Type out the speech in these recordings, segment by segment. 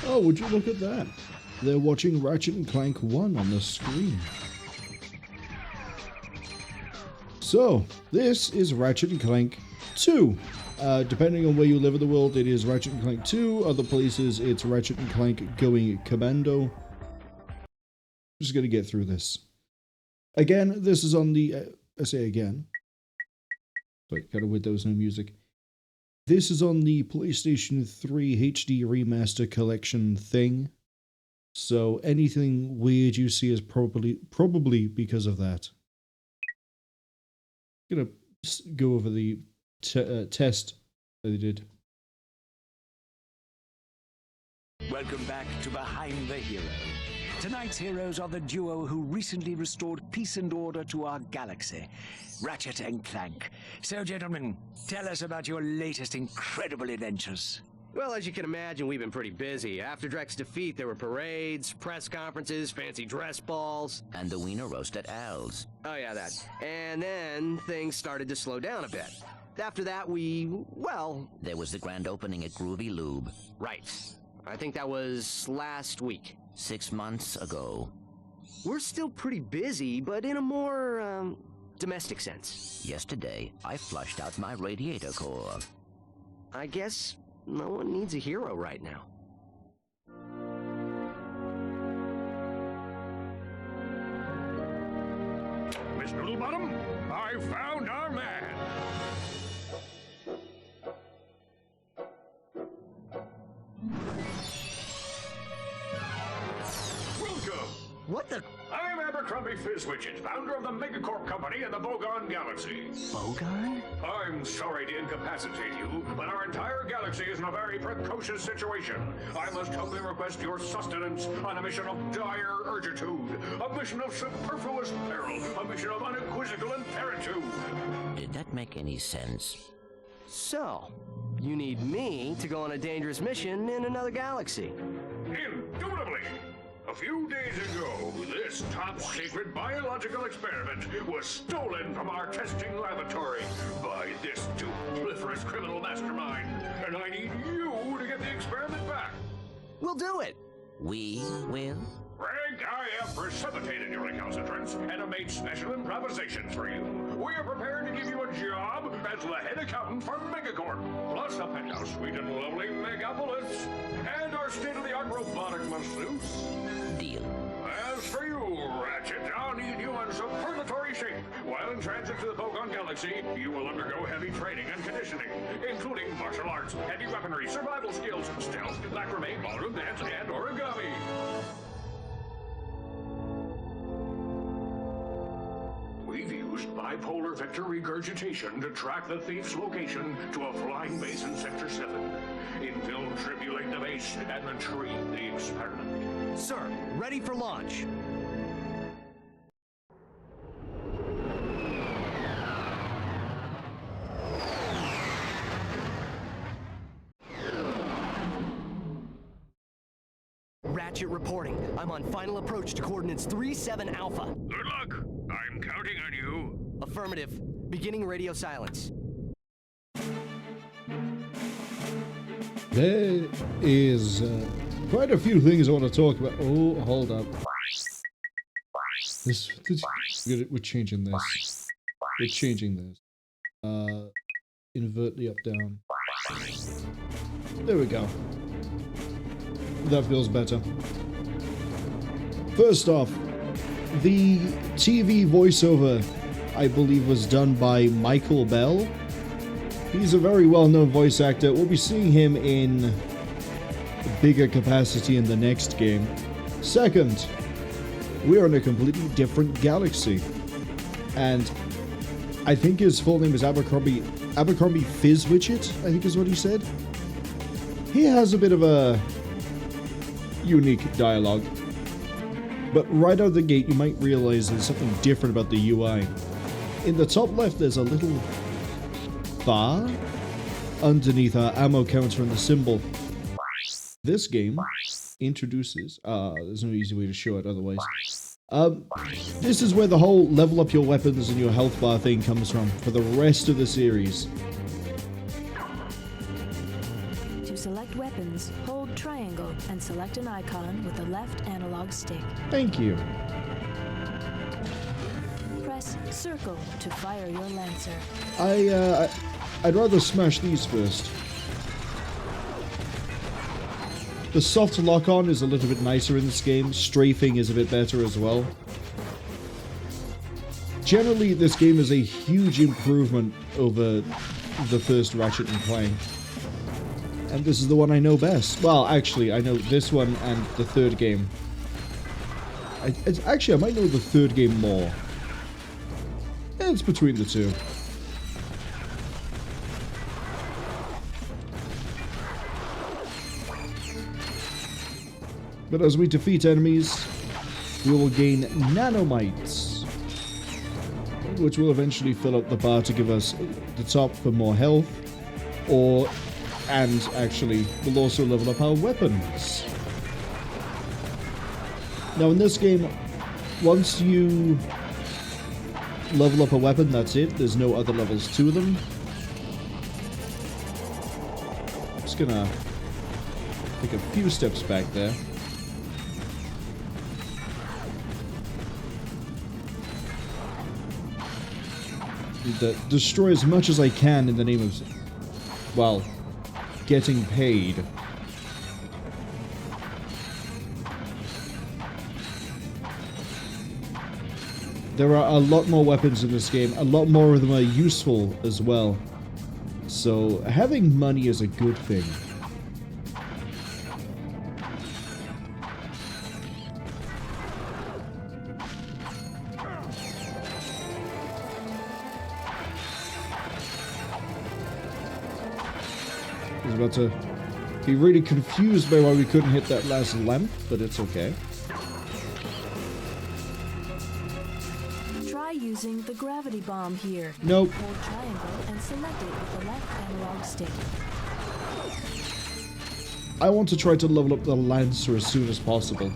Oh, would you look at that? They're watching Ratchet Clank 1 on the screen. So, this is Ratchet Clank 2. Depending on where you live in the world, it is Ratchet Clank 2. Other places, it's Ratchet Clank going Commando. Just gonna get through this. Again, this is on the... I say again. But kind of with those no music. This is on the PlayStation 3 HD Remaster collection thing. So anything weird you see is probably because of that. I'm gonna go over the test that they did. Welcome back to Behind the Hero. Tonight's heroes are the duo who recently restored peace and order to our galaxy, Ratchet and Clank. So, gentlemen, tell us about your latest incredible adventures. Well, as you can imagine, we've been pretty busy. After Drek's defeat, there were parades, press conferences, fancy dress balls. And the wiener roast at Al's. Oh yeah, that. And then things started to slow down a bit. After that, well... There was the grand opening at Groovy Lube. Right. I think that was last week. 6 months ago. We're still pretty busy, but in a more, domestic sense. Yesterday, I flushed out my radiator core. I guess no one needs a hero right now. Miss Noodlebottom, I found our man. What the... I'm Abercrombie Fizzwidget, founder of the Megacorp company in the Bogon Galaxy. Bogon? I'm sorry to incapacitate you, but our entire galaxy is in a very precocious situation. I must humbly request your sustenance on a mission of dire urgitude, a mission of superfluous peril, a mission of unequivocal imperitude. Did that make any sense? So, you need me to go on a dangerous mission in another galaxy. Indubitably. A few days ago, this top-secret biological experiment was stolen from our testing laboratory by this dupliferous criminal mastermind, and I need you to get the experiment back. We'll do it. We will? Greg, I have precipitated your recalcitrance and have made special improvisations for you. We are prepared to give you a job as the head accountant for Megacorp, plus a penthouse suite in lovely Megapolis, and our state-of-the-art robotic masseuse. Deal. As for you, Ratchet, I'll need you in superlatory shape. While in transit to the Bogon Galaxy, you will undergo heavy training and conditioning, including martial arts, heavy weaponry, survival skills, stealth, macrame, ballroom dance, and origami. We've used bipolar vector regurgitation to track the thief's location to a flying base in Sector 7. Infiltrate the base and retrieve the experiment. Sir, ready for launch. Ratchet reporting. I'm on final approach to coordinates 37 Alpha. Good luck. I'm counting on you. Affirmative. Beginning radio silence. There is quite a few things I want to talk about. Oh, hold up. We're changing this. We're changing this. Invert the up down. There we go. That feels better. First off, the TV voiceover, I believe, was done by Michael Bell. He's a very well-known voice actor. We'll be seeing him in bigger capacity in the next game. Second, we're in a completely different galaxy. And I think his full name is Abercrombie Fizzwidget, I think is what he said. He has a bit of a unique dialogue. But right out of the gate, you might realize there's something different about the UI. In the top left, there's a little bar underneath our ammo counter and the symbol. This game introduces... there's no easy way to show it otherwise. This is where the whole level up your weapons and your health bar thing comes from for the rest of the series. To select weapon. weapons, hold triangle and select an icon with the left analog stick. Thank you. Press circle to fire your lancer. I'd rather smash these first. The soft lock-on is a little bit nicer in this game. Strafing is a bit better as well. Generally, this game is a huge improvement over the first Ratchet and Clank. And this is the one I know best. Well, actually, I know this one and the third game. Actually, I might know the third game more. It's between the two. But as we defeat enemies, we will gain nanomites, which will eventually fill up the bar to give us the top for more health, and actually will also level up our weapons. Now in this game, once you level up a weapon, that's it. There's no other levels to them. Just gonna take a few steps back there. Destroy as much as I can in the name of, well, getting paid. There are a lot more weapons in this game. A lot more of them are useful as well. So having money is a good thing. I was about to be really confused by why we couldn't hit that last lamp, but it's okay. Try using the gravity bomb here. Nope. Hold triangle and select it with the left analog stick. I want to try to level up the Lancer as soon as possible.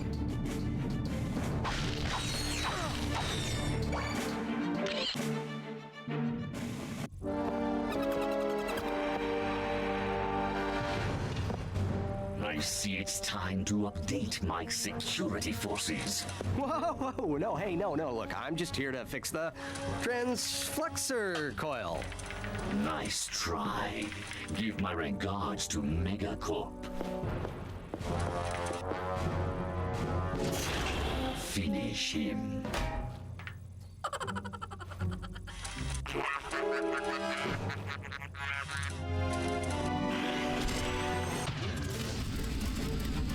I see it's time to update my security forces. Whoa, no, hey, no, look, I'm just here to fix the transflexor coil. Nice try. Give my regards to Megacorp. Finish him.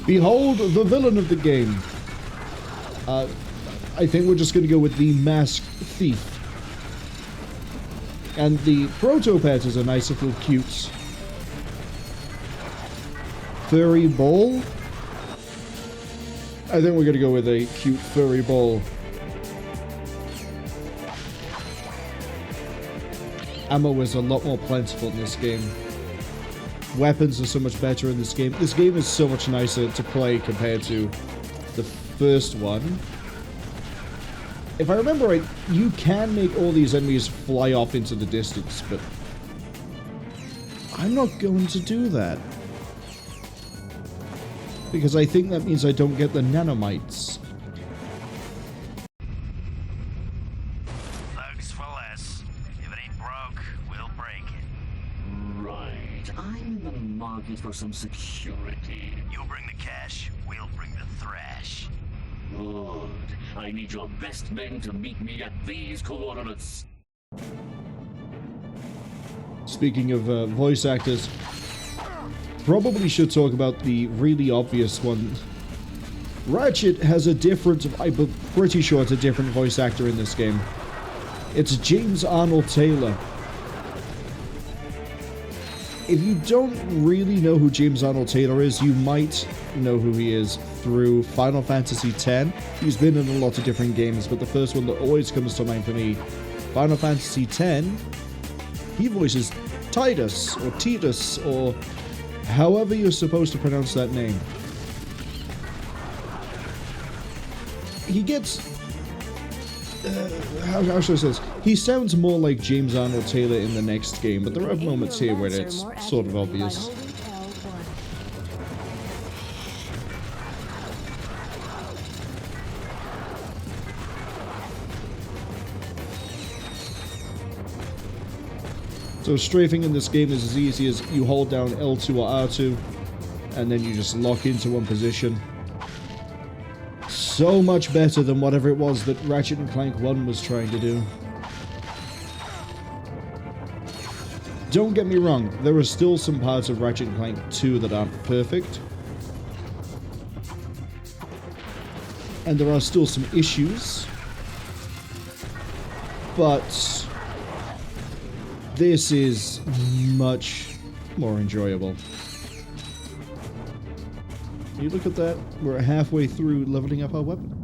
Behold the villain of the game. I think we're just going to go with the Masked Thief. And the Protopet is a nice little cute furry ball. I think we're going to go with a cute furry ball. Ammo is a lot more plentiful in this game. Weapons are so much better in this game. This game is so much nicer to play compared to the first one. If I remember right, you can make all these enemies fly off into the distance, but I'm not going to do that. Because I think that means I don't get the nanomites. Thugs for less. If it ain't broke, we'll break it. Right, I'm in the market for some security. You bring the cash, we'll bring the thrash. Good. I need your best men to meet me at these coordinates. Speaking of voice actors, probably should talk about the really obvious one. Ratchet has a different, I'm pretty sure it's a different voice actor in this game. It's James Arnold Taylor. If you don't really know who James Arnold Taylor is, you might know who he is through Final Fantasy X. He's been in a lot of different games, but the first one that always comes to mind for me, Final Fantasy X, he voices Titus, or Titus, or however you're supposed to pronounce that name. He gets... how should I say this? He sounds more like James Arnold Taylor in the next game, but there are moments here where it's sort of obvious. So strafing in this game is as easy as you hold down L2 or R2, and then you just lock into one position. So much better than whatever it was that Ratchet and Clank 1 was trying to do. Don't get me wrong, there are still some parts of Ratchet and Clank 2 that aren't perfect. And there are still some issues. But this is much more enjoyable. You look at that, we're halfway through leveling up our weapon.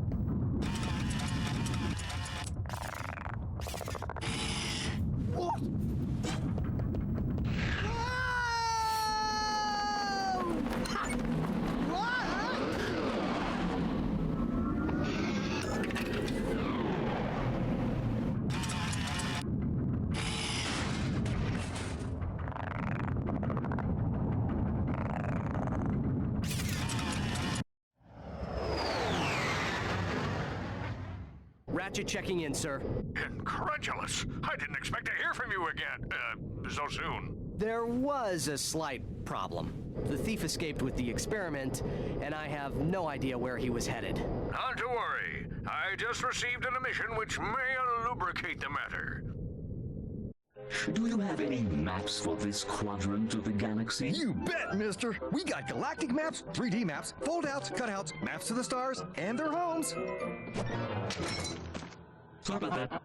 Ratchet checking in, sir. Incredulous. I didn't expect to hear from you again. So soon. There was a slight problem. The thief escaped with the experiment, and I have no idea where he was headed. Not to worry. I just received an emission which may lubricate the matter. Do you have any maps for this quadrant of the galaxy? You bet, mister! We got galactic maps, 3D maps, fold-outs, cutouts, maps to the stars, and their homes. Sorry about that.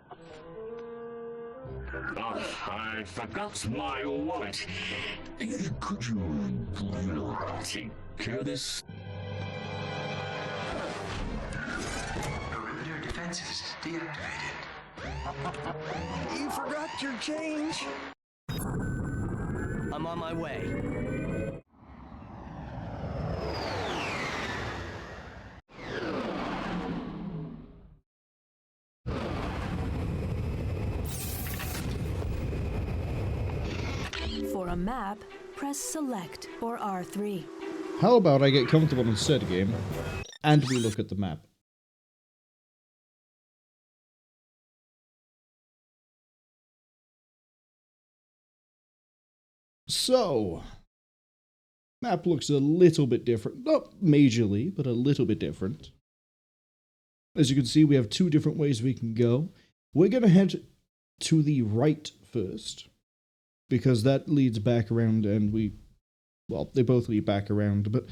I forgot my wallet. Could you, take care of this? Perimeter defenses deactivated. You forgot your change. I'm on my way. For a map, press Select or R3. How about I get comfortable instead, game, and we look at the map. So, map looks a little bit different. Not majorly, but a little bit different. As you can see, we have two different ways we can go. We're going to head to the right first, because that leads back around, and well, they both lead back around, but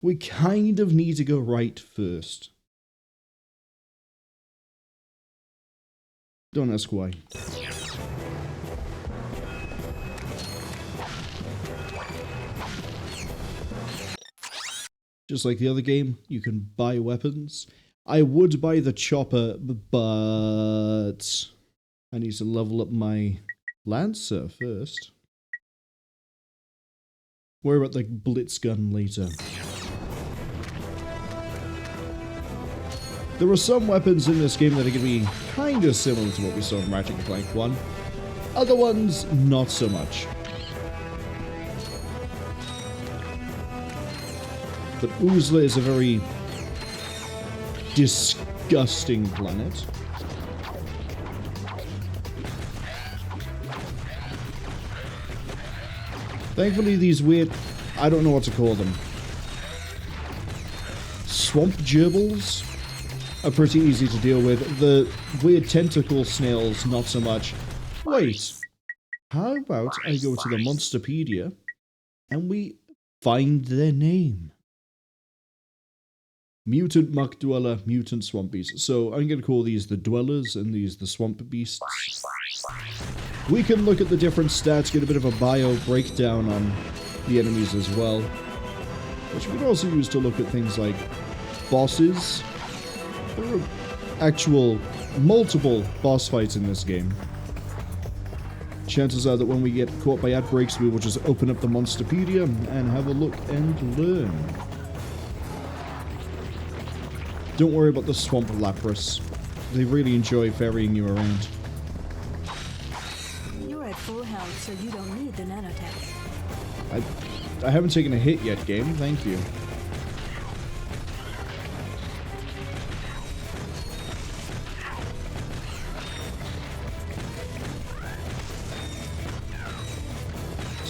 we kind of need to go right first. Don't ask why. Just like the other game, you can buy weapons. I would buy the chopper, but I need to level up my Lancer first. Worry about the Blitz gun later. There are some weapons in this game that are going to be kind of similar to what we saw in Ratchet Clank 1. Other ones, not so much. But Oozla is a very disgusting planet. Thankfully, these weird, I don't know what to call them, swamp gerbils are pretty easy to deal with. The weird tentacle snails, not so much. Wait, how about I go to the Monsterpedia and we find their name? Mutant muck dweller, mutant swamp beast. So I'm going to call these the dwellers and these the swamp beasts. We can look at the different stats, get a bit of a bio breakdown on the enemies as well, which we can also use to look at things like bosses. There are actual multiple boss fights in this game. Chances are that when we get caught by ad breaks, we will just open up the Monsterpedia and have a look and learn. Don't worry about the Swamp Lapras. They really enjoy ferrying you around. You're at full health, so you don't need the nanotech. I haven't taken a hit yet, game. Thank you.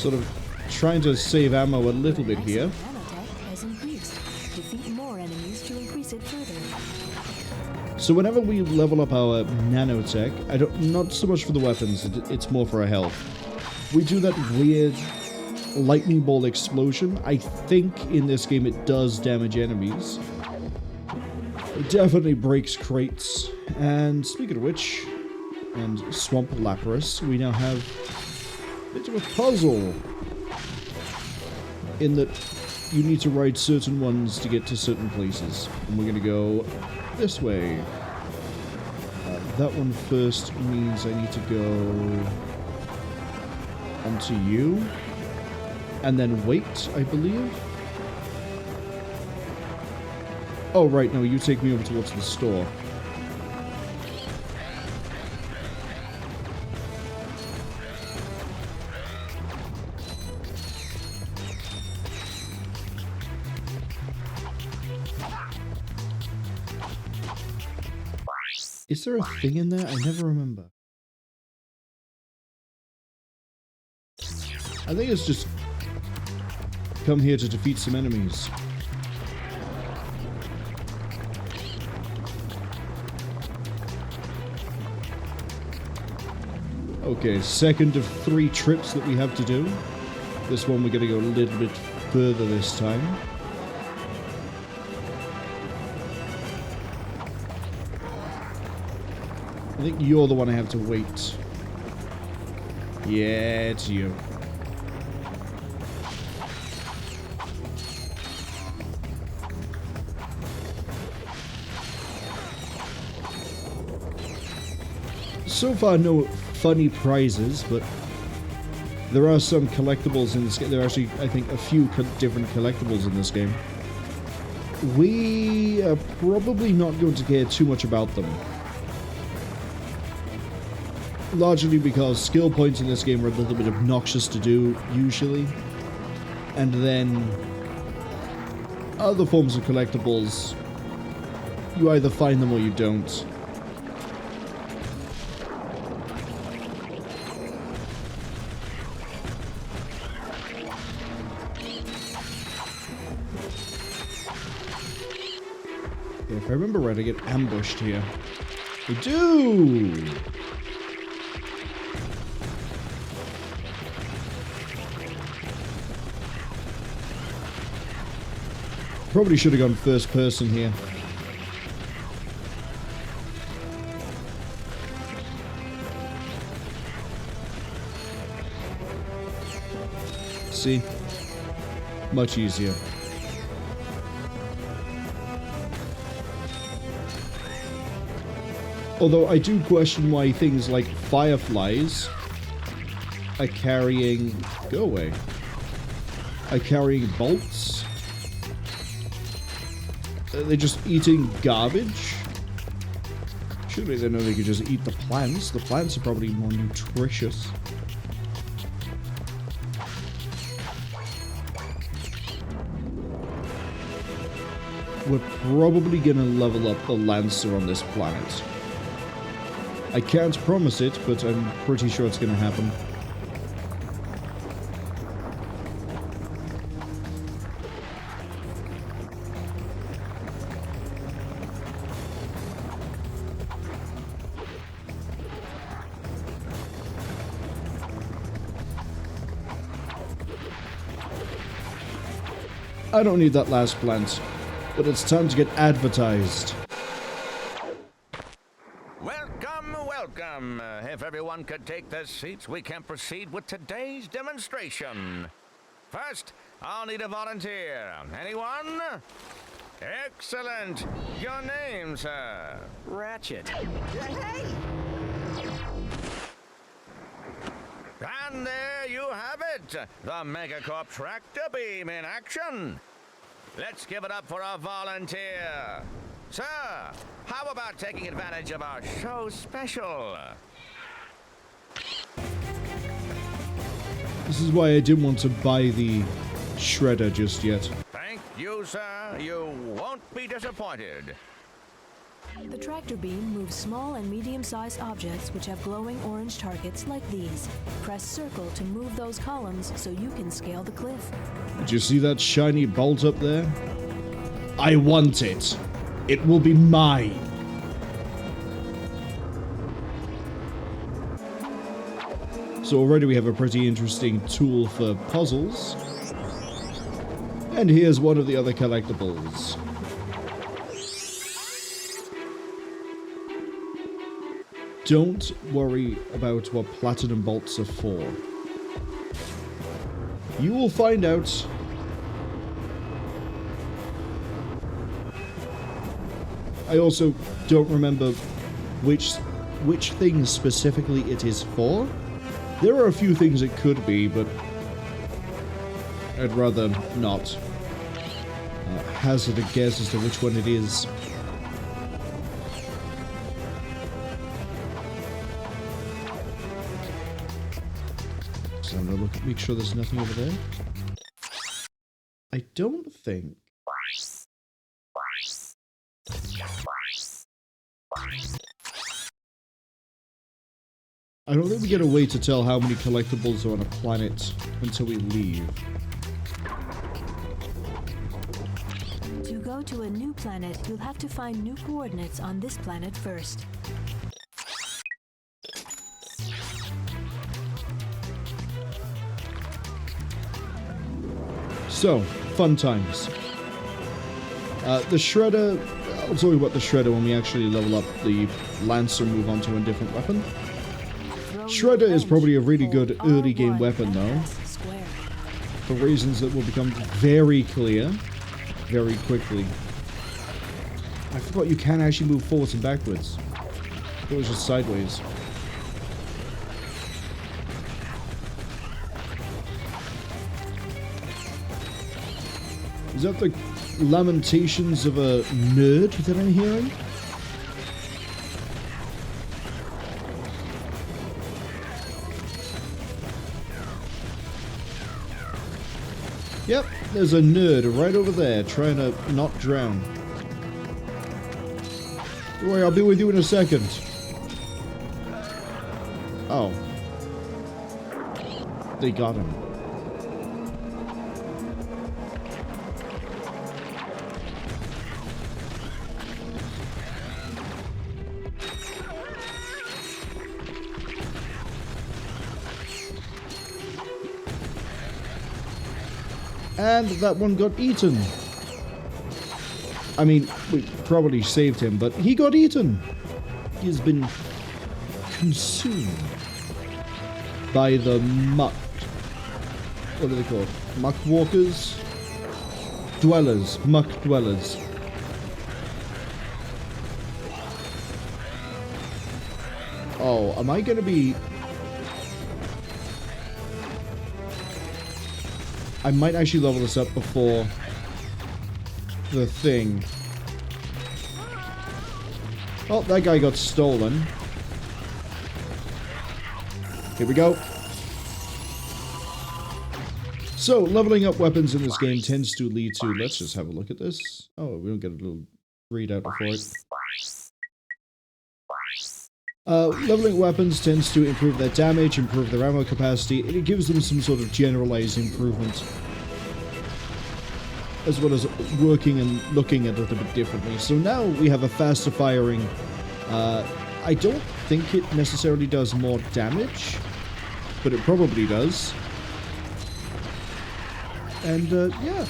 Sort of trying to save ammo a little bit here. Nanotech has increased. Defeat more enemies to increase it further. So whenever we level up our nanotech, not so much for the weapons, it's more for our health. We do that weird lightning bolt explosion. I think in this game it does damage enemies. It definitely breaks crates. And speaking of which, and Swamp Lapras, we now have a bit of a puzzle. In that you need to ride certain ones to get to certain places. And we're going to go this way. That one first means I need to go onto you. And then wait, I believe. Oh, right, no, you take me over towards the store. Is there a thing in there? I never remember. I think it's just come here to defeat some enemies. Okay, second of 3 trips that we have to do. This one we're going to go a little bit further this time. I think you're the one I have to wait. Yeah, it's you. So far, no funny prizes, but there are some collectibles in this game. There are actually, I think, a few different collectibles in this game. We are probably not going to care too much about them. Largely because skill points in this game are a little bit obnoxious to do, usually. And then other forms of collectibles, you either find them or you don't. If I remember right, I get ambushed here. I do! Probably should have gone first person here. See? Much easier. Although I do question why things like fireflies are carrying... Go away. Are carrying bolts. Are they just eating garbage? Surely they know they could just eat the plants. The plants are probably more nutritious. We're probably gonna level up the Lancer on this planet. I can't promise it, but I'm pretty sure it's gonna happen. I don't need that last plant, but it's time to get advertised. Welcome. If everyone could take their seats, we can proceed with today's demonstration. First, I'll need a volunteer. Anyone? Excellent. Your name, sir? Ratchet. Hey! And there you have it, the Megacorp tractor beam in action. Let's give it up for our volunteer. Sir, how about taking advantage of our show special? This is why I didn't want to buy the shredder just yet. Thank you, sir. You won't be disappointed. The tractor beam moves small and medium-sized objects which have glowing orange targets like these. Press circle to move those columns so you can scale the cliff. Did you see that shiny bolt up there? I want it. It will be mine. So already we have a pretty interesting tool for puzzles. And here's one of the other collectibles. Don't worry about what platinum bolts are for. You will find out. I also don't remember which things specifically it is for. There are a few things it could be, but I'd rather not hazard a guess as to which one it is. So I'm gonna look, make sure there's nothing over there. I don't think. I don't think we get a way to tell how many collectibles are on a planet until we leave. To go to a new planet, you'll have to find new coordinates on this planet first. So, fun times. The Shredder, I'll tell you about the Shredder when we actually level up the Lancer, move on to a different weapon. Shredder is probably a really good early game weapon though, for reasons that will become very clear very quickly. I forgot you can actually move forwards and backwards. It was just sideways. Is that the lamentations of a nerd that I'm hearing? Yep, there's a nerd right over there trying to not drown. Don't worry, I'll be with you in a second. Oh. They got him. And that one got eaten. I mean, we probably saved him, but he got eaten. He has been consumed by the muck. What are they called? Muck walkers? Dwellers. Muck dwellers. Oh, am I gonna be... I might actually level this up before the thing. Oh, that guy got stolen. Here we go. So, leveling up weapons in this game tends to lead to... Let's just have a look at this. Oh, we don't get a little readout before it. Leveling weapons tends to improve their damage, improve their ammo capacity, and it gives them some sort of generalized improvement, as well as working and looking at it a bit differently. So now we have a faster firing. I don't think it necessarily does more damage, but it probably does. And yeah,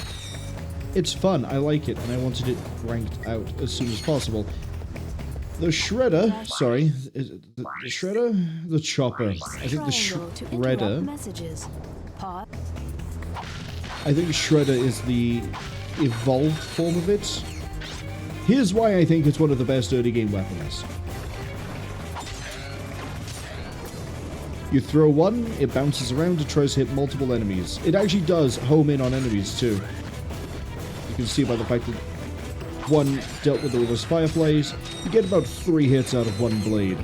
it's fun. I like it, and I wanted it ranked out as soon as possible. The Shredder, sorry, is it the Shredder? The Chopper. I think the Shredder. I think Shredder is the evolved form of it. Here's why I think it's one of the best early game weapons. You throw one, it bounces around and tries to hit multiple enemies. It actually does home in on enemies too. You can see by the fact that one dealt with all those fireflies, you get about 3 hits out of one blade.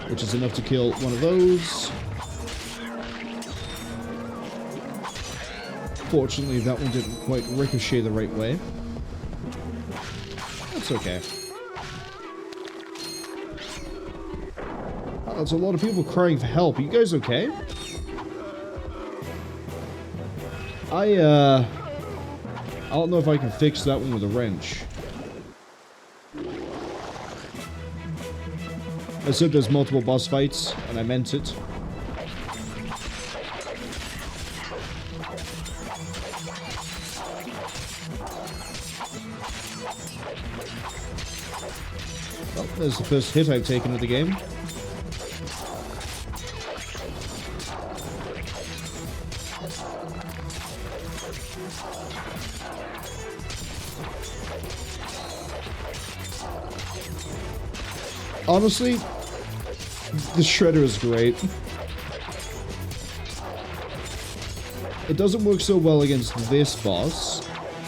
Which is enough to kill one of those. Fortunately, that one didn't quite ricochet the right way. That's okay. Oh, that's a lot of people crying for help. Are you guys okay? I don't know if I can fix that one with a wrench. I said there's multiple boss fights, and I meant it. Well, there's the first hit I've taken of the game. Honestly, the shredder is great. It doesn't work so well against this boss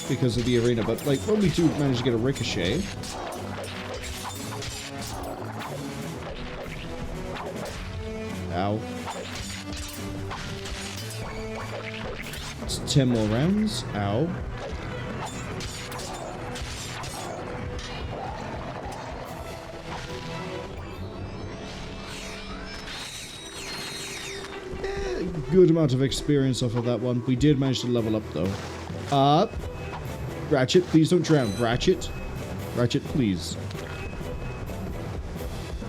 because of the arena, but like when we do manage to get a ricochet. Ow. It's 10 more rounds. Ow. Good amount of experience off of that one. We did manage to level up though. Ratchet, please don't drown. Ratchet, please.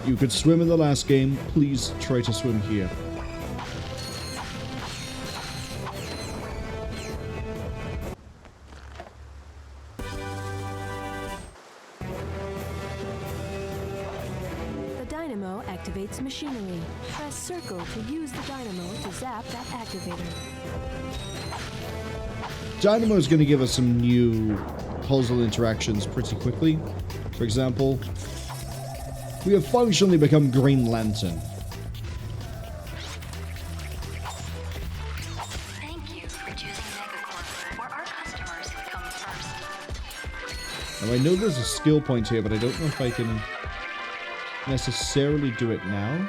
You could swim in the last game. Please try to swim here. Dynamo activates machinery. Press circle to use the dynamo to zap that activator. Dynamo is going to give us some new puzzle interactions pretty quickly. For example, we have functionally become Green Lantern. Thank you for choosing Megacorp, where our customers come first. Now I know there's a skill point here, but I don't know if I can necessarily do it now.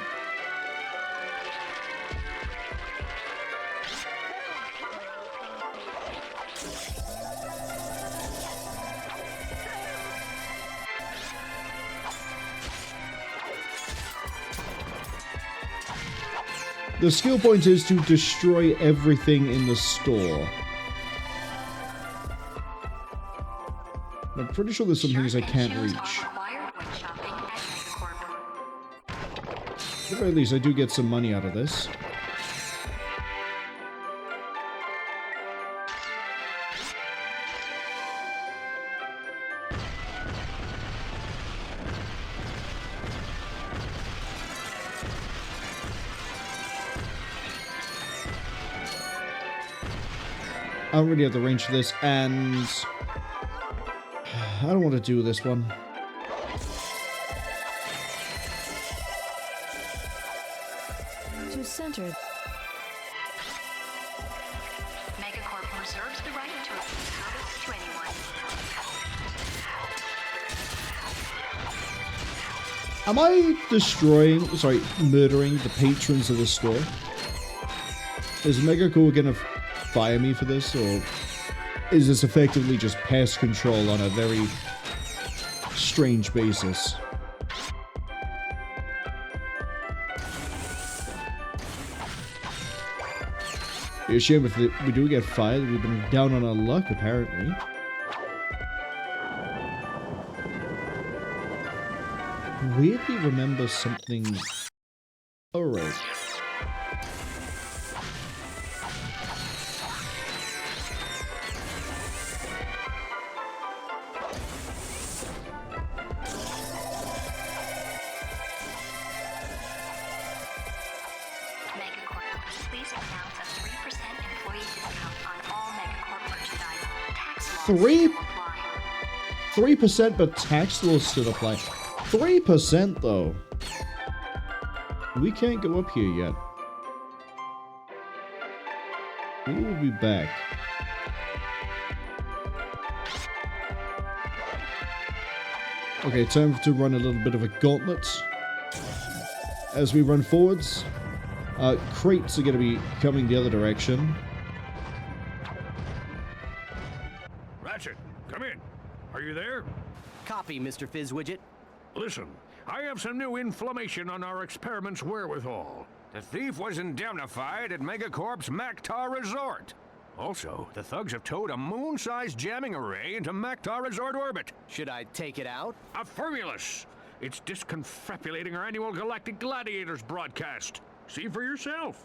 The skill point is to destroy everything in the store. I'm pretty sure there's some things I can't reach. At the very least, I do get some money out of this. I don't really have the range for this, and I don't want to do this one. To center. Megacorp reserves the right to refuse service to anyone. Am I murdering the patrons of the store? Is Megacorp gonna fire me for this, or is this effectively just pest control on a very strange basis? Be a shame if we do get fired. We've been down on our luck, apparently. Weirdly remember something. Alright. Please announce a 3% employee discount on all Megacorp merchandise. Tax laws 3%, but tax laws still apply. 3% though. We can't go up here yet. We will be back. Okay, time to run a little bit of a gauntlet. As we run forwards, crates are going to be coming the other direction. Ratchet, come in. Are you there? Copy, Mr. Fizzwidget. Listen, I have some new information on our experiment's wherewithal. The thief was indemnified at Megacorp's Maktar Resort. Also, the thugs have towed a moon-sized jamming array into Maktar Resort orbit. Should I take it out? Affirmulous! It's disconfabulating our annual Galactic Gladiators broadcast. See for yourself.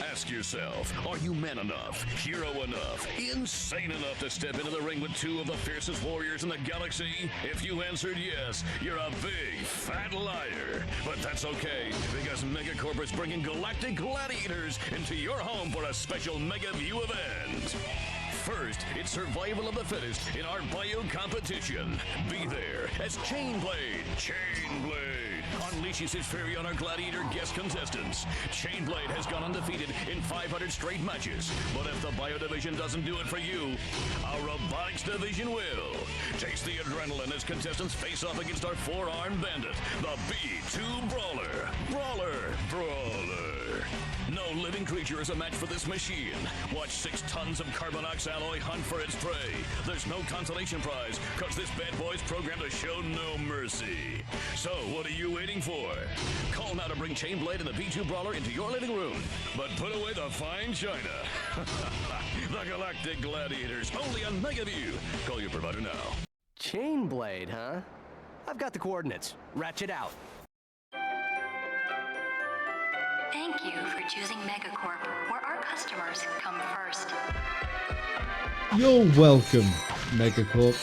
Ask yourself, are you man enough, hero enough, insane enough to step into the ring with two of the fiercest warriors in the galaxy? If you answered yes, you're a big, fat liar. But that's okay, because Megacorp is bringing Galactic Gladiators into your home for a special Mega View event. First, it's survival of the fittest in our bio competition. Be there as Chainblade unleashes his fury on our Gladiator guest contestants. Chainblade has gone undefeated in 500 straight matches, but if the bio division doesn't do it for you, our robotics division will. Taste the adrenaline as contestants face off against our four-armed bandit, the B2 Brawler. Brawler. No living creature is a match for this machine. Watch 6 tons of Carbonox alloy hunt for its prey. There's no consolation prize, cause this bad boy's programmed to show no mercy. So, what are you waiting for? Call now to bring Chainblade and the B2 Brawler into your living room. But put away the fine china. The Galactic Gladiators, only on Megaview. Call your provider now. Chainblade, huh? I've got the coordinates. Ratchet out. Thank you for choosing Megacorp, where our customers come first. You're welcome, Megacorp.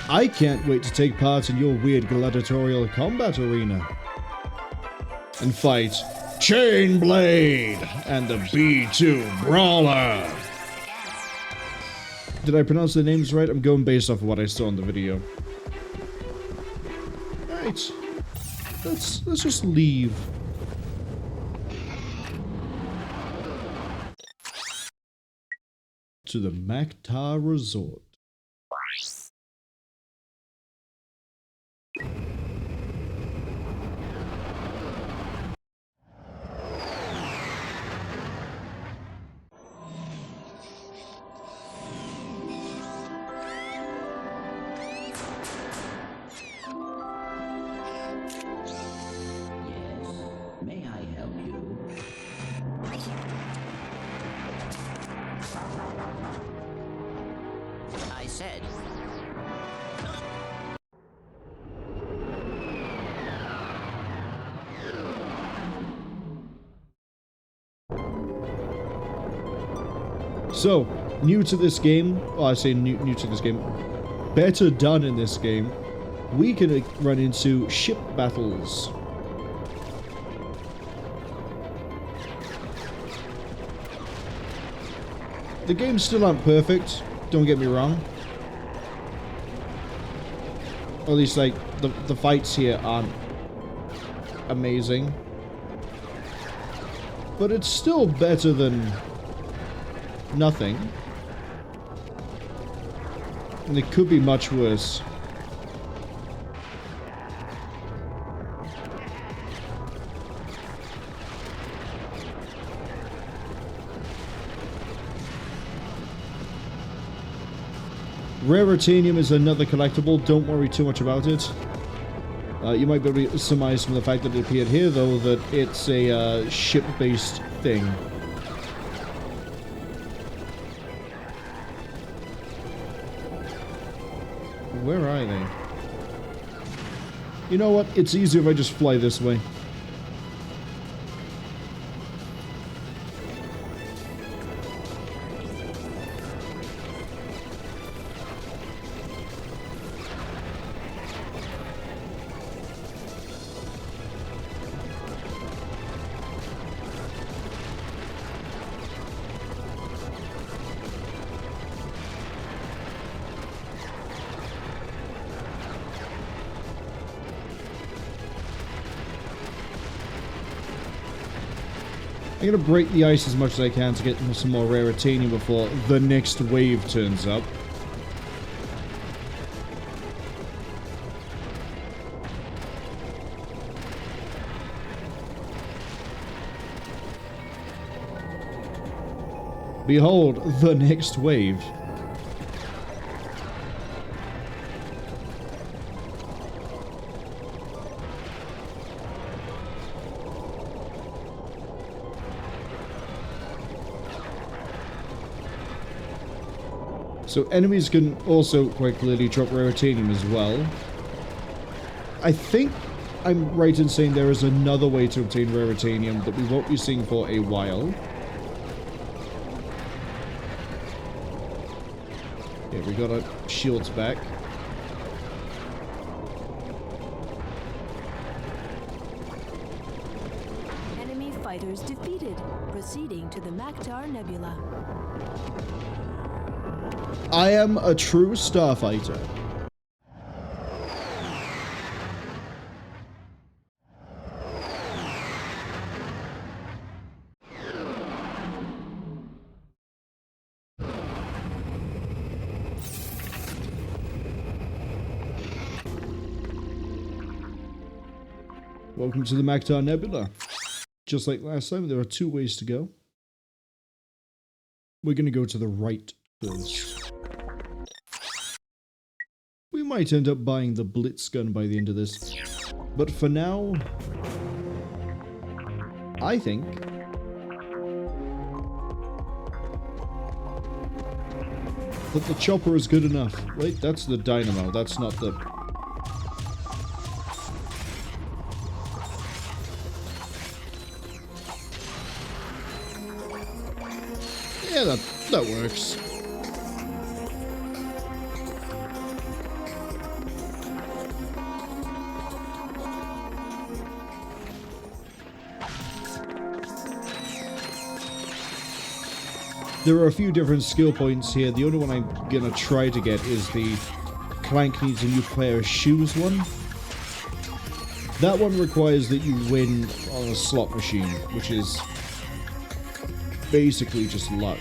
I can't wait to take part in your weird gladiatorial combat arena and fight Chainblade and the B2 Brawler. Did I pronounce the names right? I'm going based off of what I saw in the video. Right. Let's just leave. To the Maktar Resort. May I help you? I said. So, new to this game, well, I say new to this game, better done in this game, we can run into ship battles. The games still aren't perfect, don't get me wrong. Or at least, like, the fights here aren't amazing. But it's still better than nothing. And it could be much worse. Raritanium is another collectible, don't worry too much about it. You might be able to surmise from the fact that it appeared here, though, that it's a ship-based thing. Where are they? You know what? It's easier if I just fly this way. I'm gonna break the ice as much as I can to get some more Raritanium before the next wave turns up. Behold, the next wave. So enemies can also quite clearly drop raritanium as well. I think I'm right in saying there is another way to obtain raritanium that we won't be seeing for a while. Yeah, we got our shields back. Enemy fighters defeated. Proceeding to the Maktar Nebula. I am a true starfighter. Welcome to the Maktar Nebula. Just like last time, there are two ways to go. We're going to go to the right first. We might end up buying the Blitz gun by the end of this. But for now, I think that the chopper is good enough. Wait, that's the dynamo. That's not the... Yeah, that works. There are a few different skill points here. The only one I'm gonna try to get is the Clank needs a new pair of shoes one. That one requires that you win on a slot machine, which is basically just luck.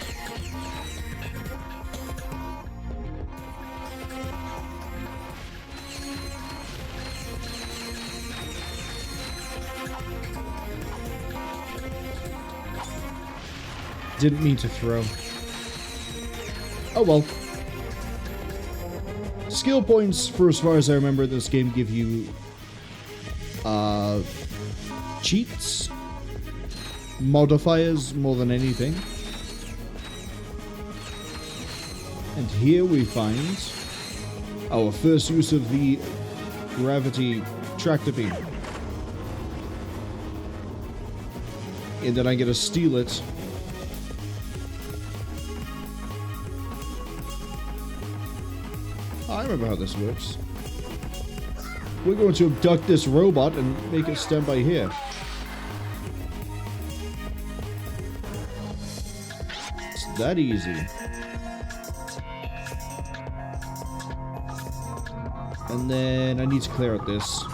Didn't mean to throw. Oh well. Skill points, for as far as I remember, this game give you cheats, modifiers more than anything. And here we find our first use of the gravity tractor beam. And then I get to steal it. I remember how this works. We're going to abduct this robot and make it stand by here. It's that easy. And then I need to clear out this.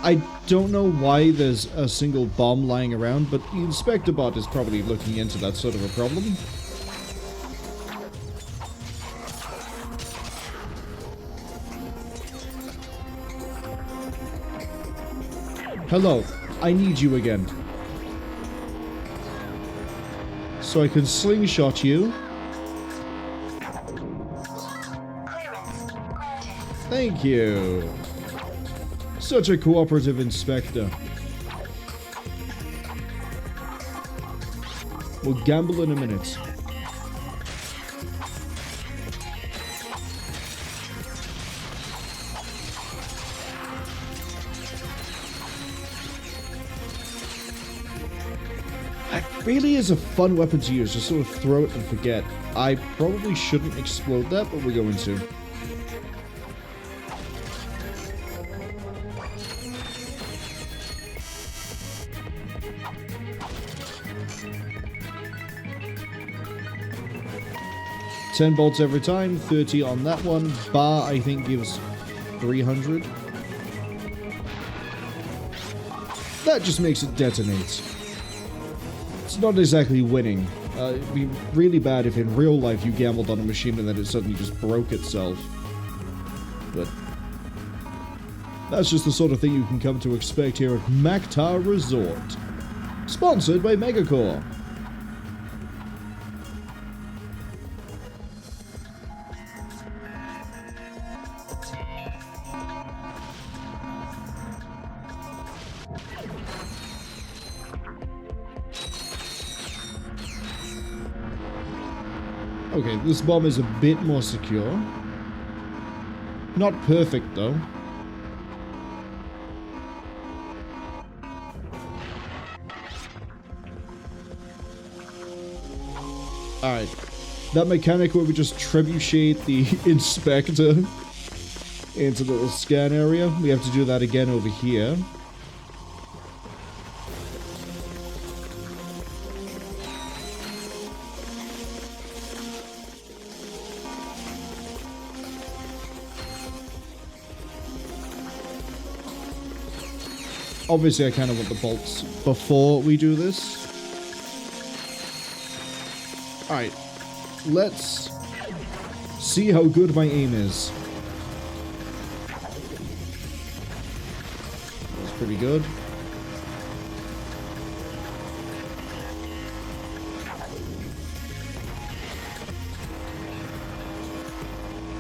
I don't know why there's a single bomb lying around, but the Inspector Bot is probably looking into that sort of a problem. Hello, I need you again. So I can slingshot you. Thank you. Such a cooperative inspector. We'll gamble in a minute. It really is a fun weapon to use, just sort of throw it and forget. I probably shouldn't explode that, but we're going to. $10 bolts every time, 30 on that one. Bar, I think, gives 300. That just makes it detonate. It's not exactly winning. It'd be really bad if in real life you gambled on a machine and then it suddenly just broke itself. But That's just the sort of thing you can come to expect here at Maktar Resort. Sponsored by Megacorp. Okay, this bomb is a bit more secure. Not perfect, though. Alright. That mechanic where we just trebuchet the inspector into the little scan area, we have to do that again over here. Obviously, I kind of want the bolts before we do this. Alright, let's see how good my aim is. That's pretty good.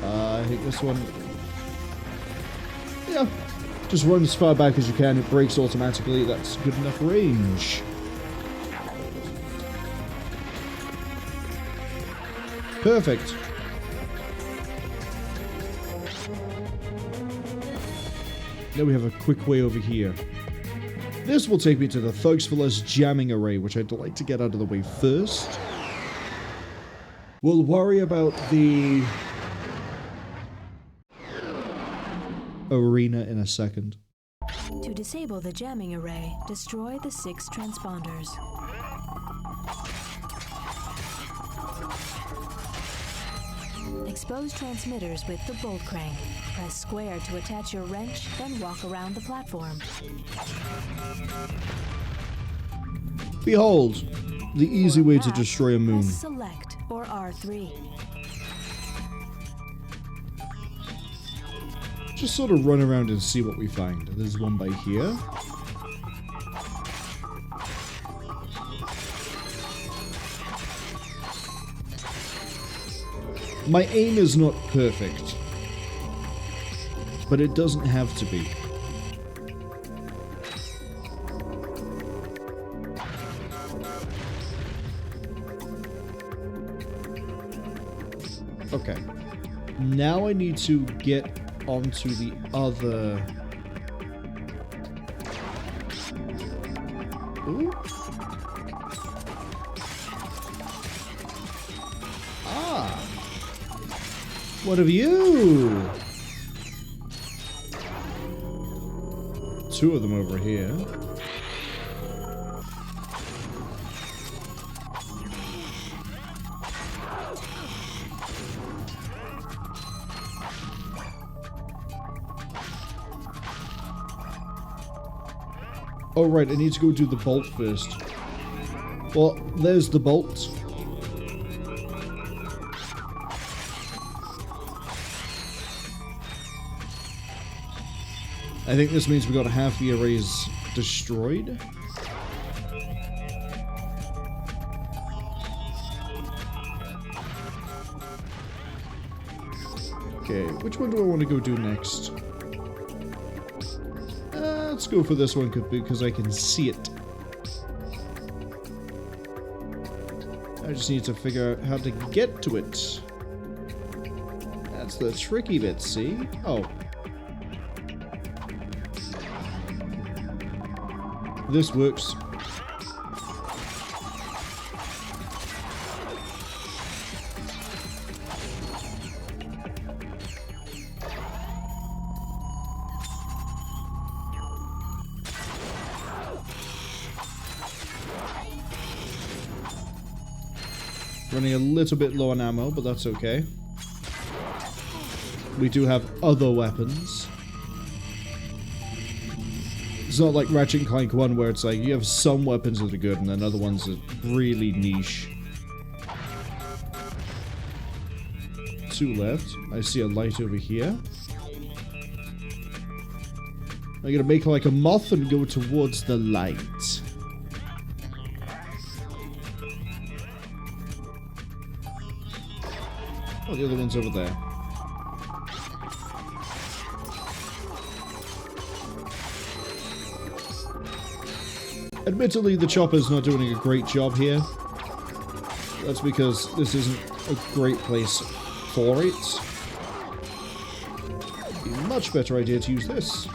I think this one... Yeah. Just run as far back as you can, it brakes automatically, that's good enough range. Perfect. Now we have a quick way over here. This will take me to the Thugs for Less jamming array, which I'd like to get out of the way first. We'll worry about the arena in a second. To disable the jamming array, destroy the 6 transponders. Expose transmitters with the bolt crank. Press square to attach your wrench, then walk around the platform. Behold, the easy way to destroy a moon. Press select or R3. Just sort of run around and see what we find. There's one by here. My aim is not perfect, but it doesn't have to be. Okay. Now I need to get onto the other... Ooh. Ah! What have you? 2 of them over here. Oh right, I need to go do the bolt first. Well, there's the bolt. I think this means we got half the arrays destroyed. Okay, which one do I want to go do next? Let's go for this one because I can see it. I just need to figure out how to get to it. That's the tricky bit, see? Oh. This works. Running a little bit low on ammo, but that's okay. We do have other weapons. It's not like Ratchet Clank 1 where it's like you have some weapons that are good and then other ones are really niche. 2 left. I see a light over here. I'm gonna make like a moth and go towards the light. Oh, the other one's over there. Admittedly, the chopper's not doing a great job here. That's because this isn't a great place for it. It'd be a much better idea to use this.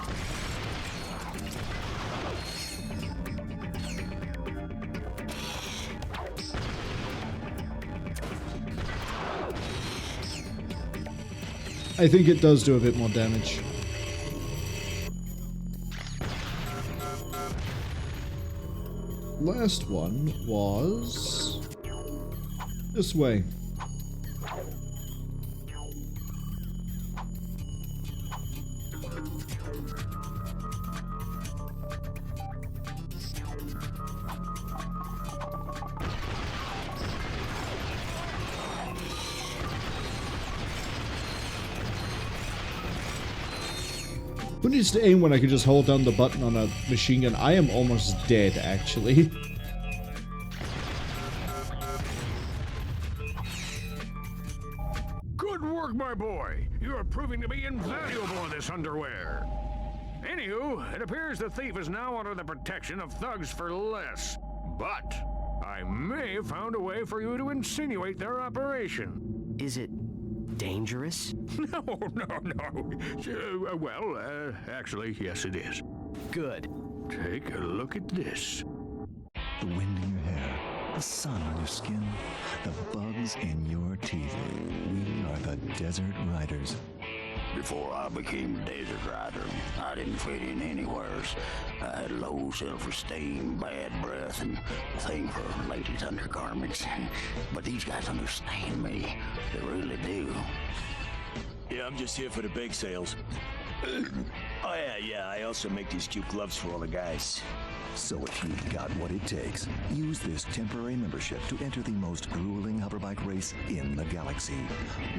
I think it does do a bit more damage. Last one was this way. Who needs to aim when I can just hold down the button on a machine gun? I am almost dead, actually. Good work, my boy. You are proving to be invaluable in this underwear. Anywho, it appears the thief is now under the protection of thugs for less. But I may have found a way for you to insinuate their operation. Is it dangerous? No. Well, actually, yes, it is. Good. Take a look at this. The wind in your hair, the sun on your skin, the bugs in your teeth. We are the Desert Riders. Before I became a desert rider, I didn't fit in anywhere. I had low self-esteem, bad breath, and a thing for ladies' undergarments. But these guys understand me. They really do. Yeah, I'm just here for the bake sales. Oh yeah, I also make these cute gloves for all the guys. So if you've got what it takes, use this temporary membership to enter the most grueling hoverbike race in the galaxy.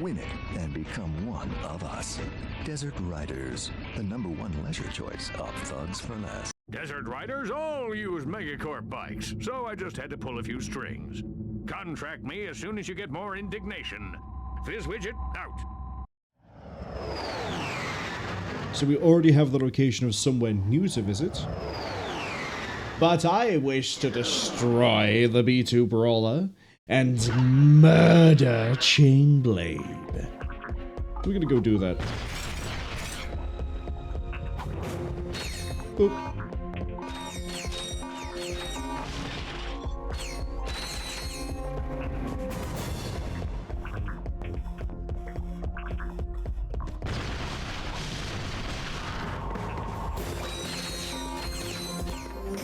Win it and become one of us. Desert Riders, the #1 leisure choice of thugs for less. Desert riders all use Megacorp bikes, so I just had to pull a few strings. Contract me as soon as you get more indignation. Fizzwidget, out. So we already have the location of somewhere new to visit. But I wish to destroy the B2 Brawler and murder Chainblade. We're gonna go do that. Boop.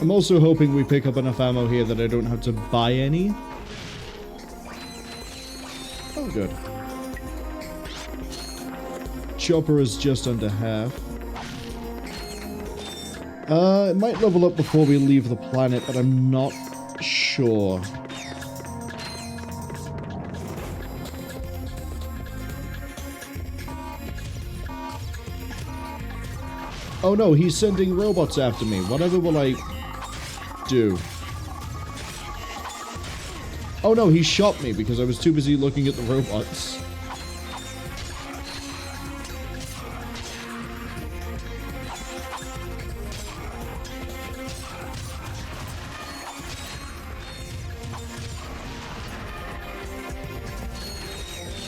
I'm also hoping we pick up enough ammo here that I don't have to buy any. Oh, good. Chopper is just under half. It might level up before we leave the planet, but I'm not sure. Oh no, he's sending robots after me. Whatever will I do? Oh no, he shot me because I was too busy looking at the robots.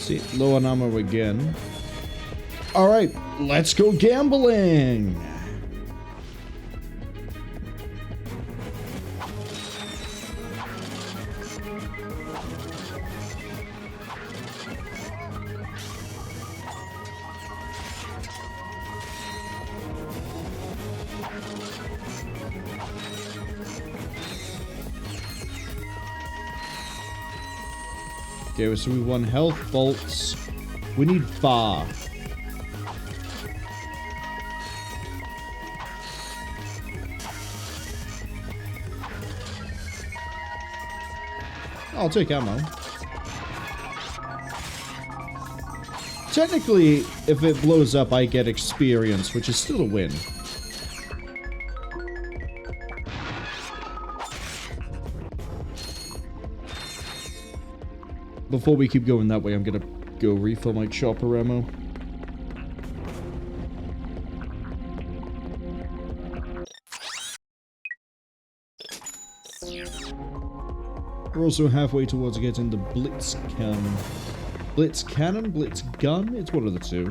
See, low on ammo again. Alright, let's go gambling! Okay, so we won health, bolts. We need bar. I'll take ammo. Technically, if it blows up, I get experience, which is still a win. before we keep going that way, I'm gonna go refill my chopper ammo. We're also halfway towards getting the Blitz Cannon. Blitz Cannon? Blitz Gun? It's one of the two.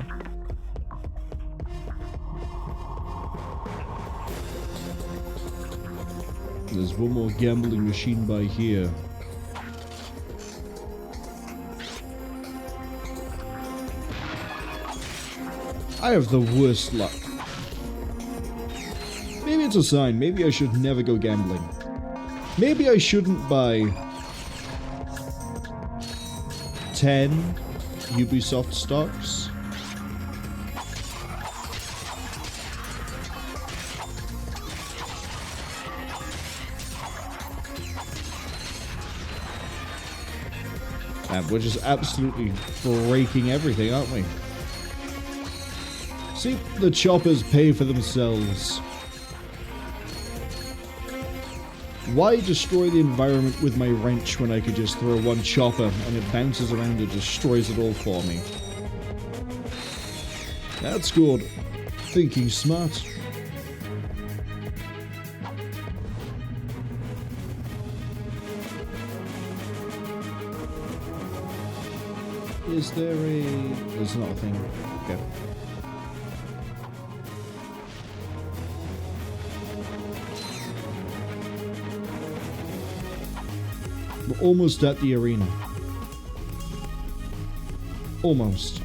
There's one more gambling machine by here. I have the worst luck. Maybe it's a sign. Maybe I should never go gambling. Maybe I shouldn't buy 10 Ubisoft stocks. And we're just absolutely breaking everything, aren't we? See, the choppers pay for themselves. Why destroy the environment with my wrench when I could just throw one chopper and it bounces around and destroys it all for me? That's good. Thinking smart. Is there a... There's not a thing. Okay. We're almost at the arena. Almost.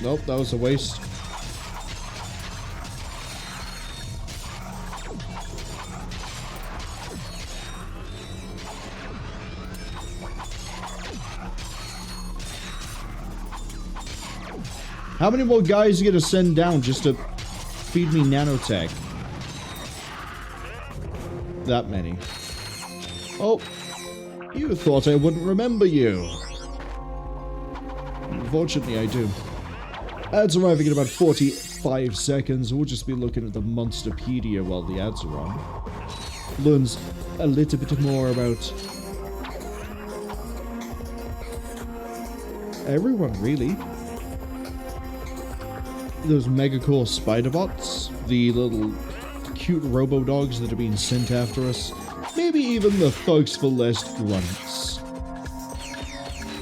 Nope, that was a waste. How many more guys are you gonna send down just to feed me nanotech? That many. Oh, you thought I wouldn't remember you. Unfortunately, I do. Ads arriving in about 45 seconds. We'll just be looking at the Monsterpedia while the ads are on. Learns a little bit more about everyone, really. Those Megacorp spider bots, the little cute robo-dogs that are being sent after us, maybe even the thugs for less grunts.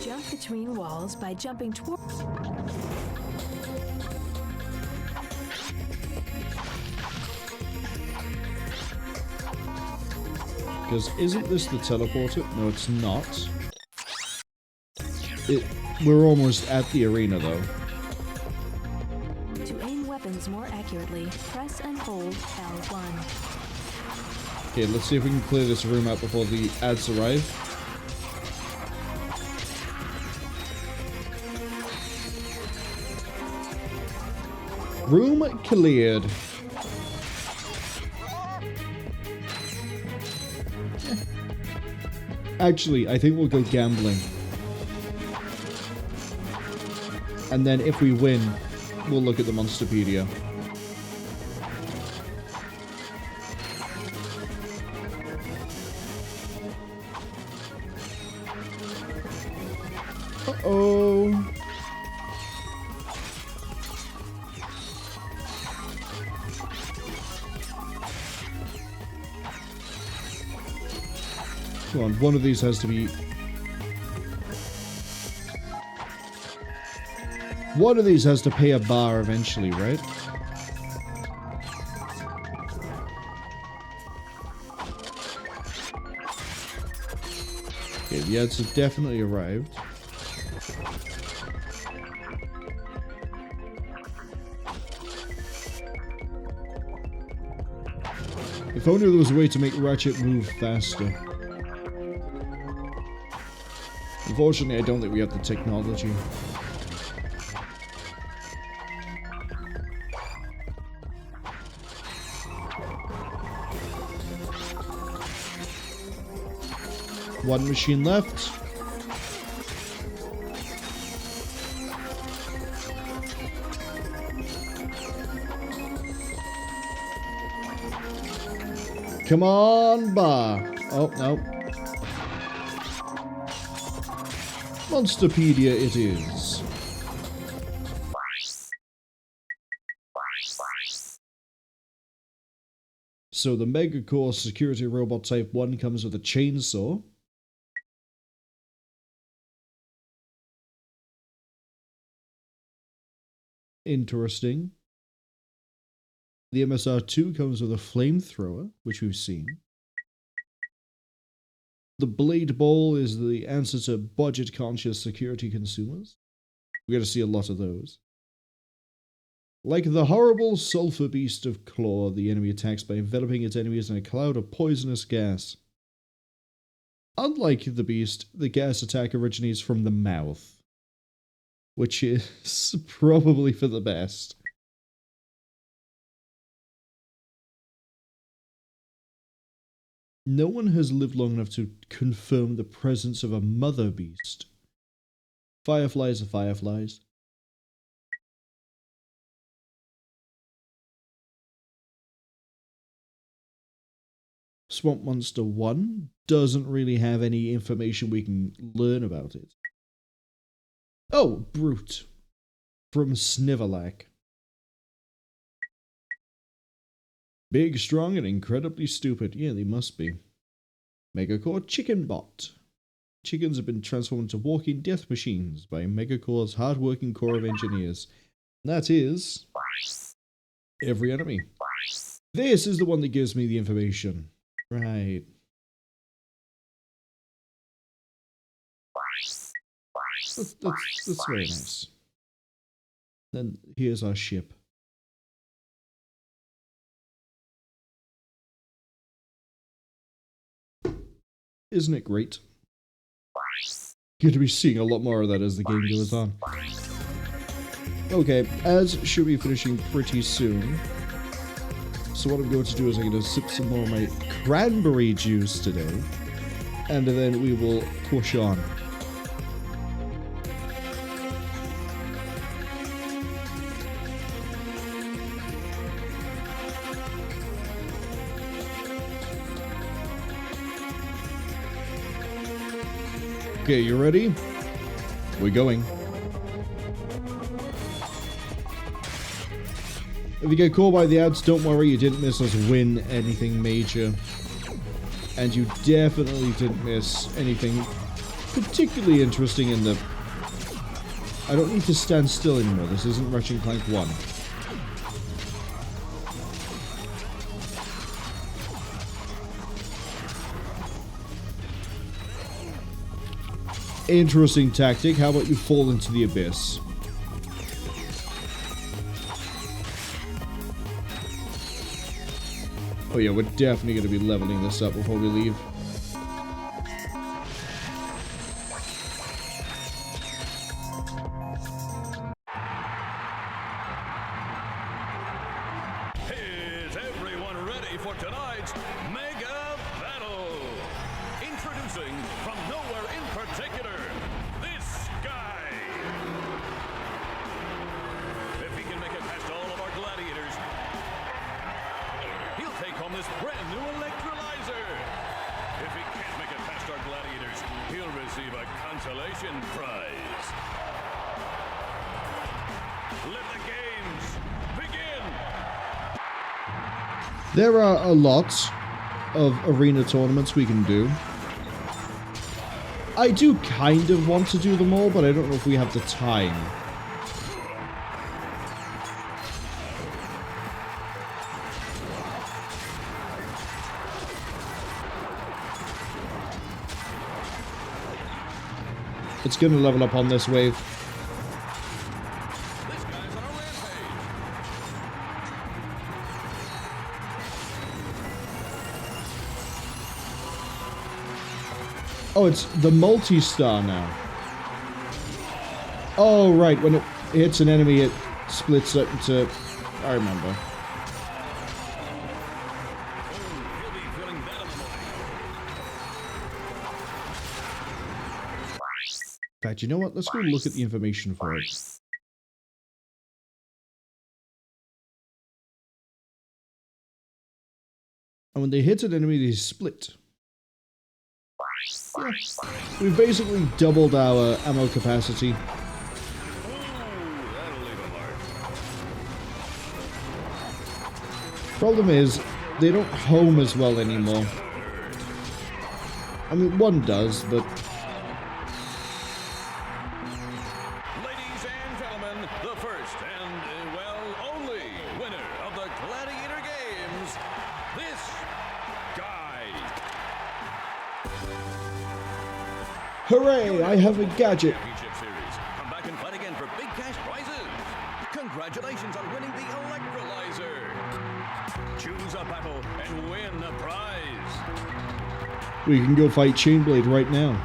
Jump between walls by jumping towards... Because isn't this the teleporter? No, it's not. We're almost at the arena, though. More accurately, press and hold L1. Okay, let's see if we can clear this room out before the ads arrive. Room cleared. Actually, I think we'll go gambling. And then if we win, we'll look at the Monsterpedia. Uh-oh. Come on, one of these has to be... One of these has to pay a bar eventually, right? Okay, the ads have definitely arrived. If only there was a way to make Ratchet move faster. Unfortunately, I don't think we have the technology. One machine left. Come on, bar. Oh, no. Monsterpedia it is. So the Megacorp security robot type 1 comes with a chainsaw. Interesting. The MSR2 comes with a flamethrower, which we've seen. The Blade Bowl is the answer to budget-conscious security consumers. We're going to see a lot of those. Like the horrible sulfur beast of Claw, the enemy attacks by enveloping its enemies in a cloud of poisonous gas. Unlike the beast, the gas attack originates from the mouth, which is probably for the best. No one has lived long enough to confirm the presence of a mother beast. Fireflies are fireflies. Swamp Monster 1 doesn't really have any information we can learn about it. Oh, Brute. From Sniverlack. Big, strong, and incredibly stupid. Yeah, they must be. Megacorp Chicken Bot. Chickens have been transformed into walking death machines by Megacorp's hard-working core of engineers. That is... every enemy. This is the one that gives me the information. Right. That's very nice. Then here's our ship. Isn't it great? Going to be seeing a lot more of that as the game goes on. Okay, as should be finishing pretty soon. So what I'm going to do is I'm going to sip some more of my cranberry juice today. And then we will push on. Okay, you ready? We're going. If you get caught by the ads, don't worry, you didn't miss us win anything major. And you definitely didn't miss anything particularly interesting in the... I don't need to stand still anymore, this isn't Ratchet Clank 1. Interesting tactic, how about you fall into the abyss? Oh yeah, we're definitely going to be leveling this up before we leave. Is everyone ready for tonight's Mega Battle? Introducing from nowhere in particular, this guy. If he can make it past all of our gladiators, he'll take home this brand new electrolyzer. If he can't make it past our gladiators, he'll receive a consolation prize. Let the games begin. There are a lot of arena tournaments we can do. I do kind of want to do them all, but I don't know if we have the time. It's going to level up on this wave. Oh, it's the multi-star now. Oh, right. When it hits an enemy, it splits up into... I remember. In fact, you know what? Let's go look at the information for it. And when they hit an enemy, they split. Yeah. We've basically doubled our ammo capacity. Problem is, they don't home as well anymore. I mean, one does, but... Ladies and gentlemen, the first and, well, only winner of the Gladiator Games, this guy. Hooray! I have a gadget! Championship Series. Come back and fight again for big cash prizes. Congratulations on winning the electrolyzer. Choose a battle and win a prize. We can go fight Chainblade right now.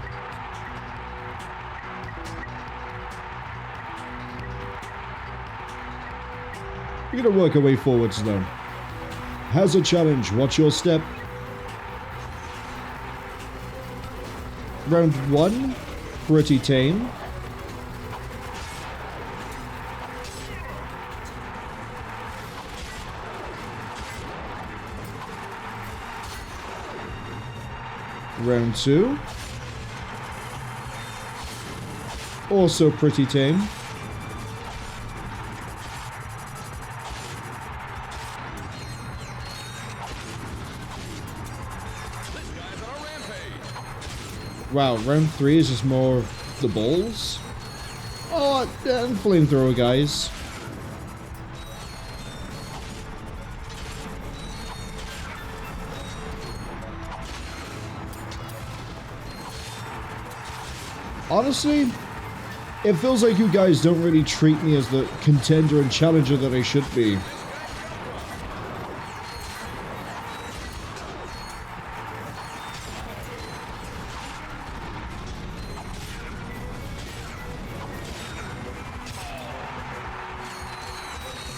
We're gonna work our way forwards though. Hazard challenge, watch your step. Round 1, pretty tame. Round 2. Also pretty tame. Wow, round 3 is just more of the balls. Oh, and flamethrower guys. Honestly, it feels like you guys don't really treat me as the contender and challenger that I should be.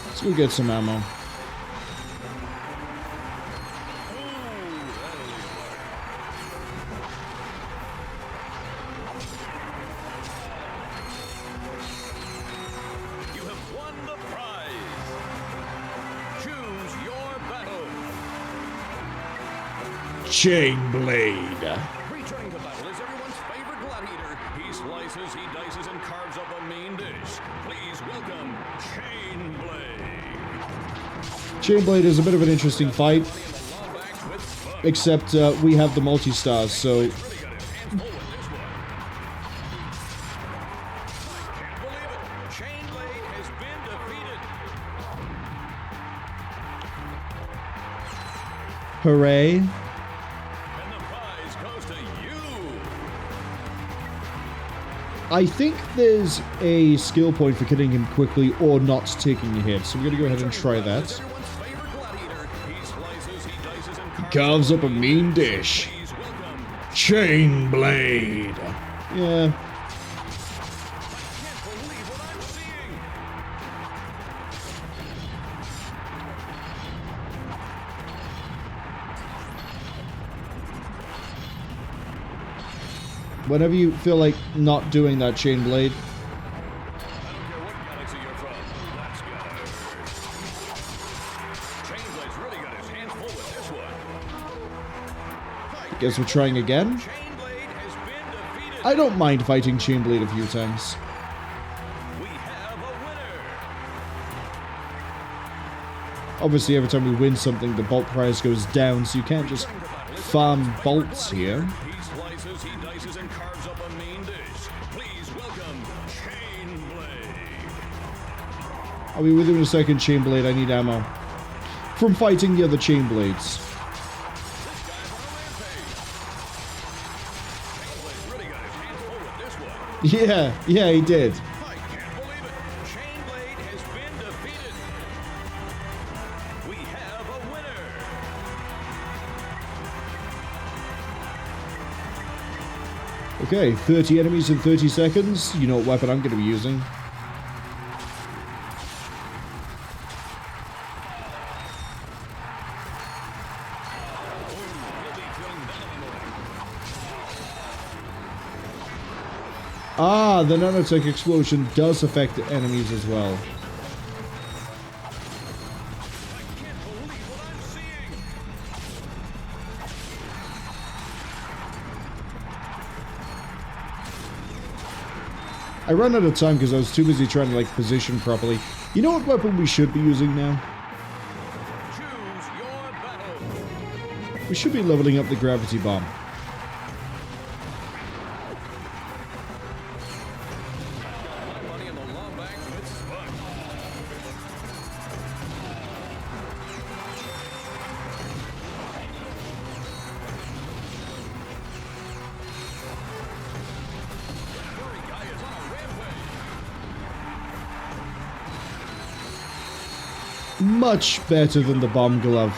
Let's go get some ammo. Chainblade. Returning to battle is everyone's favorite gladiator. He slices, he dices, and carves up a mean dish. Please welcome Chainblade. Chainblade is a bit of an interesting fight, except we have the multi-stars, so... Hooray. I think there's a skill point for killing him quickly or not taking a hit, so we're gonna go ahead and try that. Carves up a mean dish. Chainblade. Yeah. Whenever you feel like not doing that Chainblade. Guess we're trying again. I don't mind fighting Chainblade a few times. Obviously, every time we win something, the bolt price goes down, so you can't just farm bolts here. I'll be with you in a second, Chainblade. I need ammo. From fighting the other Chainblades. Yeah, he did. Okay, 30 enemies in 30 seconds. You know what weapon I'm going to be using. Ah, the nanotech explosion does affect enemies as well. I ran out of time because I was too busy trying to, like, position properly. You know what weapon we should be using now? We should be leveling up the gravity bomb. Much better than the bomb glove.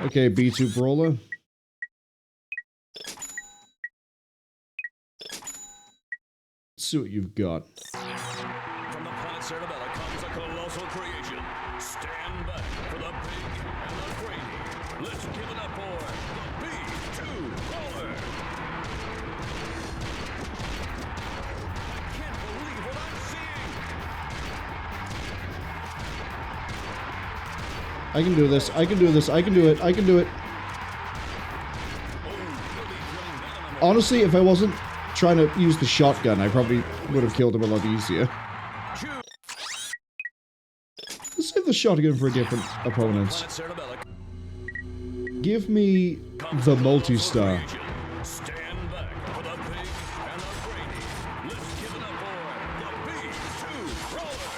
Okay, B2 Brawler. Let's see what you've got. From the planet Cerebella comes a colossal creation. Stand back for the big and the crazy. Let's give it up for the B2 Brawler. I can't believe what I'm seeing. I can do this. I can do this. I can do it. I can do it. Honestly, if I wasn't trying to use the shotgun, I probably would have killed him a lot easier. Let's save the shotgun for a different opponent. Give me the multi-star. Stand back for the big and the crazy. Let's give it up for the B2 Brawler.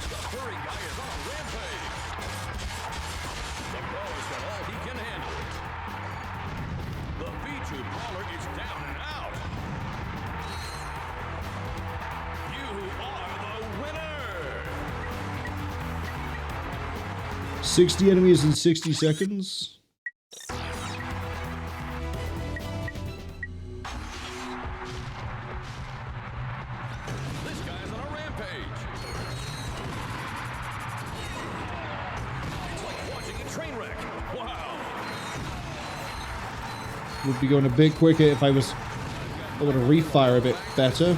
The furry guy is on a rampage. The brawler's got all he can handle. The B2 Brawler is down and out. You are the winner. 60 enemies in 60 seconds. This guy's on a rampage. It's like watching a train wreck. Wow. Would be going a bit quicker if I was able to refire a bit better.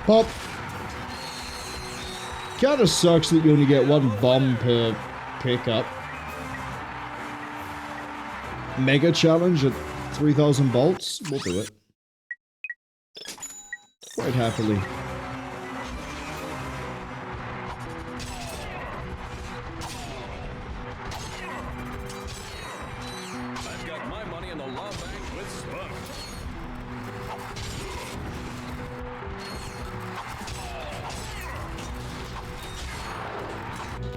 Pop. Kinda sucks that you only get one bomb per pickup. Mega challenge at 3,000 bolts? We'll do it. Quite happily. I've got my money in the law bank with Spunk.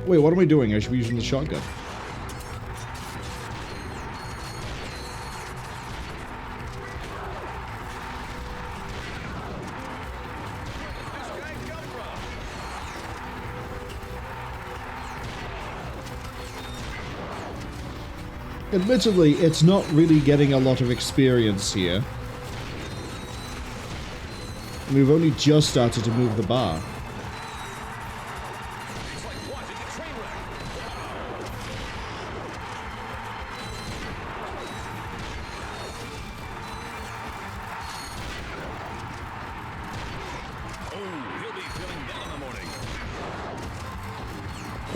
Wait, what am I doing? I should be using the shotgun. Admittedly, it's not really getting a lot of experience here. We've only just started to move the bar.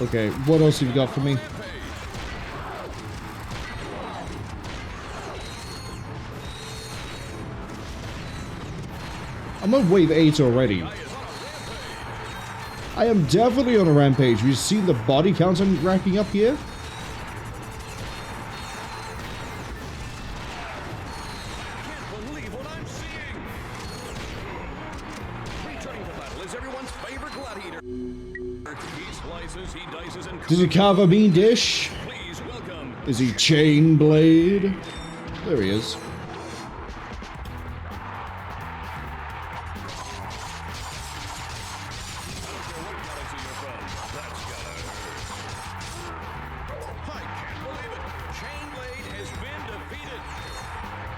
Okay, what else have you got for me? I'm on wave 8 already. I am definitely on a rampage. We've seen the body count I'm racking up here. Does he carve a mean dish? Is he chain blade? There he is.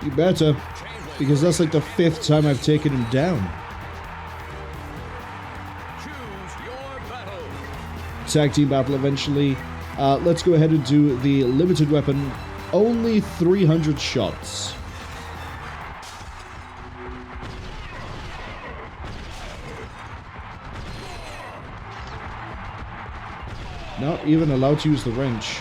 You better, because that's like the 5th time I've taken him down. Tag team battle eventually. Let's go ahead and do the limited weapon. Only 300 shots. Not even allowed to use the wrench.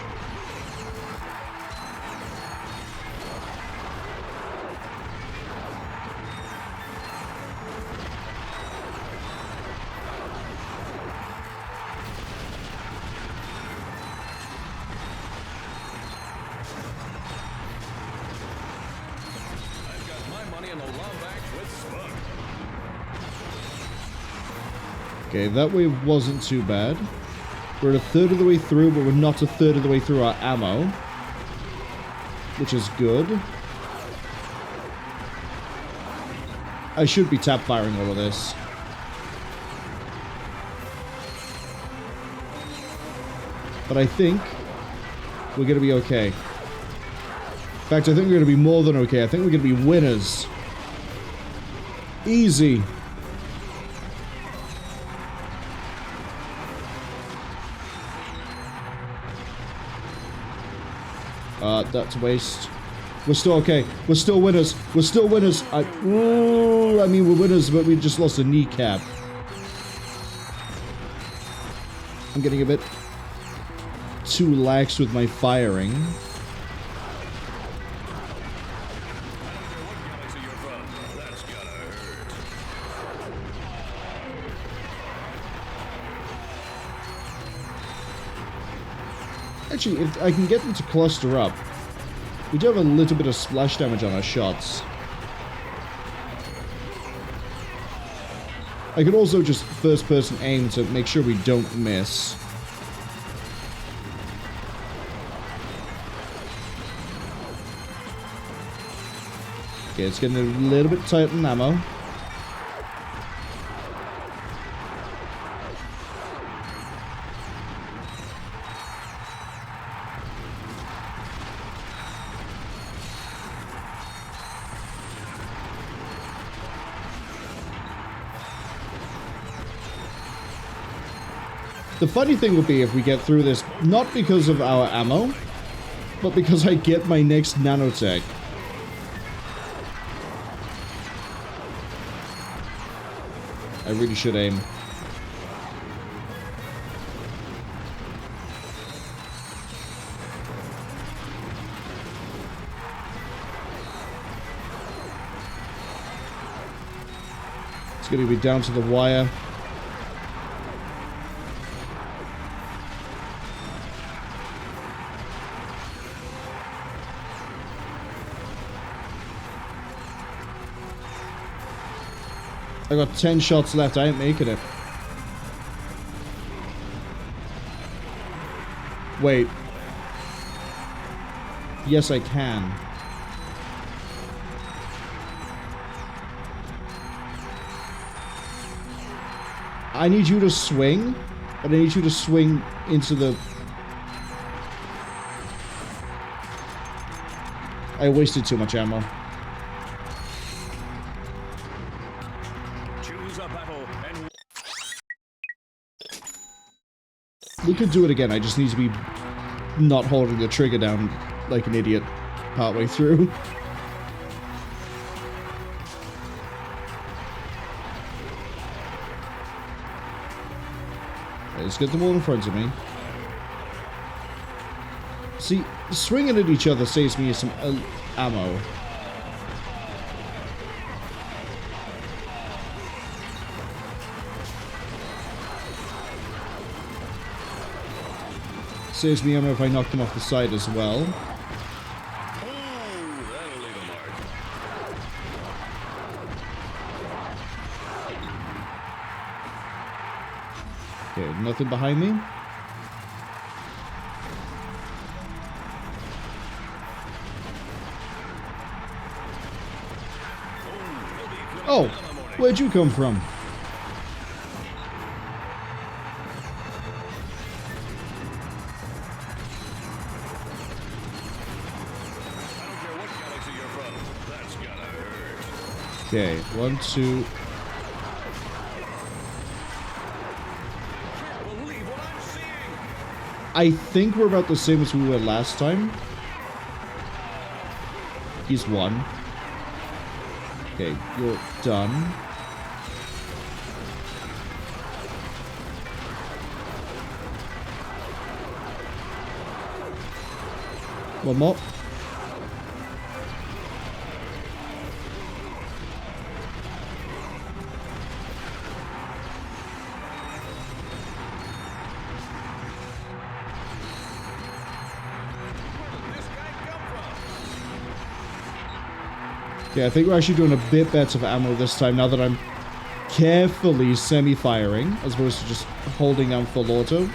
Okay, that wave wasn't too bad. We're a third of the way through, but we're not a third of the way through our ammo. Which is good. I should be tap firing all of this. But I think we're going to be okay. In fact, I think we're going to be more than okay. I think we're going to be winners. Easy. That's a waste. We're still okay. We're still winners. We're still winners. I mean, we're winners, but we just lost a kneecap. I'm getting a bit too lax with my firing. Actually, if I can get them to cluster up, we do have a little bit of splash damage on our shots. I could also just first-person aim to make sure we don't miss. Okay, it's getting a little bit tight on ammo. The funny thing would be if we get through this, not because of our ammo, but because I get my next nanotech. I really should aim. It's going to be down to the wire. I got 10 shots left. I ain't making it. Wait. Yes, I can. I need you to swing, but I need you to swing into the... I wasted too much ammo. We could do it again, I just need to be not holding the trigger down like an idiot partway through. Let's get them all in front of me. See, swinging at each other saves me some ammo. Saves me ammo if I knock them off the side as well. Okay, nothing behind me. Oh, where'd you come from? Okay, 1, 2. I think we're about the same as we were last time. He's 1. Okay, you're done. One more. Yeah, I think we're actually doing a bit better for ammo this time now that I'm carefully semi-firing as opposed to just holding down full auto.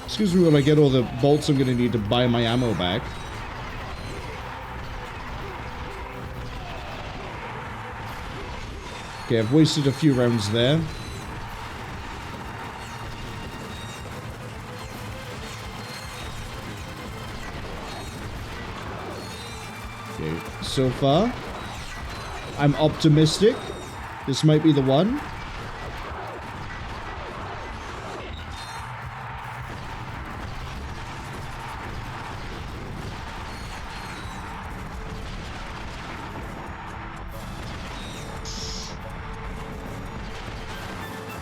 Excuse me while I get all the bolts I'm going to need to buy my ammo back. Okay, I've wasted a few rounds there. Okay, so far, I'm optimistic. This might be the one.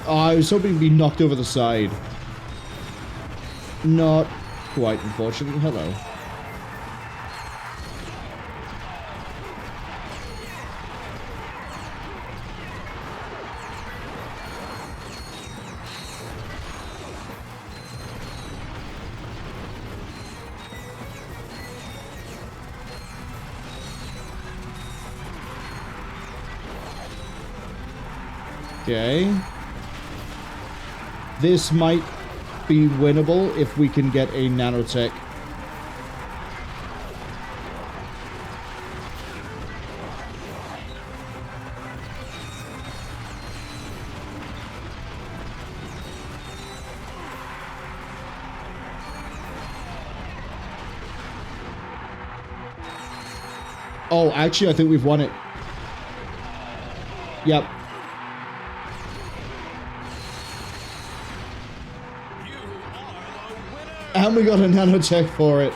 Oh, I was hoping to be knocked over the side. Not quite, unfortunately. Hello. Okay. This might be winnable if we can get a nanotech. Oh, actually, I think we've won it. Yep. And we got a nanotech for it.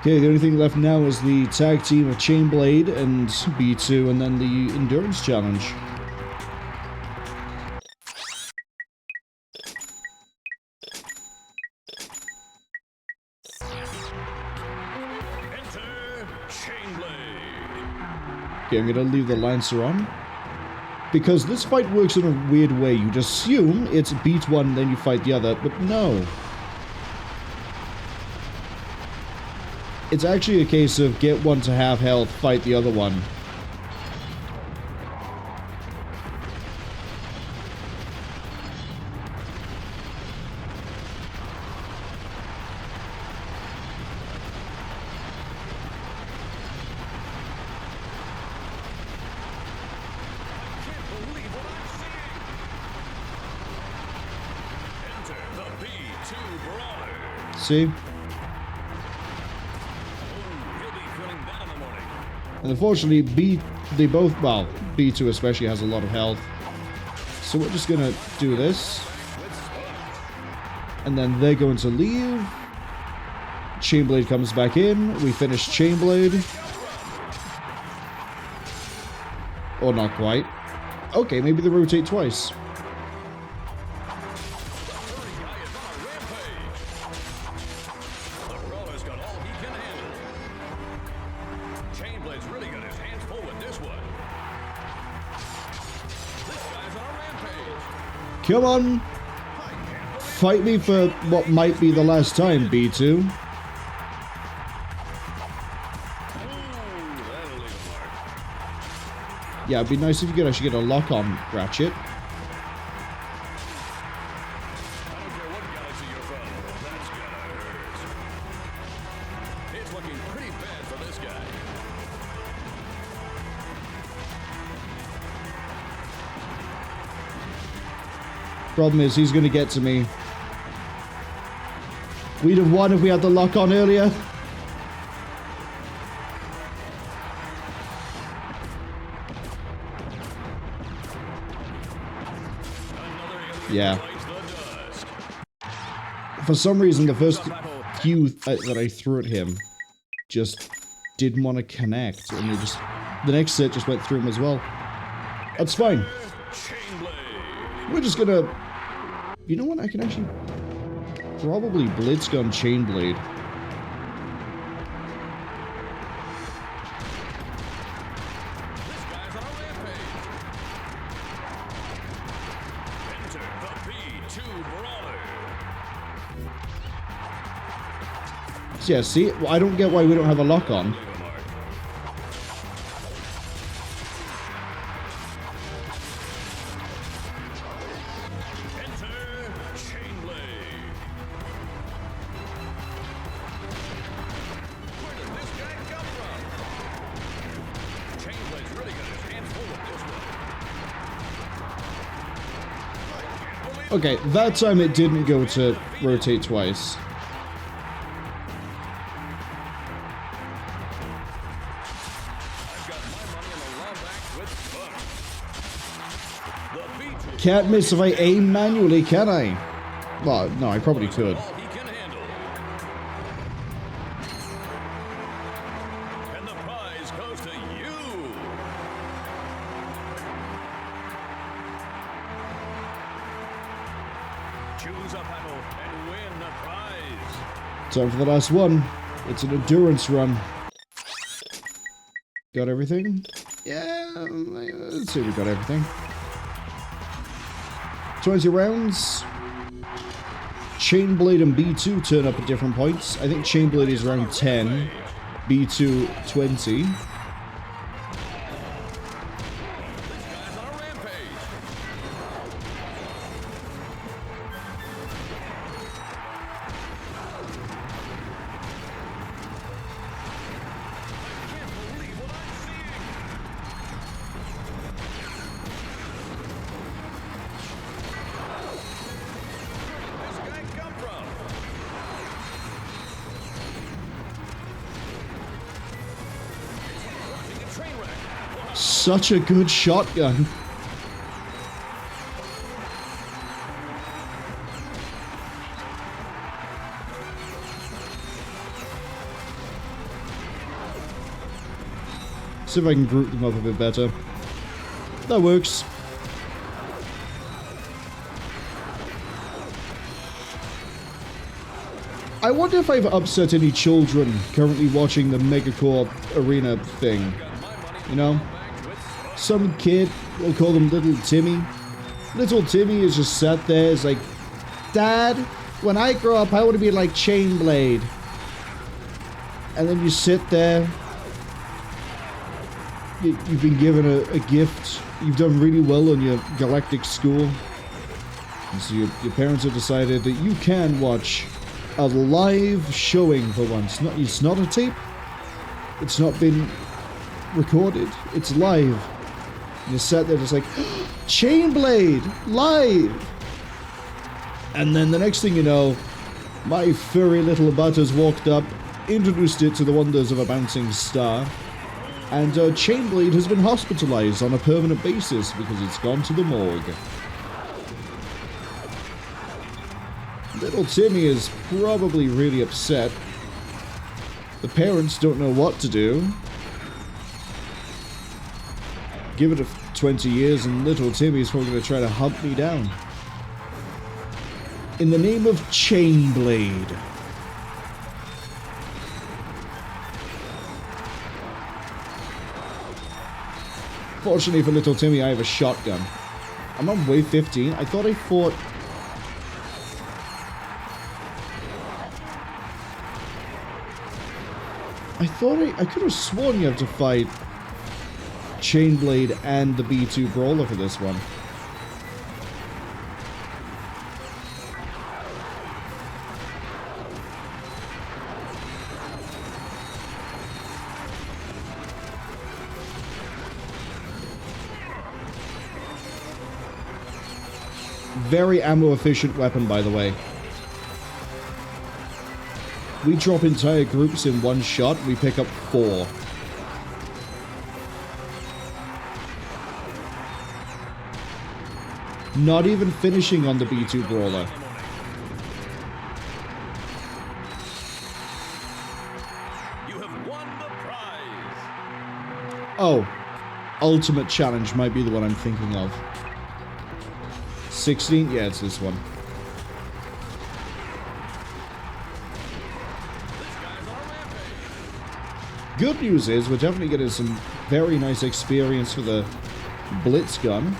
Okay, the only thing left now is the tag team of Chainblade and B2, and then the endurance challenge. Okay, I'm gonna leave the Lancer on. Because this fight works in a weird way. You just assume it's beat one, then you fight the other, but no. It's actually a case of get one to half health, fight the other one. See? And unfortunately, B2 especially has a lot of health. So we're just gonna do this. And then they're going to leave. Chainblade comes back in. We finish Chainblade. Or not quite. Okay, maybe they rotate twice. Come on! Fight me for what might be the last time, B2. Yeah, it'd be nice if you could actually get a lock on Ratchet. Problem is, he's gonna get to me. We'd have won if we had the lock on earlier. Yeah. For some reason, the first few that I threw at him just didn't want to connect, and the next set just went through him as well. That's fine. We're just gonna... You know what? I can actually probably Blitzgun Chainblade. Yeah, see? Well, I don't get why we don't have a lock on. Okay, that time it didn't go to rotate twice. Can't miss if I aim manually, can I? Well, no, I probably could. And the prize goes to you. Choose a battle and win the prize. Time for the last one. It's an endurance run. Got everything? Yeah, let's see if we got everything. 20 rounds. Chainblade and B2 turn up at different points. I think Chainblade is around 10, B2 20. Such a good shotgun. See if I can group them up a bit better. That works. I wonder if I've upset any children currently watching the Megacorp arena thing. You know? Some kid, we'll call them Little Timmy. Little Timmy is just sat there, is like, Dad, when I grow up, I want to be like Chainblade. And then you sit there. You've been given a gift. You've done really well on your galactic school. And so your parents have decided that you can watch a live showing for once. It's not a tape. It's not been recorded. It's live. And you sat there just like, Chainblade! Live! And then the next thing you know, my furry little butt has walked up, introduced it to the wonders of a bouncing star, and Chainblade has been hospitalized on a permanent basis because it's gone to the morgue. Little Timmy is probably really upset. The parents don't know what to do. Give it 20 years and little Timmy's probably going to try to hunt me down. In the name of Chainblade. Fortunately for little Timmy, I have a shotgun. I'm on wave 15. I thought I fought... I could have sworn you have to fight Chainblade and the B2 Brawler for this one. Very ammo efficient weapon, by the way. We drop entire groups in one shot, we pick up 4. Not even finishing on the B2 Brawler. Oh, Ultimate Challenge might be the one I'm thinking of. 16? Yeah, it's this one. Good news is, we're definitely getting some very nice experience for the Blitz gun.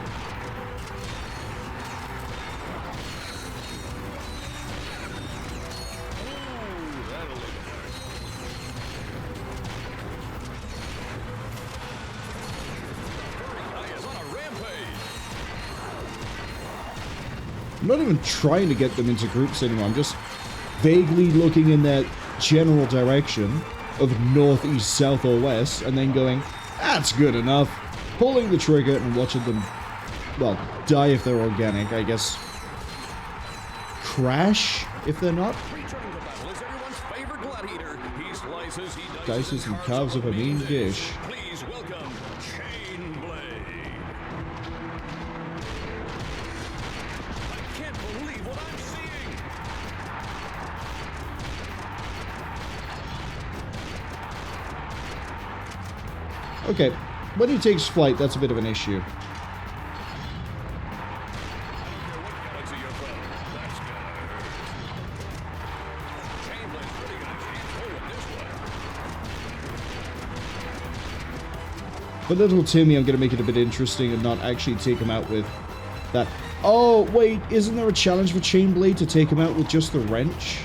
I'm not even trying to get them into groups anymore. I'm just vaguely looking in their general direction of north, east, south, or west, and then going, that's good enough. Pulling the trigger and watching them, well, die if they're organic, I guess. Crash if they're not. Dices and carves up a mean dish. Please welcome Chain Blade. I can't believe what I'm seeing. Okay, when he takes flight, that's a bit of an issue. For little Timmy, I'm going to make it a bit interesting and not actually take him out with that. Oh, wait, isn't there a challenge for Chain Blade to take him out with just the wrench?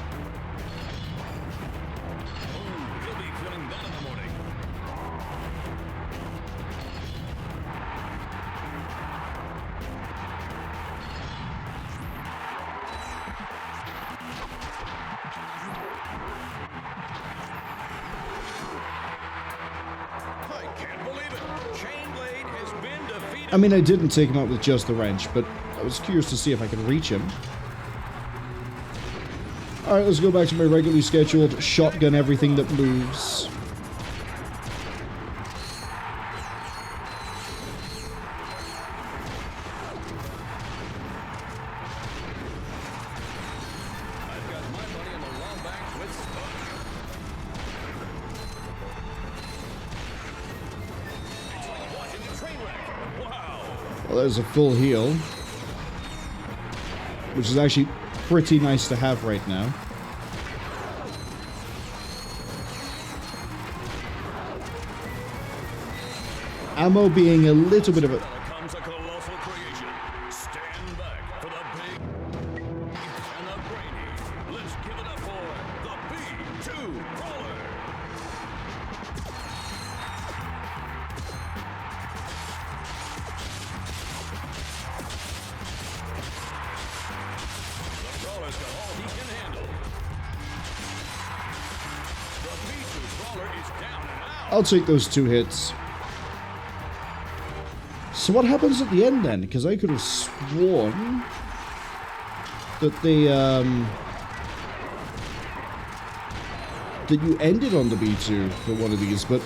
I mean, I didn't take him out with just the wrench, but I was curious to see if I could reach him. Alright, let's go back to my regularly scheduled shotgun everything that moves. Well, there's a full heal, which is actually pretty nice to have right now. Ammo being a little bit of a... I'll take those 2 hits. So what happens at the end then? Because I could have sworn that they, that you ended on the B2 for one of these, but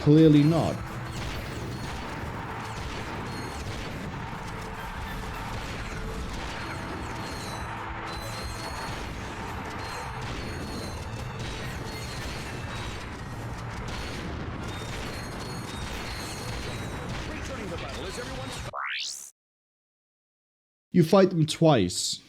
clearly not. You fight them twice.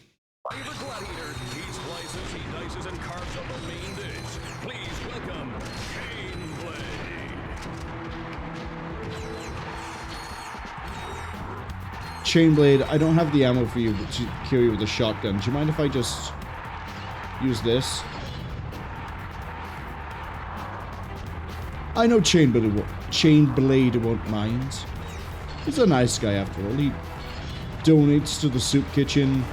Chain Blade, I don't have the ammo for you to kill you with a shotgun. Do you mind if I just use this? I know Chain Blade won't mind. He's a nice guy after all. He donates to the soup kitchen.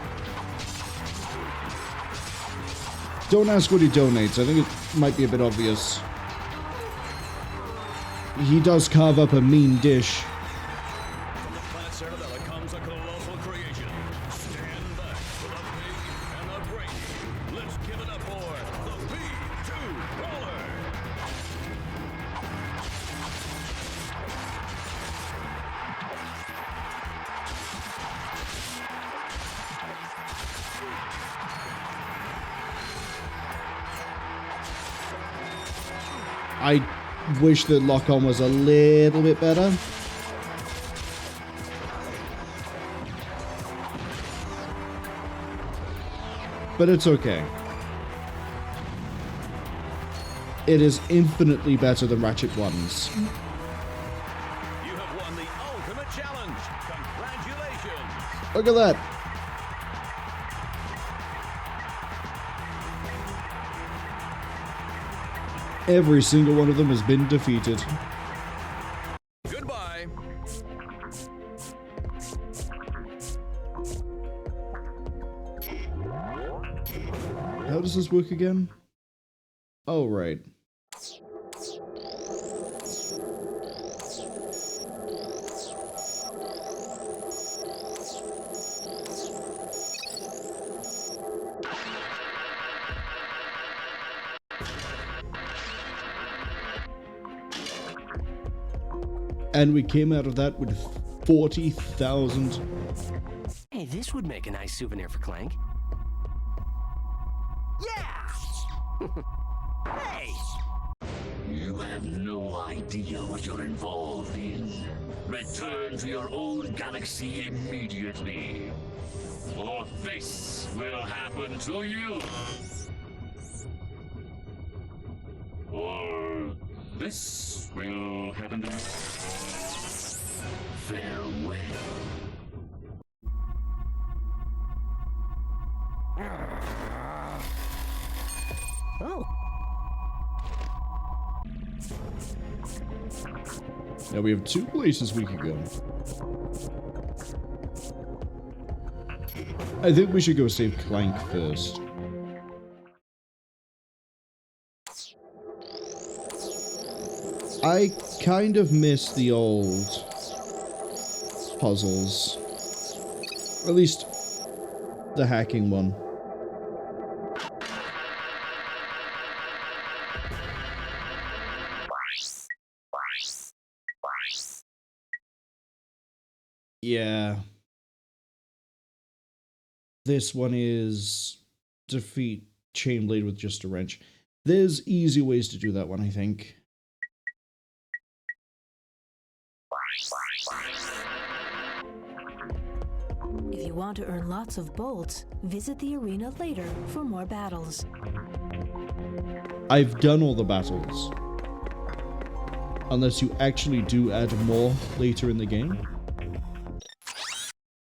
Don't ask what he donates. I think it might be a bit obvious. He does carve up a mean dish. comes a colossal creation. Stand back for the big and the brainy. Let's give it up for the B2 Roller. I wish the lock-on was a little bit better. But it's okay. It is infinitely better than Ratchet 1's. You have won the ultimate challenge. Congratulations. Look at that. Every single one of them has been defeated. Goodbye. How does this work again? Oh, right. And we came out of that with 40,000. Hey, this would make a nice souvenir for Clank. Yeah! Hey! You have no idea what you're involved in. Return to your own galaxy immediately, or this will happen to you. Or this will happen to you. Farewell. Oh. Now we have 2 places we could go. I think we should go save Clank first. I kind of miss the old puzzles. Or at least the hacking one. Yeah. This one is defeat Chainblade with just a wrench. There's easy ways to do that one, I think. If you want to earn lots of bolts, visit the arena later for more battles. I've done all the battles. Unless you actually do add more later in the game.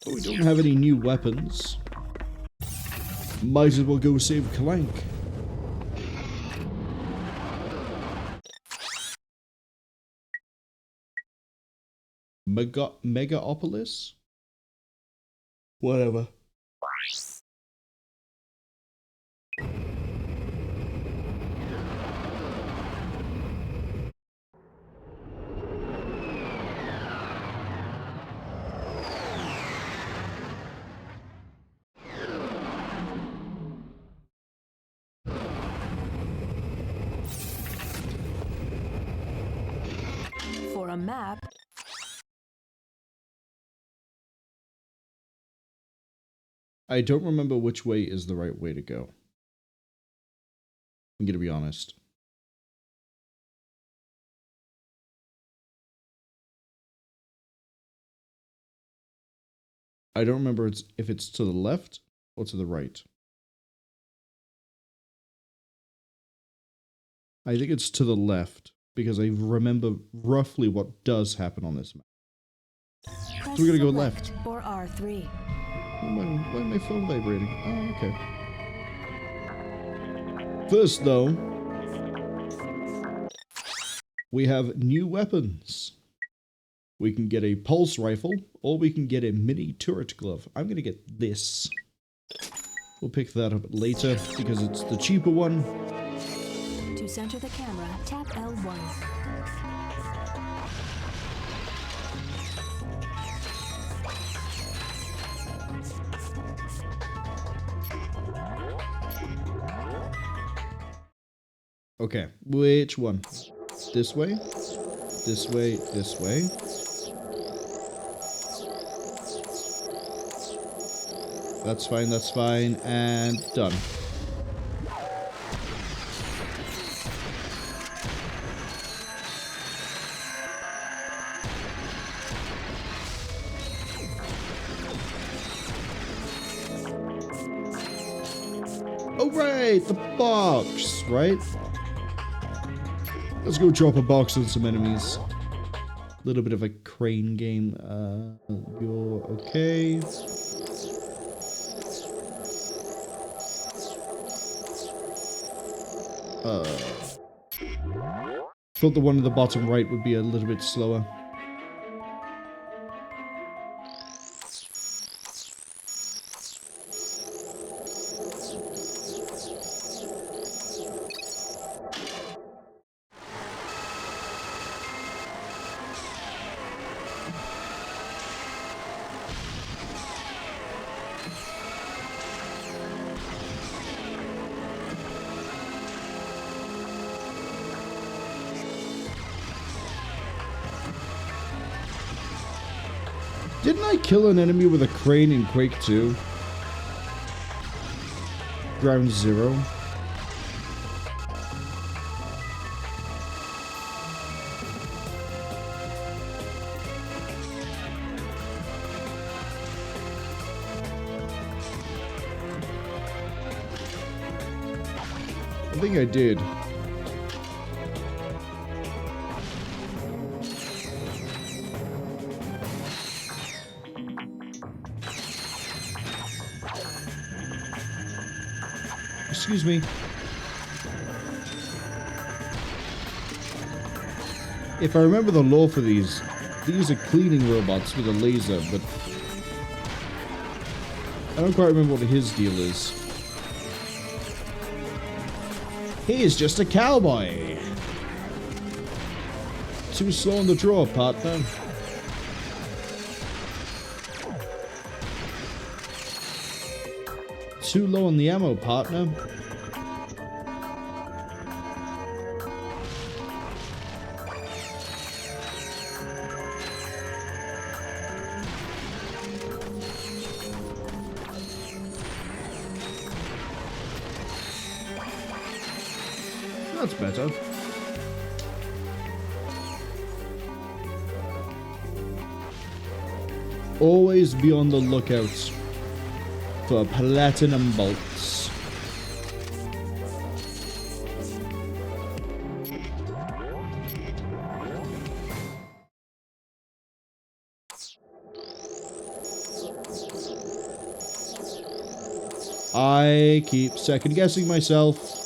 But we don't have any new weapons. Might as well go save Clank. Megapolis? Whatever. For a map, I don't remember which way is the right way to go. I'm gonna be honest. I don't remember if it's to the left or to the right. I think it's to the left, because I remember roughly what does happen on this map. press So we're gonna go select left. or R3. Why am my phone vibrating? Oh, okay. First, though, we have new weapons. We can get a pulse rifle, or we can get a mini turret glove. I'm gonna get this. We'll pick that up later, because it's the cheaper one. To center the camera, tap L1. Okay, which one? This way? This way? This way? That's fine, and done. Oh right, the box, right? Let's go drop a box on some enemies. A little bit of a crane game. You're okay. Thought the one at the bottom right would be a little bit slower. Didn't I kill an enemy with a crane in Quake 2? Ground Zero. I think I did. Excuse me. If I remember the lore for these are cleaning robots with a laser, but I don't quite remember what his deal is. He's just a cowboy. Too slow on the draw, partner. Too low on the ammo, partner. That's better. Always be on the lookout for platinum bolts. I keep second guessing myself.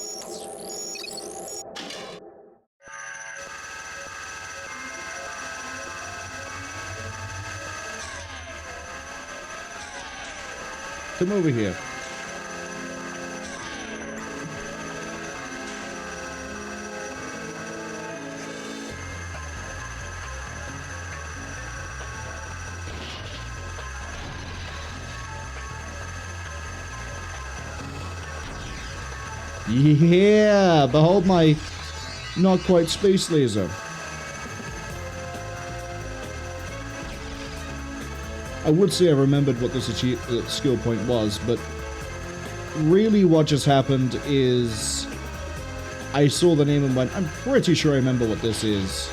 Come over here. Yeah, behold my not quite space laser. I would say I remembered what this skill point was, but really what just happened is I saw the name and went, I'm pretty sure I remember what this is.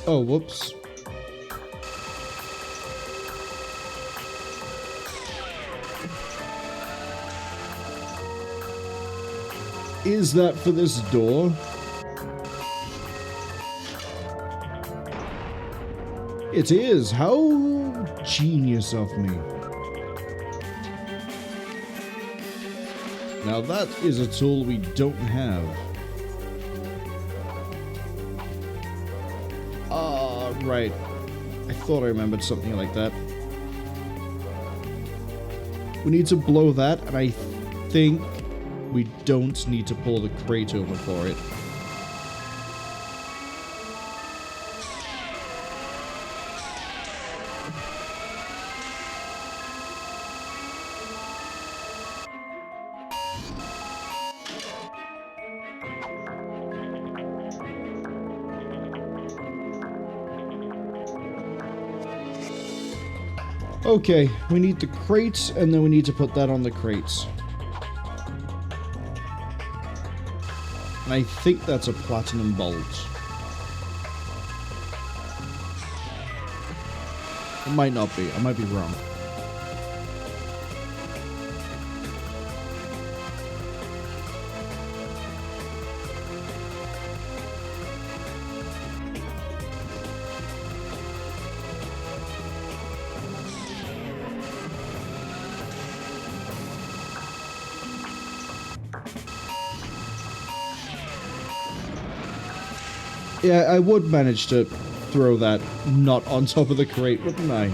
Oh, whoops. Is that for this door? It is. How genius of me. Now that is a tool we don't have. Right. I thought I remembered something like that. We need to blow that, and I think we don't need to pull the crate over for it. Okay, we need the crates, and then we need to put that on the crates. And I think that's a platinum bolt. It might not be. I might be wrong. Yeah, I would manage to throw that not on top of the crate, wouldn't I?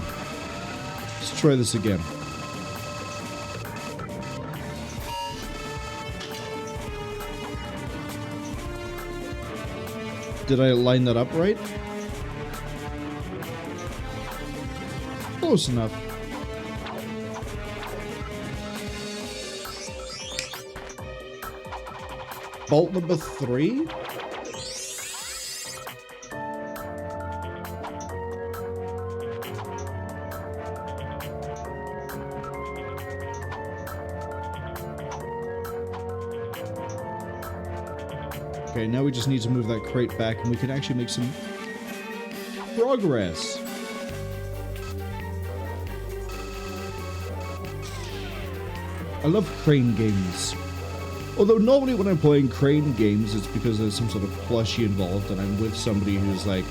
Let's try this again. Did I line that up right? Close enough. Bolt number 3? Okay, now we just need to move that crate back and we can actually make some progress. I love crane games. Although normally when I'm playing crane games, it's because there's some sort of plushie involved and I'm with somebody who's like,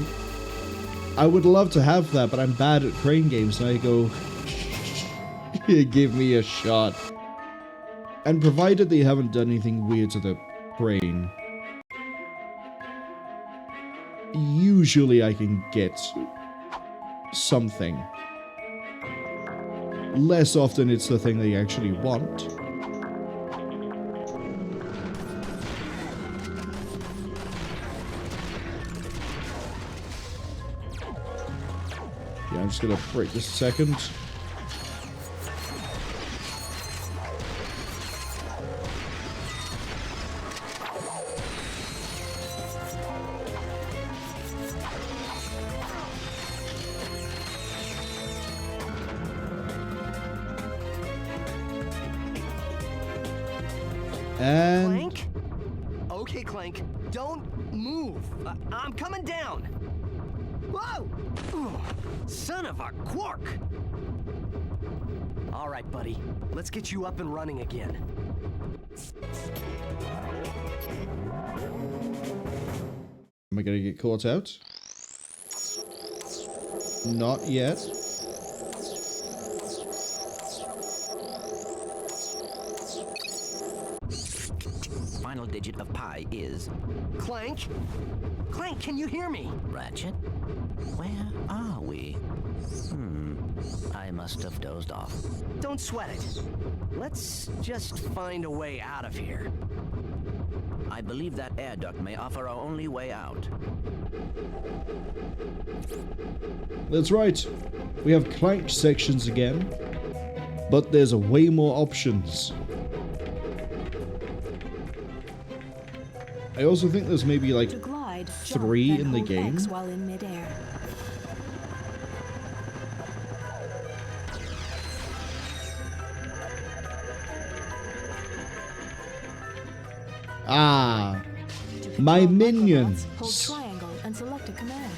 I would love to have that, but I'm bad at crane games. And I go, give me a shot. And provided they haven't done anything weird to the crane, usually I can get something. Less often it's the thing they actually want. Yeah, I'm just gonna break this a second. And... Clank? Okay, Clank. Don't move. I'm coming down. Whoa! Ugh, son of a quark! All right, buddy. Let's get you up and running again. Am I gonna get caught out? Not yet. Final digit of pi is... Clank? Clank, can you hear me? Ratchet? Where are we? I must have dozed off. Don't sweat it. Let's just find a way out of here. I believe that air duct may offer our only way out. That's right. We have Clank sections again, but there's way more options. I also think there's maybe like 3 in the game. While in midair. Ah, my minions. Hold triangle and select a command.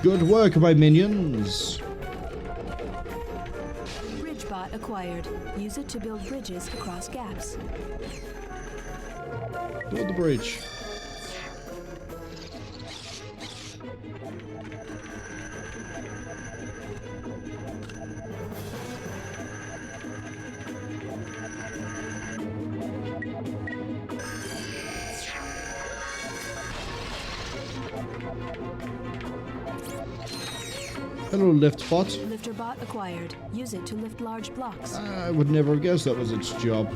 Good work, my minions. Bridge bot acquired. Use it to build bridges across gaps. Build the bridge. Hello, lift bot. Lifter bot acquired. Use it to lift large blocks. I would never have guessed that was its job.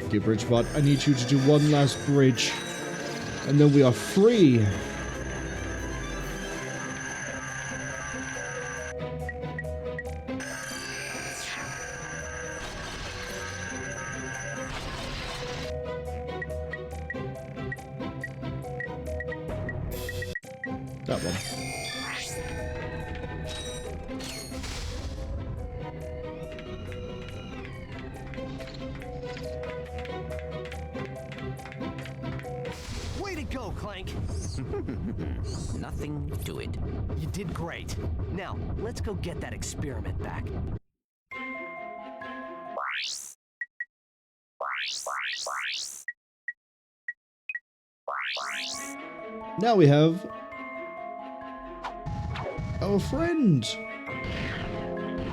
Okay, Bridgebot, I need you to do one last bridge, and then we are free. That one. Go, Clank. Nothing to it. You did great. Now, let's go get that experiment back. Now we have our friend.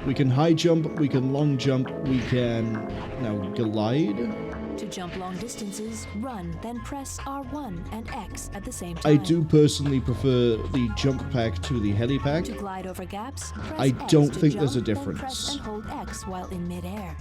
We can high jump, we can long jump, we can now glide. To jump long distances, run, then press R1 and X at the same time. I do personally prefer the jump pack to the heli pack. To glide over gaps, press I X don't to think jump, there's a then difference. Press and hold X while in midair.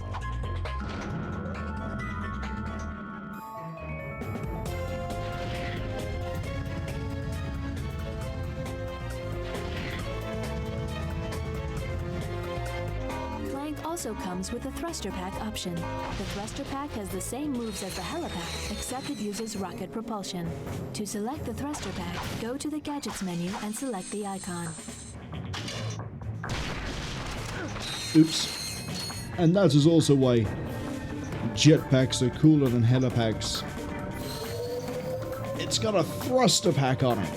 Also comes with a thruster pack option. The thruster pack has the same moves as the helipack, except it uses rocket propulsion. To select the thruster pack, go to the gadgets menu and select the icon. Oops. And that is also why jetpacks are cooler than helipacks. It's got a thruster pack on it.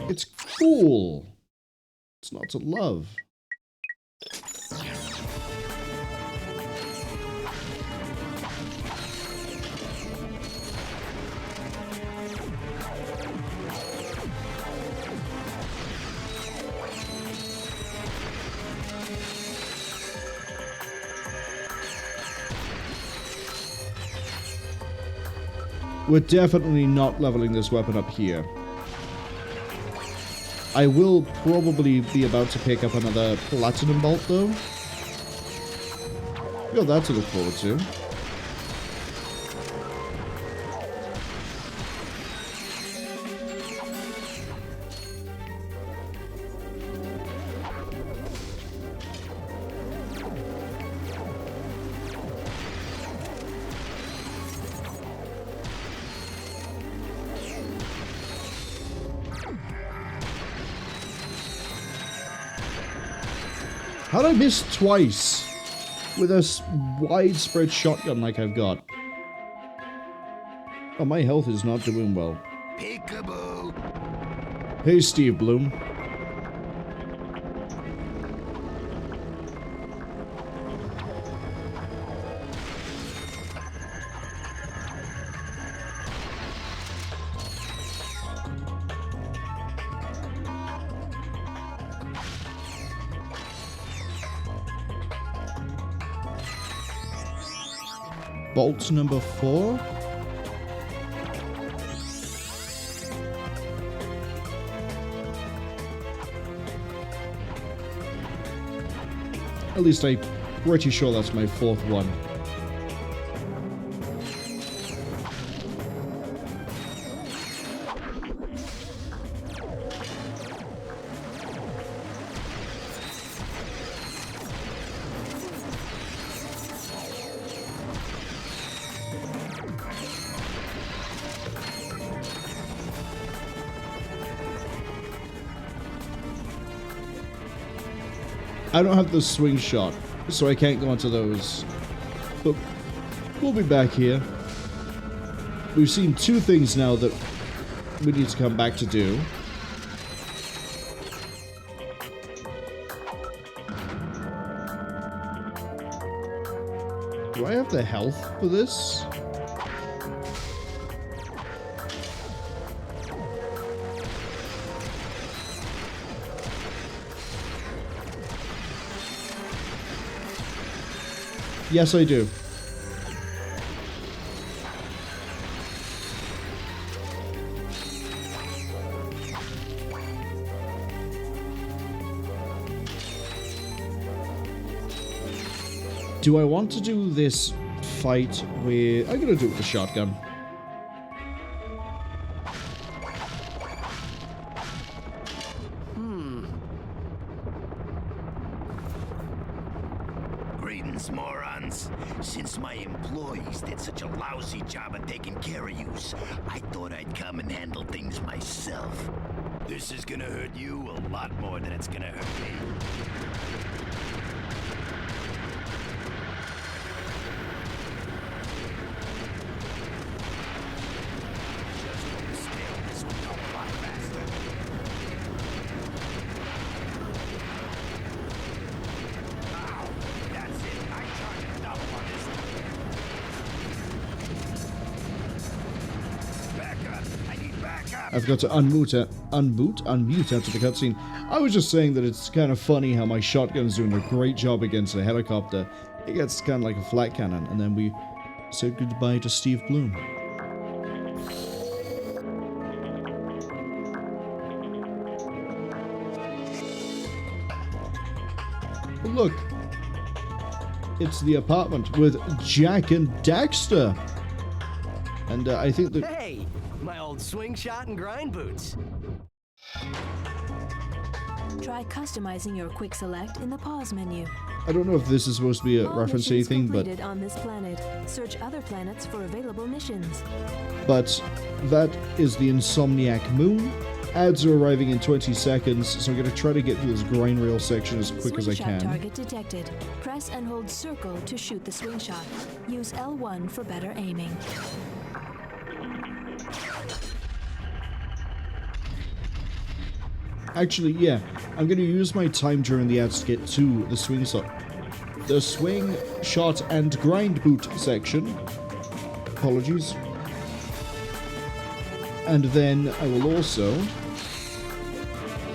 It's cool. It's not to love. We're definitely not leveling this weapon up here. I will probably be about to pick up another platinum bolt though. Got that to look forward to. How'd I miss twice with a widespread shotgun like I've got? Oh, my health is not doing well. Peekaboo. Hey, Steve Bloom. Bolt number 4. At least I'm pretty sure that's my 4th one. I don't have the swing shot, so I can't go onto those. But we'll be back here. We've seen two things now that we need to come back to do. Do I have the health for this? Yes, I do. Do I want to do this fight with... I'm gonna do it with the shotgun. Greetings, morons. Since my employees did such a lousy job of taking care of yous, I thought I'd come and handle things myself. This is gonna hurt you a lot more than it's gonna hurt me. I've got to unmute after the cutscene. I was just saying that it's kind of funny how my shotgun's doing a great job against a helicopter. It gets kind of like a flat cannon, and then we said goodbye to Steve Bloom. Look, it's the apartment with Jack and Dexter. And I think that... Hey, my old swing shot and grind boots. Try customizing your quick select in the pause menu. I don't know if this is supposed to be a All reference to missions anything, but... completed on this planet. Search other planets for available missions. But that is the Insomniac Moon. Ads are arriving in 20 seconds, so I'm going to try to get through this grind rail section as quick as I Swing can. shot target detected. Press and hold circle to shoot the swing shot. Use L1 for better aiming. Actually, yeah, I'm going to use my time during the ads to get to the swing shot and grind boot section. Apologies. And then I will also...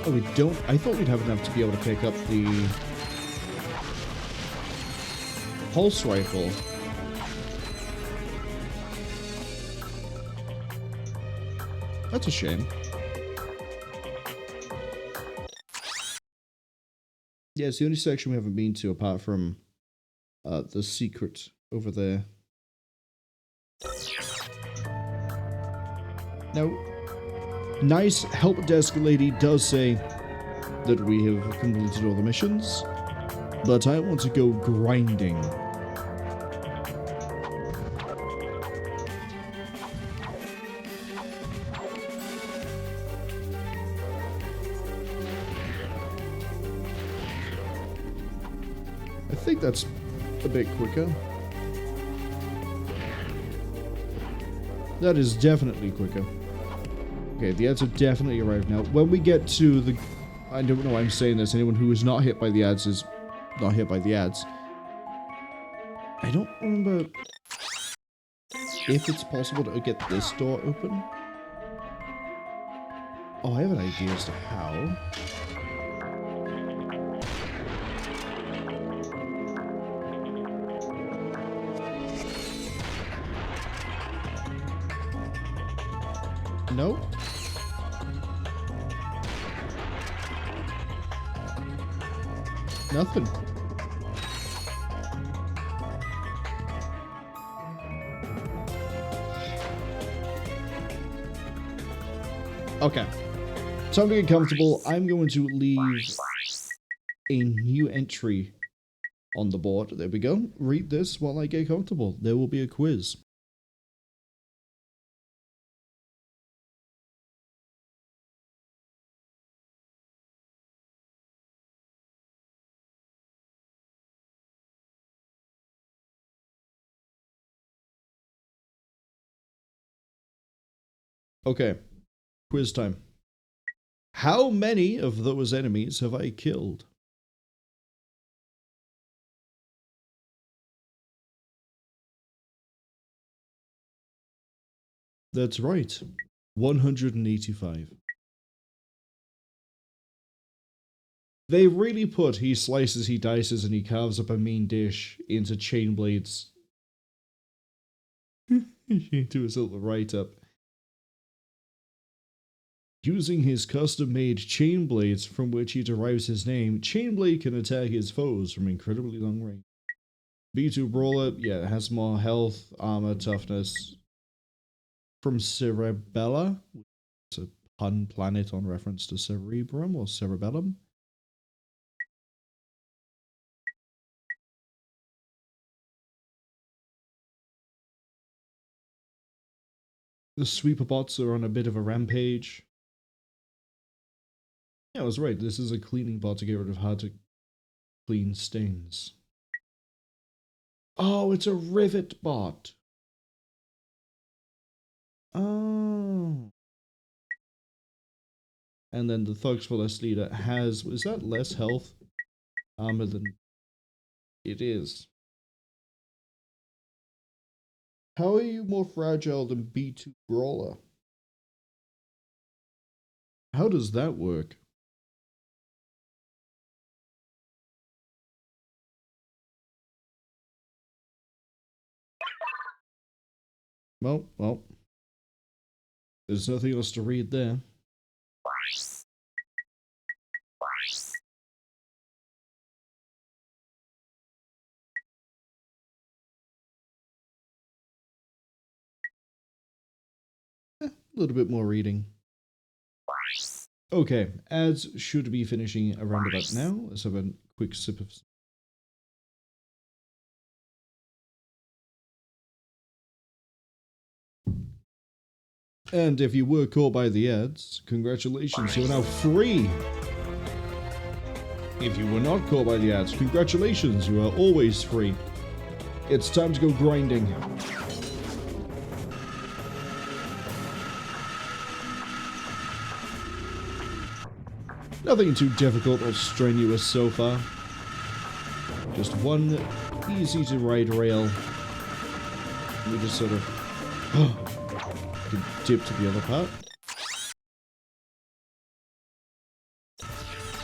Oh, we don't... I thought we'd have enough to be able to pick up the pulse rifle. That's a shame. Yeah, it's the only section we haven't been to apart from the secret over there. Now, nice help desk lady does say that we have completed all the missions, but I want to go grinding. I think that's a bit quicker. That is definitely quicker. Okay, the ads have definitely arrived now. When we get to the... I don't know why I'm saying this. Anyone who is not hit by the ads is not hit by the ads. I don't remember if it's possible to get this door open. Oh, I have an idea as to how. Nope. Nothing. Okay. Time to get comfortable. I'm going to leave a new entry on the board. There we go. Read this while I get comfortable. There will be a quiz. Okay. Quiz time. How many of those enemies have I killed? That's right. 185. They really put he slices, he dices, and he carves up a mean dish into chain blades. To his little write-up. Using his custom-made chain blades from which he derives his name, Chainblade can attack his foes from incredibly long range. B2 Brawler, yeah, it has more health, armor, toughness. From Cerebella, it's a pun planet on reference to Cerebrum or Cerebellum. The sweeper bots are on a bit of a rampage. Yeah, I was right. This is a cleaning bot to get rid of hard to clean stains. Oh, it's a rivet bot. Oh. And then the Thugs for Less leader has, is that less health armor than it is? How are you more fragile than B2 Brawler? How does that work? Well, there's nothing else to read there. A little bit more reading. Okay, ads should be finishing around about now. Let's have a quick sip of... And if you were caught by the ads, congratulations, you're now free! If you were not caught by the ads, congratulations, you are always free. It's time to go grinding. Nothing too difficult or strenuous so far. Just one easy to ride rail. We just sort of dip to the other part.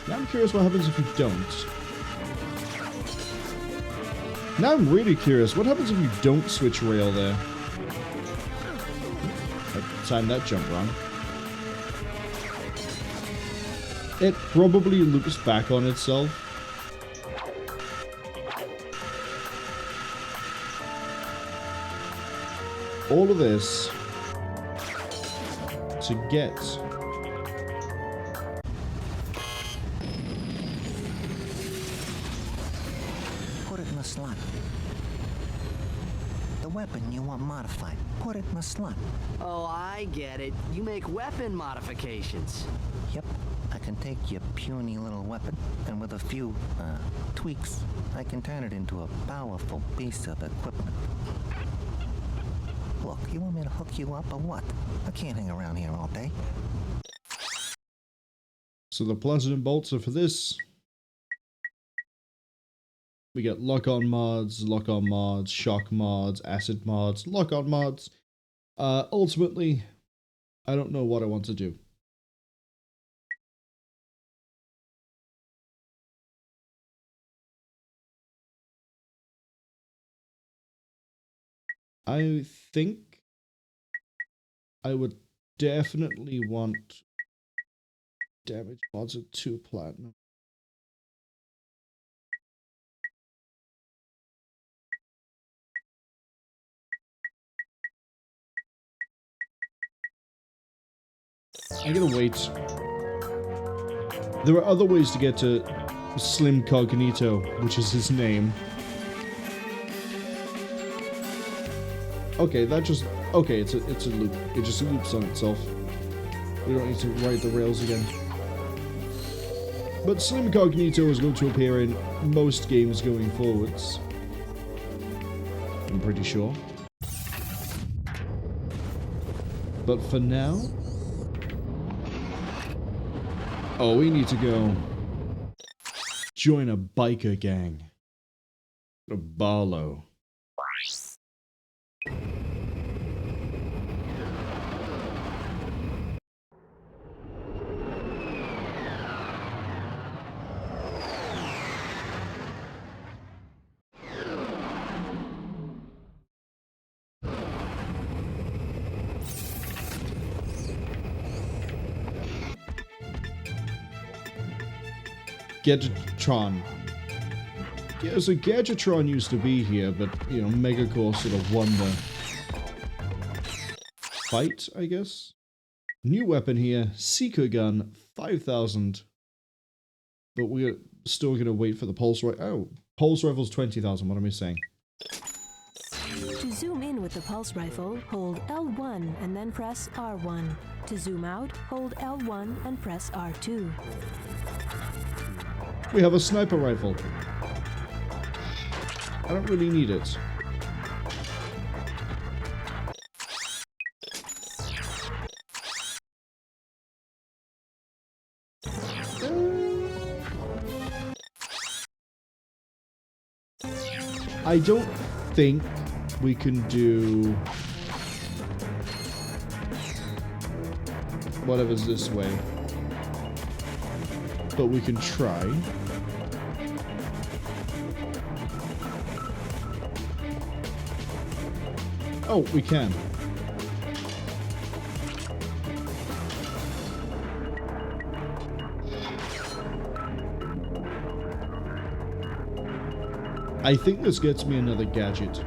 Now I'm curious what happens if you don't. Now I'm really curious what happens if you don't switch rail there. I timed that jump wrong. It probably loops back on itself. All of this to get put it in the slot. The weapon you want modified, put it in the slot. Oh, I get it. You make weapon modifications. Yep. I can take your puny little weapon, and with a few, tweaks, I can turn it into a powerful piece of equipment. Look, you want me to hook you up or what? I can't hang around here all day. So the platinum bolts are for this. We get lock-on mods, shock mods, acid mods, lock-on mods. Ultimately, I don't know what I want to do. I think I would definitely want damage mods at 2 platinum. I'm gonna wait. There are other ways to get to Slim Cognito, which is his name. Okay, that just... Okay, it's a loop. It just loops on itself. We don't need to write the rails again. But Slim Cognito is going to appear in most games going forwards. I'm pretty sure. But for now... Oh, we need to go join a biker gang. A Barlow. Gadgetron. Yeah, so Gadgetron used to be here, but, you know, Megacorp sort of won the fight, I guess. New weapon here, Seeker Gun, 5,000. But we're still gonna wait for the pulse rifle. Oh, pulse rifle's 20,000, what am I saying? To zoom in with the pulse rifle, hold L1 and then press R1. To zoom out, hold L1 and press R2. We have a sniper rifle. I don't really need it. I don't think we can do whatever's this way, but we can try. Oh, we can. I think this gets me another gadget.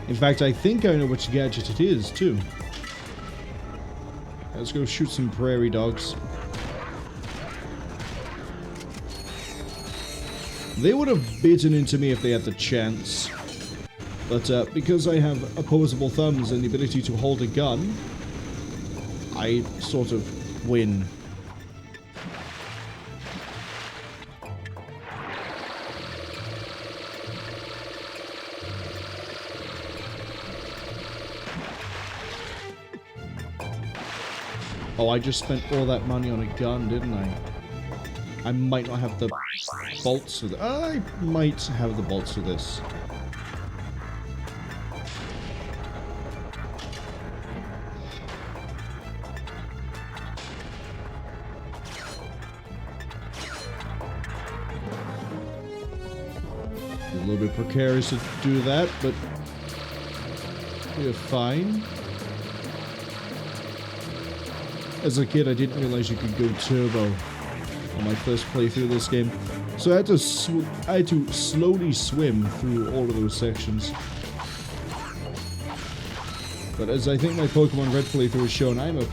In fact, I think I know which gadget it is, too. Let's go shoot some prairie dogs. They would have bitten into me if they had the chance. But because I have opposable thumbs and the ability to hold a gun, I sort of win. Oh, I just spent all that money on a gun, didn't I? I might not have the bolts for this. I might have the bolts for this. A little bit precarious to do that, but we're fine. As a kid, I didn't realize you could go turbo on my first playthrough of this game, so I had to slowly swim through all of those sections. But as I think my Pokemon Red playthrough has shown, I was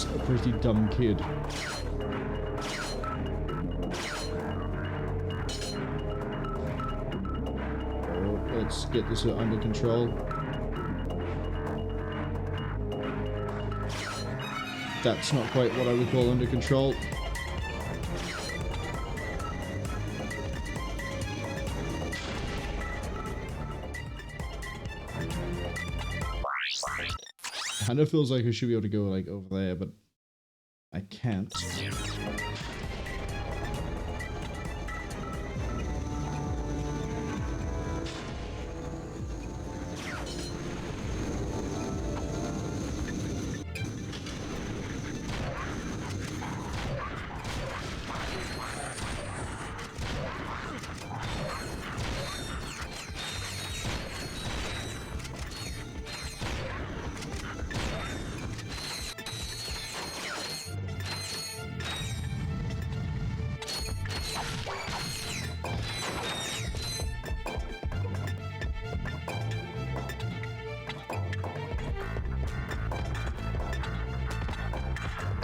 a pretty dumb kid. Oh, let's get this under control. That's not quite what I would call under control. Kind of feels like I should be able to go like over there, but I can't.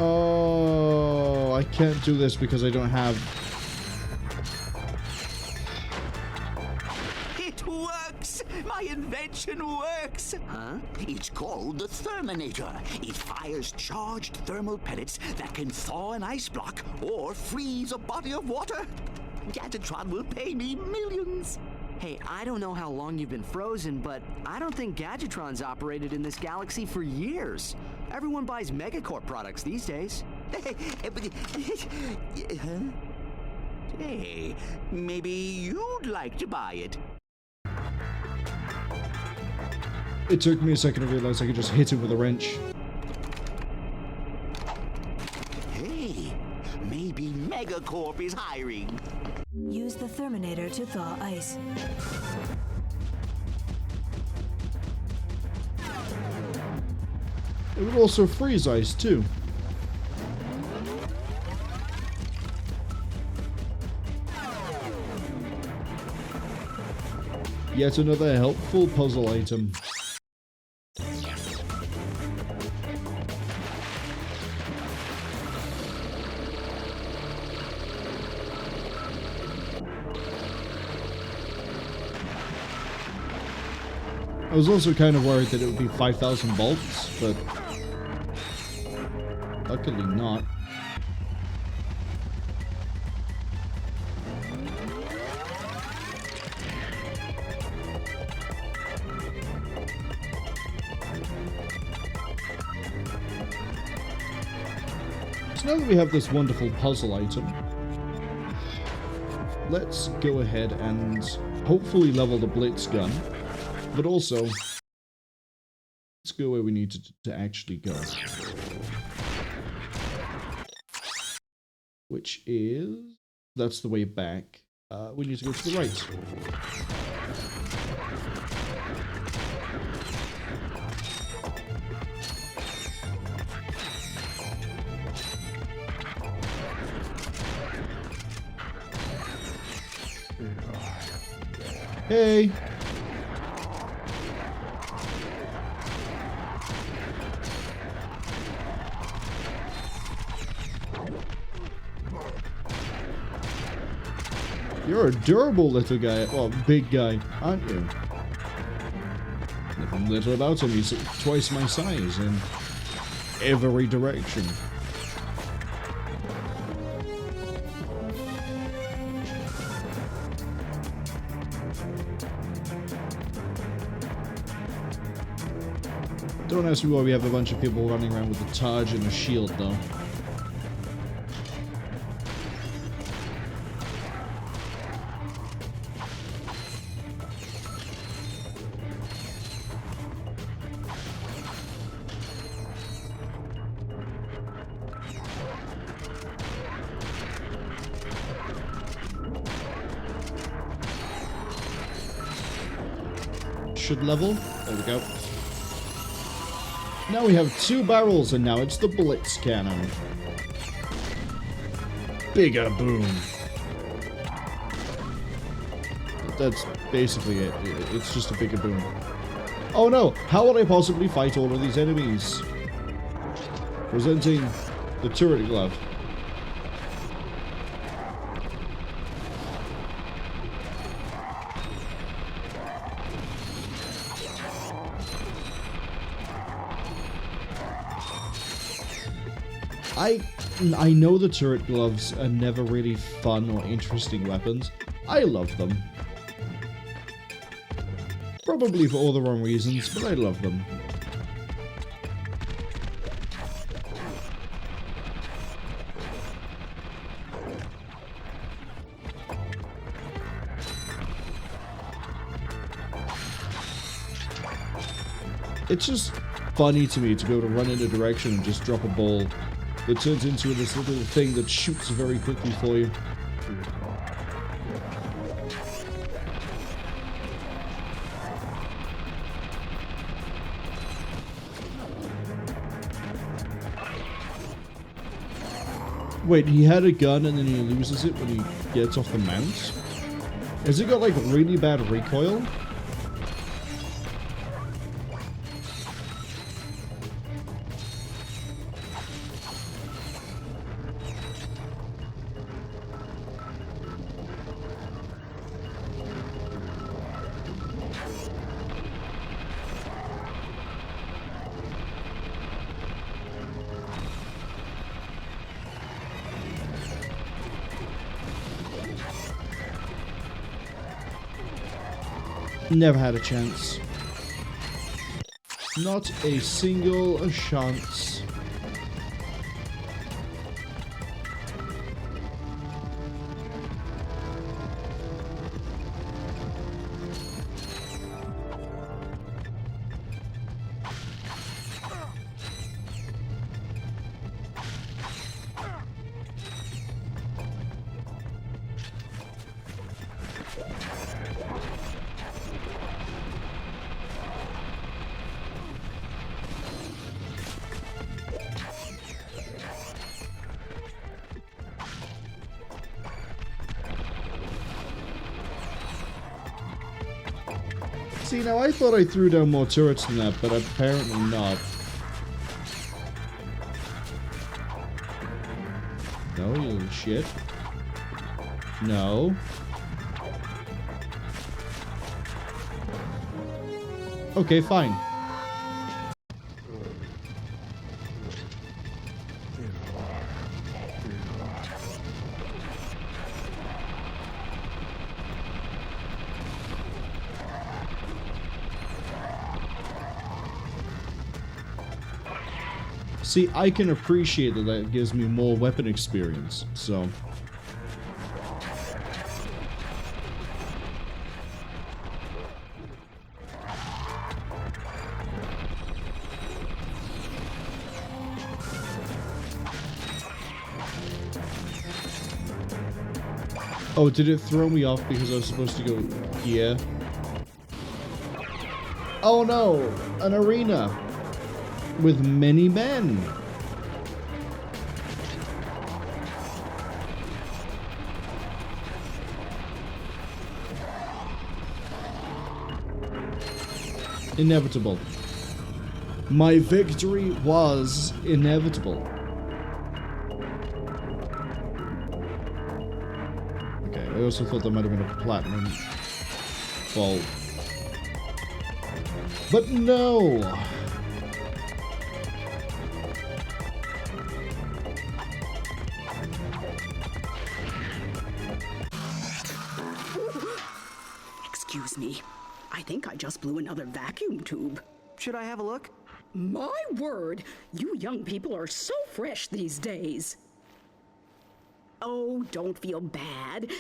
Oh, I can't do this because I don't have... It works! My invention weapon works! Huh? It's called the Therminator. It fires charged thermal pellets that can thaw an ice block or freeze a body of water. Gadgetron will pay me millions. Hey, I don't know how long you've been frozen, but I don't think Gadgetron's operated in this galaxy for years. Everyone buys Megacorp products these days. Huh? Hey, maybe you'd like to buy it. It took me a second to realize I could just hit it with a wrench. Hey, maybe Megacorp is hiring. Use the Therminator to thaw ice. It would also freeze ice, too. Yet another helpful puzzle item. I was also kind of worried that it would be 5,000 bolts, but luckily not. So now that we have this wonderful puzzle item, let's go ahead and hopefully level the Blitz gun. But also, let's go where we need to actually go. Which is... that's the way back. We need to go to the right. Hey! You're a durable little guy, well, big guy, aren't you? Nothing little about him, he's twice my size in every direction. Don't ask me why we have a bunch of people running around with a Taj and a shield, though. Should level. There we go. Now we have 2 barrels, and now it's the Blitz cannon. Bigger boom. That's basically it. It's just a bigger boom. Oh no! How would I possibly fight all of these enemies? Presenting the turret glove. I know the turret gloves are never really fun or interesting weapons. I love them. Probably for all the wrong reasons, but I love them. It's just funny to me to be able to run in a direction and just drop a ball that turns into this little thing that shoots very quickly for you. Wait, he had a gun and then he loses it when he gets off the mount? Has it got like really bad recoil? Never had a chance. Not a single chance. See, now I thought I threw down more turrets than that, but apparently not. No, you little shit. No. Okay, fine. See, I can appreciate that that gives me more weapon experience, so... Oh, did it throw me off because I was supposed to go here? Oh no! An arena! With many men. Inevitable. My victory was inevitable. Okay, I also thought that might have been a platinum fault. But no! Excuse me. I think I just blew another vacuum tube. Should I have a look? My word! You young people are so fresh these days. Oh, don't feel bad.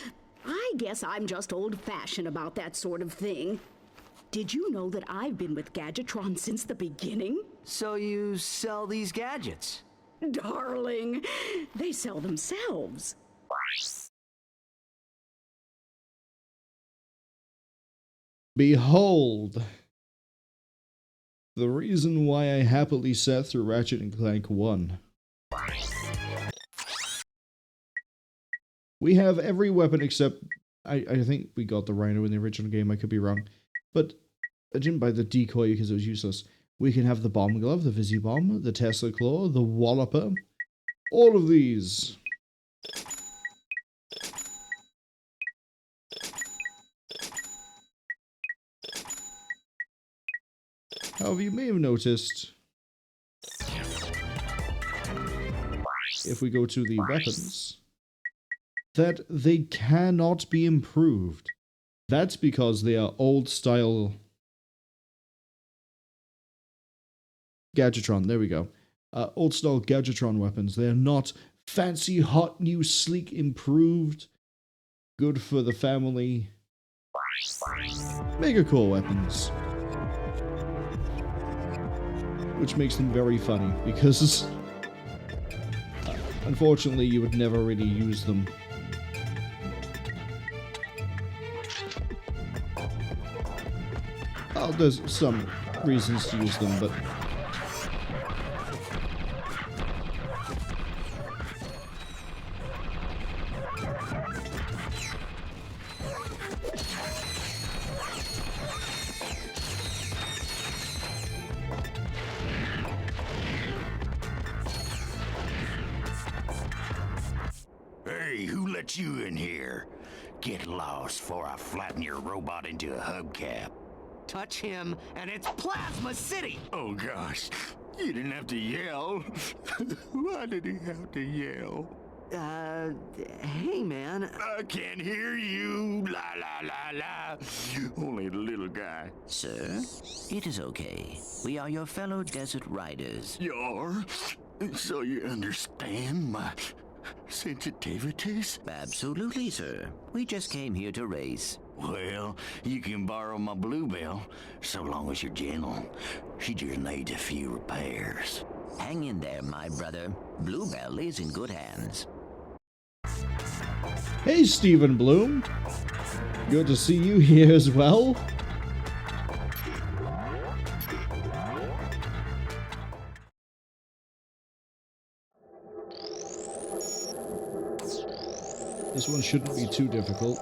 I guess I'm just old-fashioned about that sort of thing. Did you know that I've been with Gadgetron since the beginning? So you sell these gadgets? Darling, they sell themselves. Behold, the reason why I happily sat through Ratchet & Clank 1. We have every weapon except... I think we got the Rhino in the original game, I could be wrong. But I didn't buy the decoy because it was useless. We can have the bomb glove, the Visi bomb, the Tesla claw, the Walloper. All of these. However, you may have noticed, if we go to the weapons, that they cannot be improved. That's because they are old-style Gadgetron. There we go. Old-style Gadgetron weapons. They are not fancy, hot, new, sleek, improved, good for the family Megacorp weapons. Which makes them very funny, because unfortunately you would never really use them. Oh, there's some reasons to use them, but... Hey, who let you in here? Get lost before I flatten your robot into a hubcap. Touch him, and it's Plasma City! Oh gosh, you didn't have to yell. Why did he have to yell? Hey, man. I can't hear you. La la la la. Only the little guy. Sir, it is okay. We are your fellow desert riders. You're? So you understand my sensitivities? Absolutely, sir. We just came here to race. Well, you can borrow my Bluebell, so long as you're gentle. She just needs a few repairs. Hang in there, my brother. Bluebell is in good hands. Hey, Stephen Bloom. Good to see you here as well. This one shouldn't be too difficult.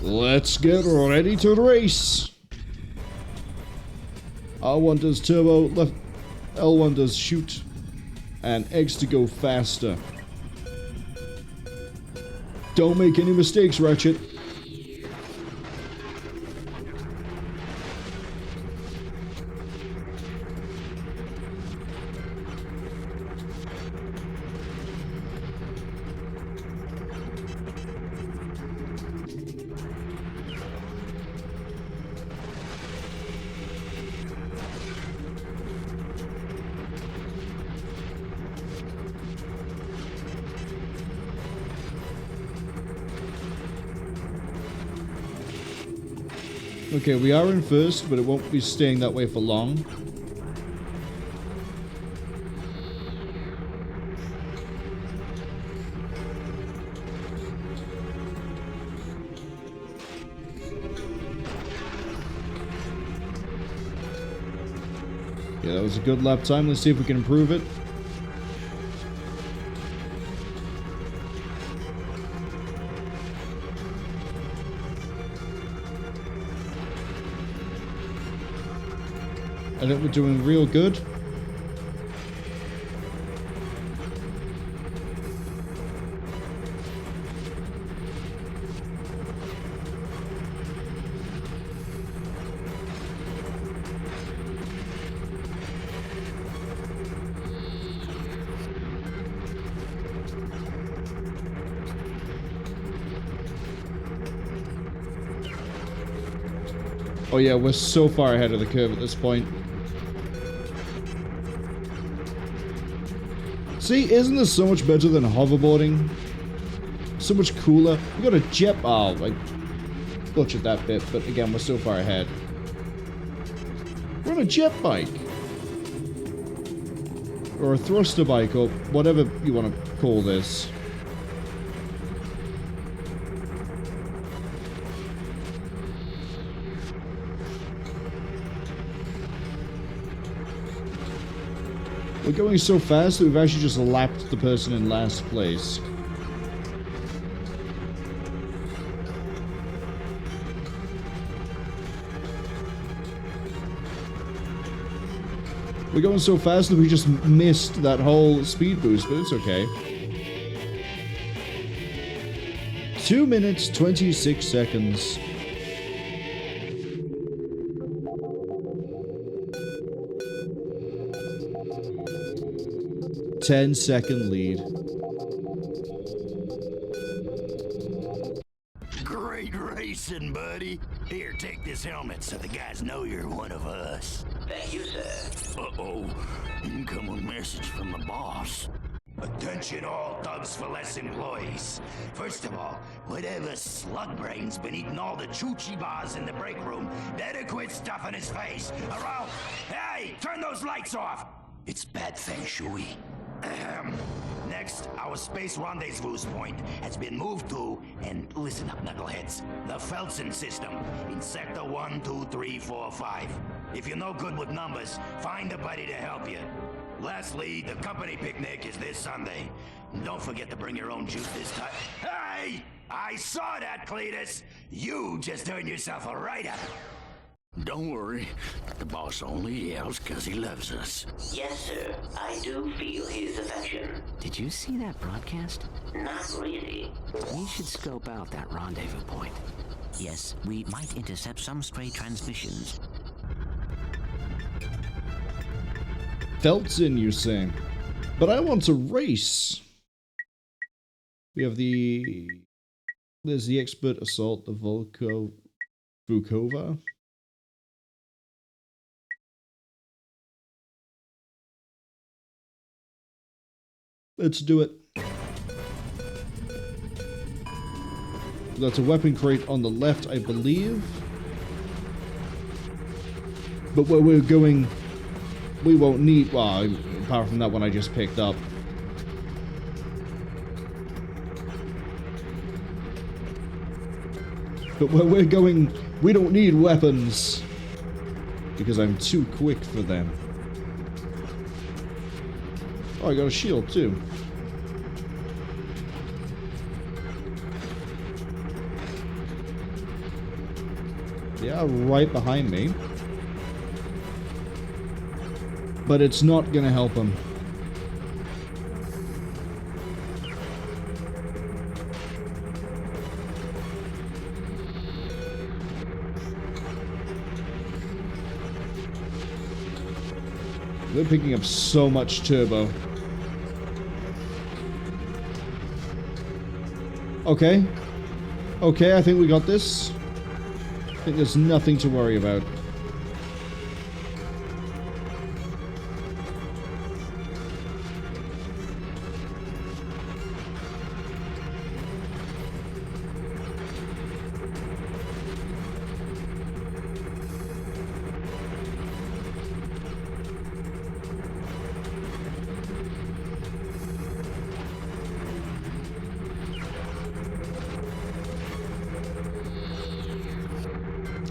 Let's get ready to race! R1 does turbo, left L1 does shoot, and X to go faster. Don't make any mistakes, Ratchet. Okay, we are in first, but it won't be staying that way for long. Yeah, that was a good lap time. Let's see if we can improve it. I think we're doing real good. Oh yeah, we're so far ahead of the curve at this point. See, isn't this so much better than hoverboarding? So much cooler. We got a jet. Oh, I butchered that bit, but again, we're so far ahead. We're on a jet bike. Or a thruster bike, or whatever you want to call this. We're going so fast that we've actually just lapped the person in last place. We're going so fast that we just missed that whole speed boost, but it's okay. 2 minutes, 26 seconds. 10-second lead. Great racing, buddy. Here, take this helmet so the guys know you're one of us. Thank you, sir. Uh-oh. Incoming message from the boss. Attention all Thugs for Less employees. First of all, whatever slug brain's been eating all the choo-chee bars in the break room, better quit stuffing his face, or else... Hey, turn those lights off! It's bad feng shui. Next, our space rendezvous point has been moved to, and listen up, knuckleheads, the Feltzin system in Sector 1, 2, 3, 4, 5. If you're no good with numbers, find a buddy to help you. Lastly, the company picnic is this Sunday. Don't forget to bring your own juice this time. Hey! I saw that, Cletus! You just earned yourself a write-up. Don't worry. The boss only yells because he loves us. Yes, sir. I do feel his affection. Did you see that broadcast? Not really. We should scope out that rendezvous point. Yes, we might intercept some stray transmissions. Feltzin, you say? But I want to race. We have the... There's the expert assault, the Vukovar. Let's do it. That's a weapon crate on the left, I believe. But where we're going, we won't need... Well, apart from that one I just picked up. But where we're going, we don't need weapons. Because I'm too quick for them. Oh, I got a shield too. Yeah, right behind me. But it's not gonna help him. We're picking up so much turbo. Okay. Okay, I think we got this. I think there's nothing to worry about.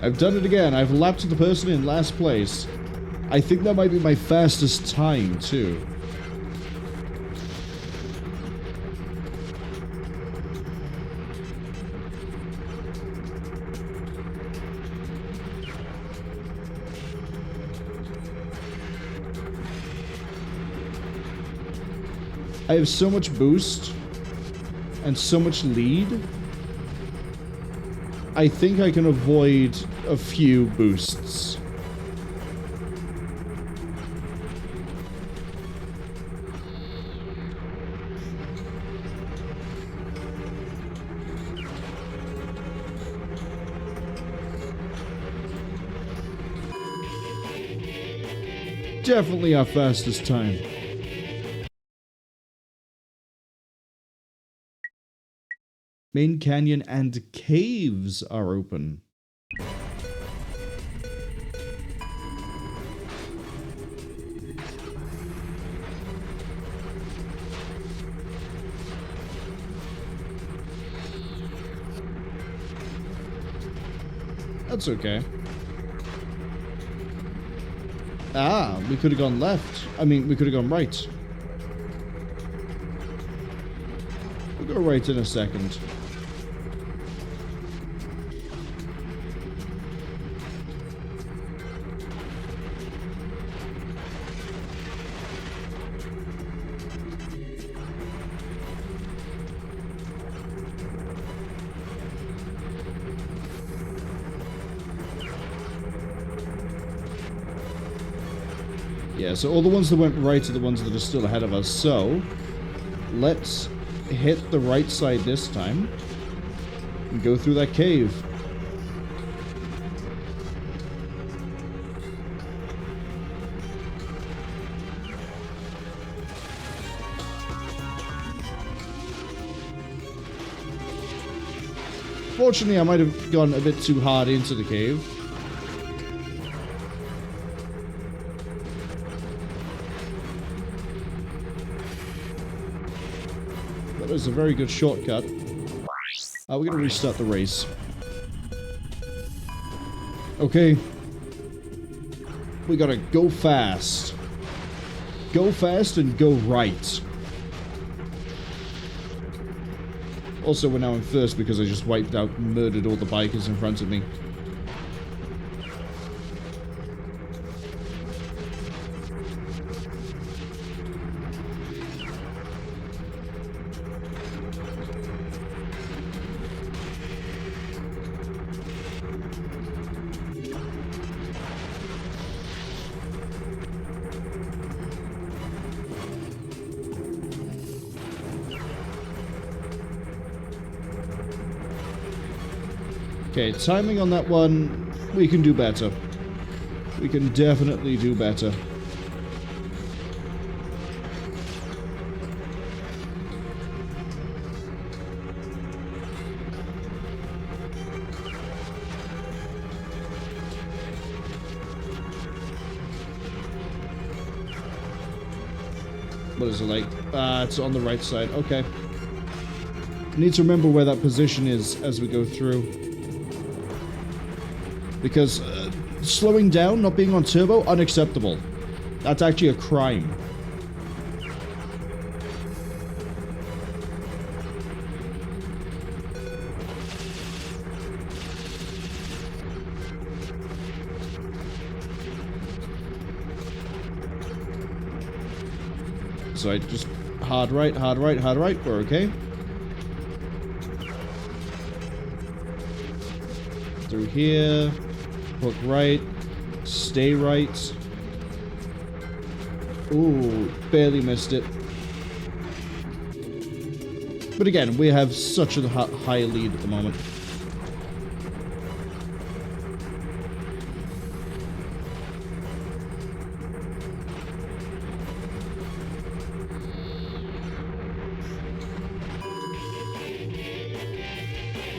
I've done it again. I've lapped the person in last place. I think that might be my fastest time, too. I have so much boost and so much lead. I think I can avoid a few boosts. Definitely our fastest time. Main canyon and caves are open. That's okay. Ah, we could have gone left. I mean, we could have gone right. We'll go right in a second. Yeah, so all the ones that went right are the ones that are still ahead of us. So, let's hit the right side this time and go through that cave. Fortunately, I might have gone a bit too hard into the cave. That was a very good shortcut. We're going to restart the race. Okay. We gotta go fast. Go fast and go right. Also, we're now in first because I just wiped out and murdered all the bikers in front of me. Okay, timing on that one, we can do better. We can definitely do better. What is it like? It's on the right side. Okay. I need to remember where that position is as we go through. Because slowing down, not being on turbo, unacceptable. That's actually a crime. So I just hard right, hard right, hard right. We're okay. Through here. Hook right. Stay right. Ooh, barely missed it. But again, we have such a high lead at the moment.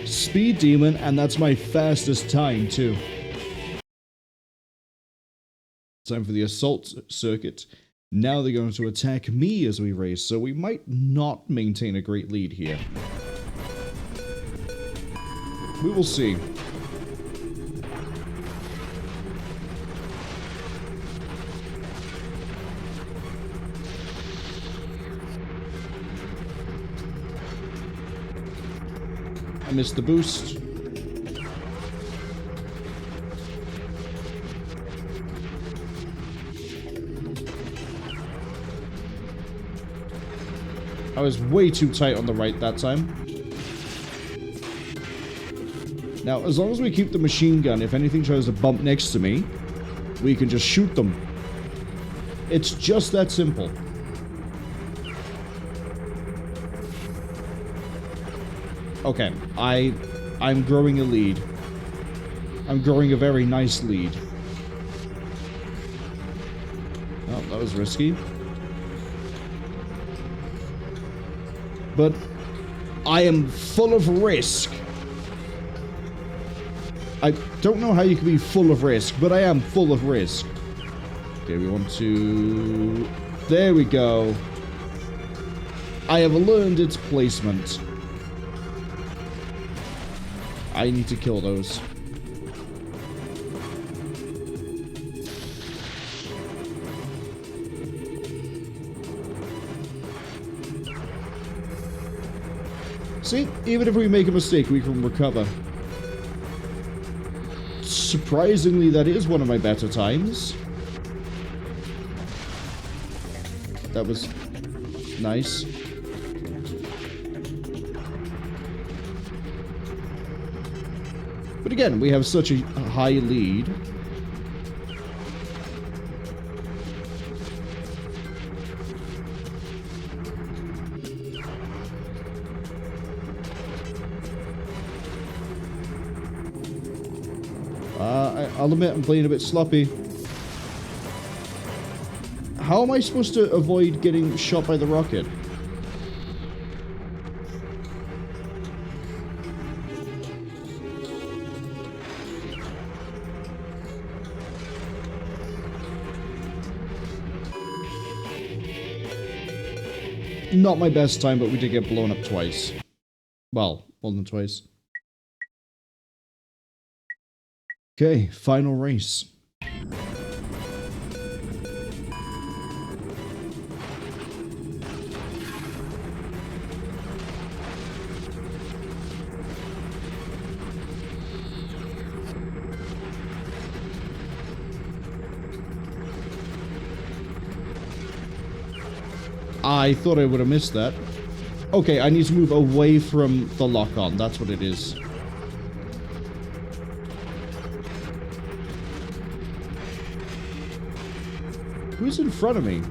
Speed Demon, and that's my fastest time too. Time for the assault circuit. Now they're going to attack me as we race, so we might not maintain a great lead here. We will see. I missed the boost. I was way too tight on the right that time. Now, as long as we keep the machine gun, if anything tries to bump next to me, we can just shoot them. It's just that simple. Okay, I'm growing a lead. I'm growing a very nice lead. Oh, that was risky. But I am full of risk. I don't know how you can be full of risk, but I am full of risk. Okay, we want to... There we go. I have learned its placement. I need to kill those. See, even if we make a mistake, we can recover. Surprisingly, that is one of my better times. That was nice. But again, we have such a high lead. I'll admit I'm playing a bit sloppy. How am I supposed to avoid getting shot by the rocket? Not my best time, but we did get blown up twice. Well, more than twice. Okay, final race. I thought I would have missed that. Okay, I need to move away from the lock-on. That's what it is. Who's in front of me?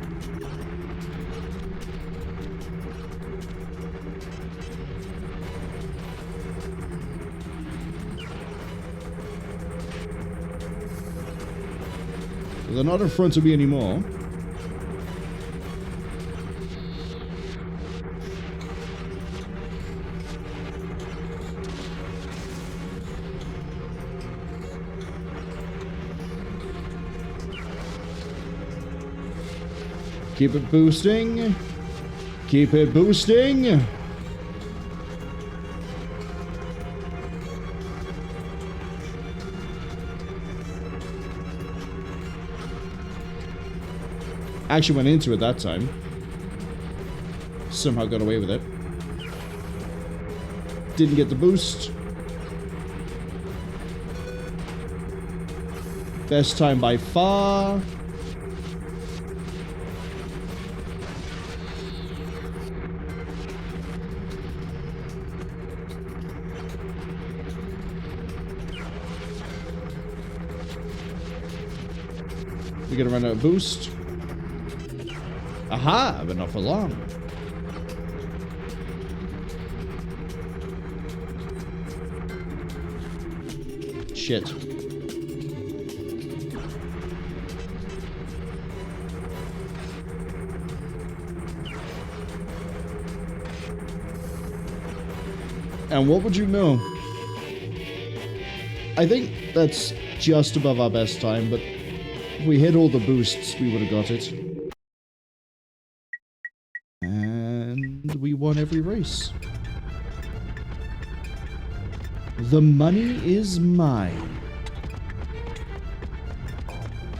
They're not in front of me anymore. Keep it boosting. Keep it boosting. Actually went into it that time. Somehow got away with it. Didn't get the boost. Best time by far. We're gonna run out of boost. Aha, but not for long. Shit. And what would you know? I think that's just above our best time, but if we hit all the boosts, we would have got it. And we won every race. The money is mine.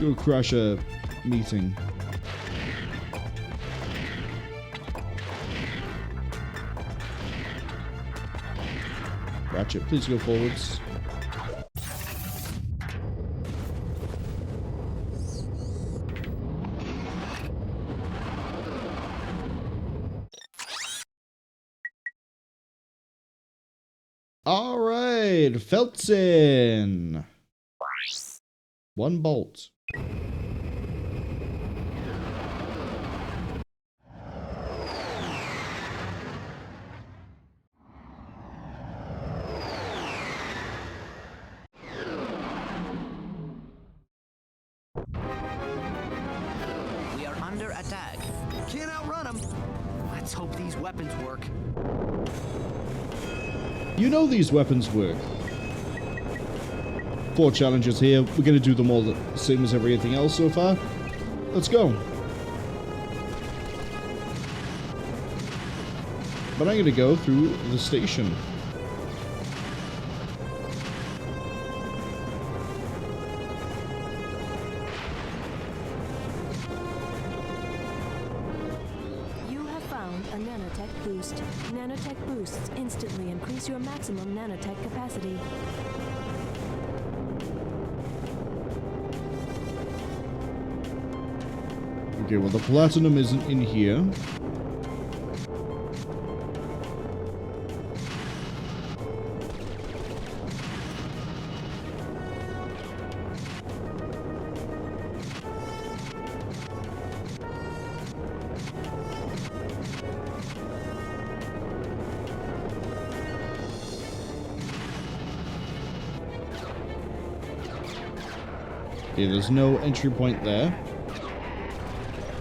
Go crash a meeting. Ratchet, please go forwards. All right, Feltzin. 1 bolt. We are under attack. Can't outrun them. Let's hope these weapons work. You know these weapons work. 4 challenges here. We're going to do them all the same as everything else so far. Let's go. But I'm going to go through the station. A nanotech boost. Nanotech boosts instantly increase your maximum nanotech capacity. Okay, well the platinum isn't in here. Okay, there's no entry point there.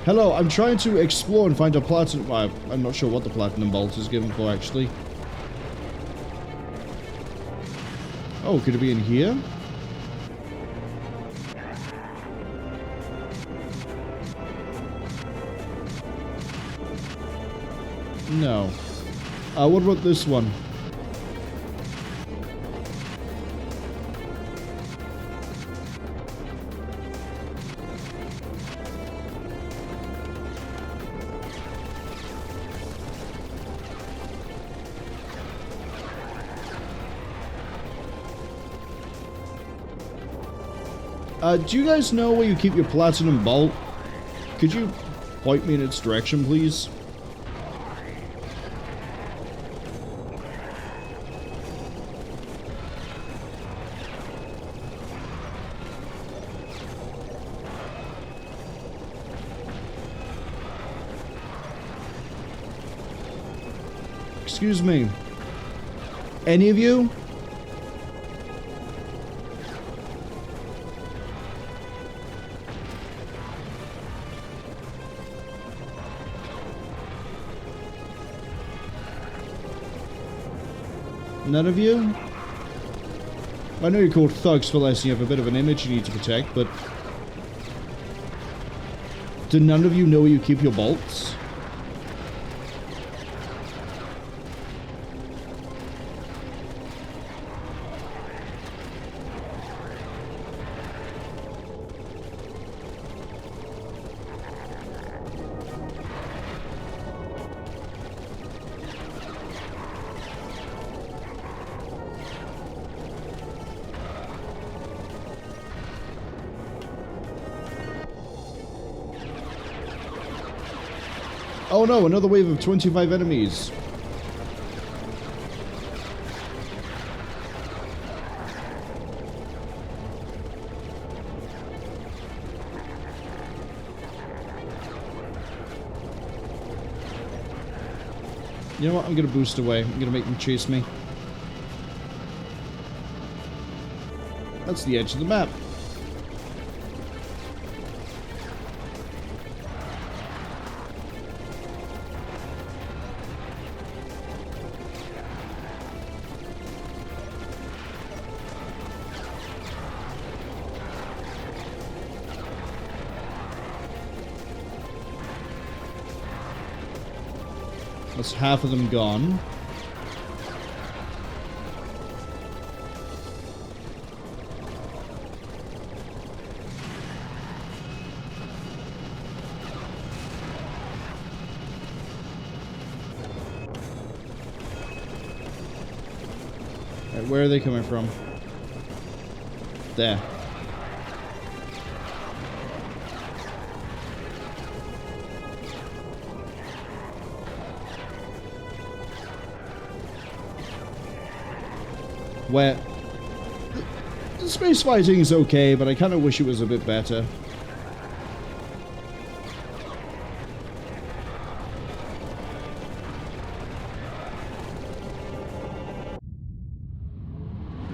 Hello, I'm trying to explore and find a platinum... I'm not sure what the platinum bolt is given for, actually. Oh, could it be in here? No. What about this one? Do you guys know where you keep your platinum bolt? Could you point me in its direction, please? Excuse me. Any of you? None of you? I know you're called thugs for less and you have a bit of an image you need to protect, but... do none of you know where you keep your bolts? Oh no, another wave of 25 enemies. You know what? I'm gonna boost away. I'm gonna make them chase me. That's the edge of the map. That's half of them gone. Alright, where are they coming from? There. Where the space fighting is okay, but I kind of wish it was a bit better.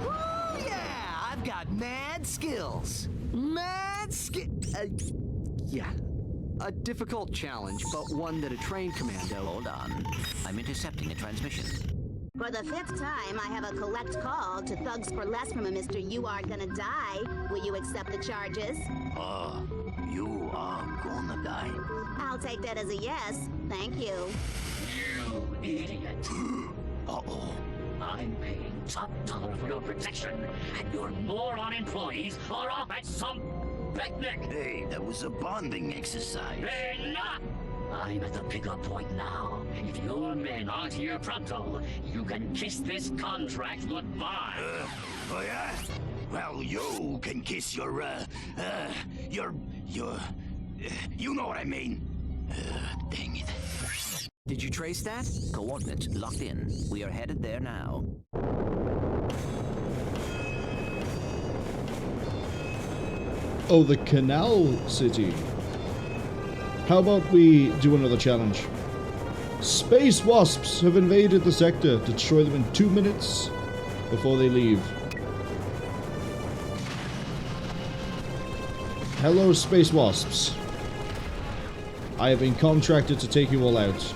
Oh yeah, I've got mad skills. Mad yeah. A difficult challenge, but one that a trained commando... Hold on. I'm intercepting a transmission. For the 5th time, I have a collect call to Thugs for Less from a Mr. You Are Gonna Die. Will you accept the charges? You are gonna die. I'll take that as a yes. Thank you. You idiot. Uh-oh. I'm paying top dollar for your protection, and your moron employees are off at some picnic. Hey, that was a bonding exercise. Enough! I'm at the pickup point now. If your men aren't here pronto, you can kiss this contract goodbye. Oh yeah? Well, you can kiss your you know what I mean. Dang it. Did you trace that? Coordinates locked in. We are headed there now. Oh, the Canal City. How about we do another challenge? Space wasps have invaded the sector. Destroy them in 2 minutes before they leave. Hello, space wasps. I have been contracted to take you all out.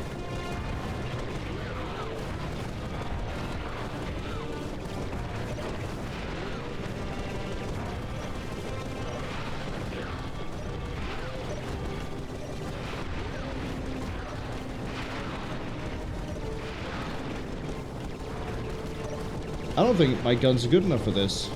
I don't think my guns are good enough for this.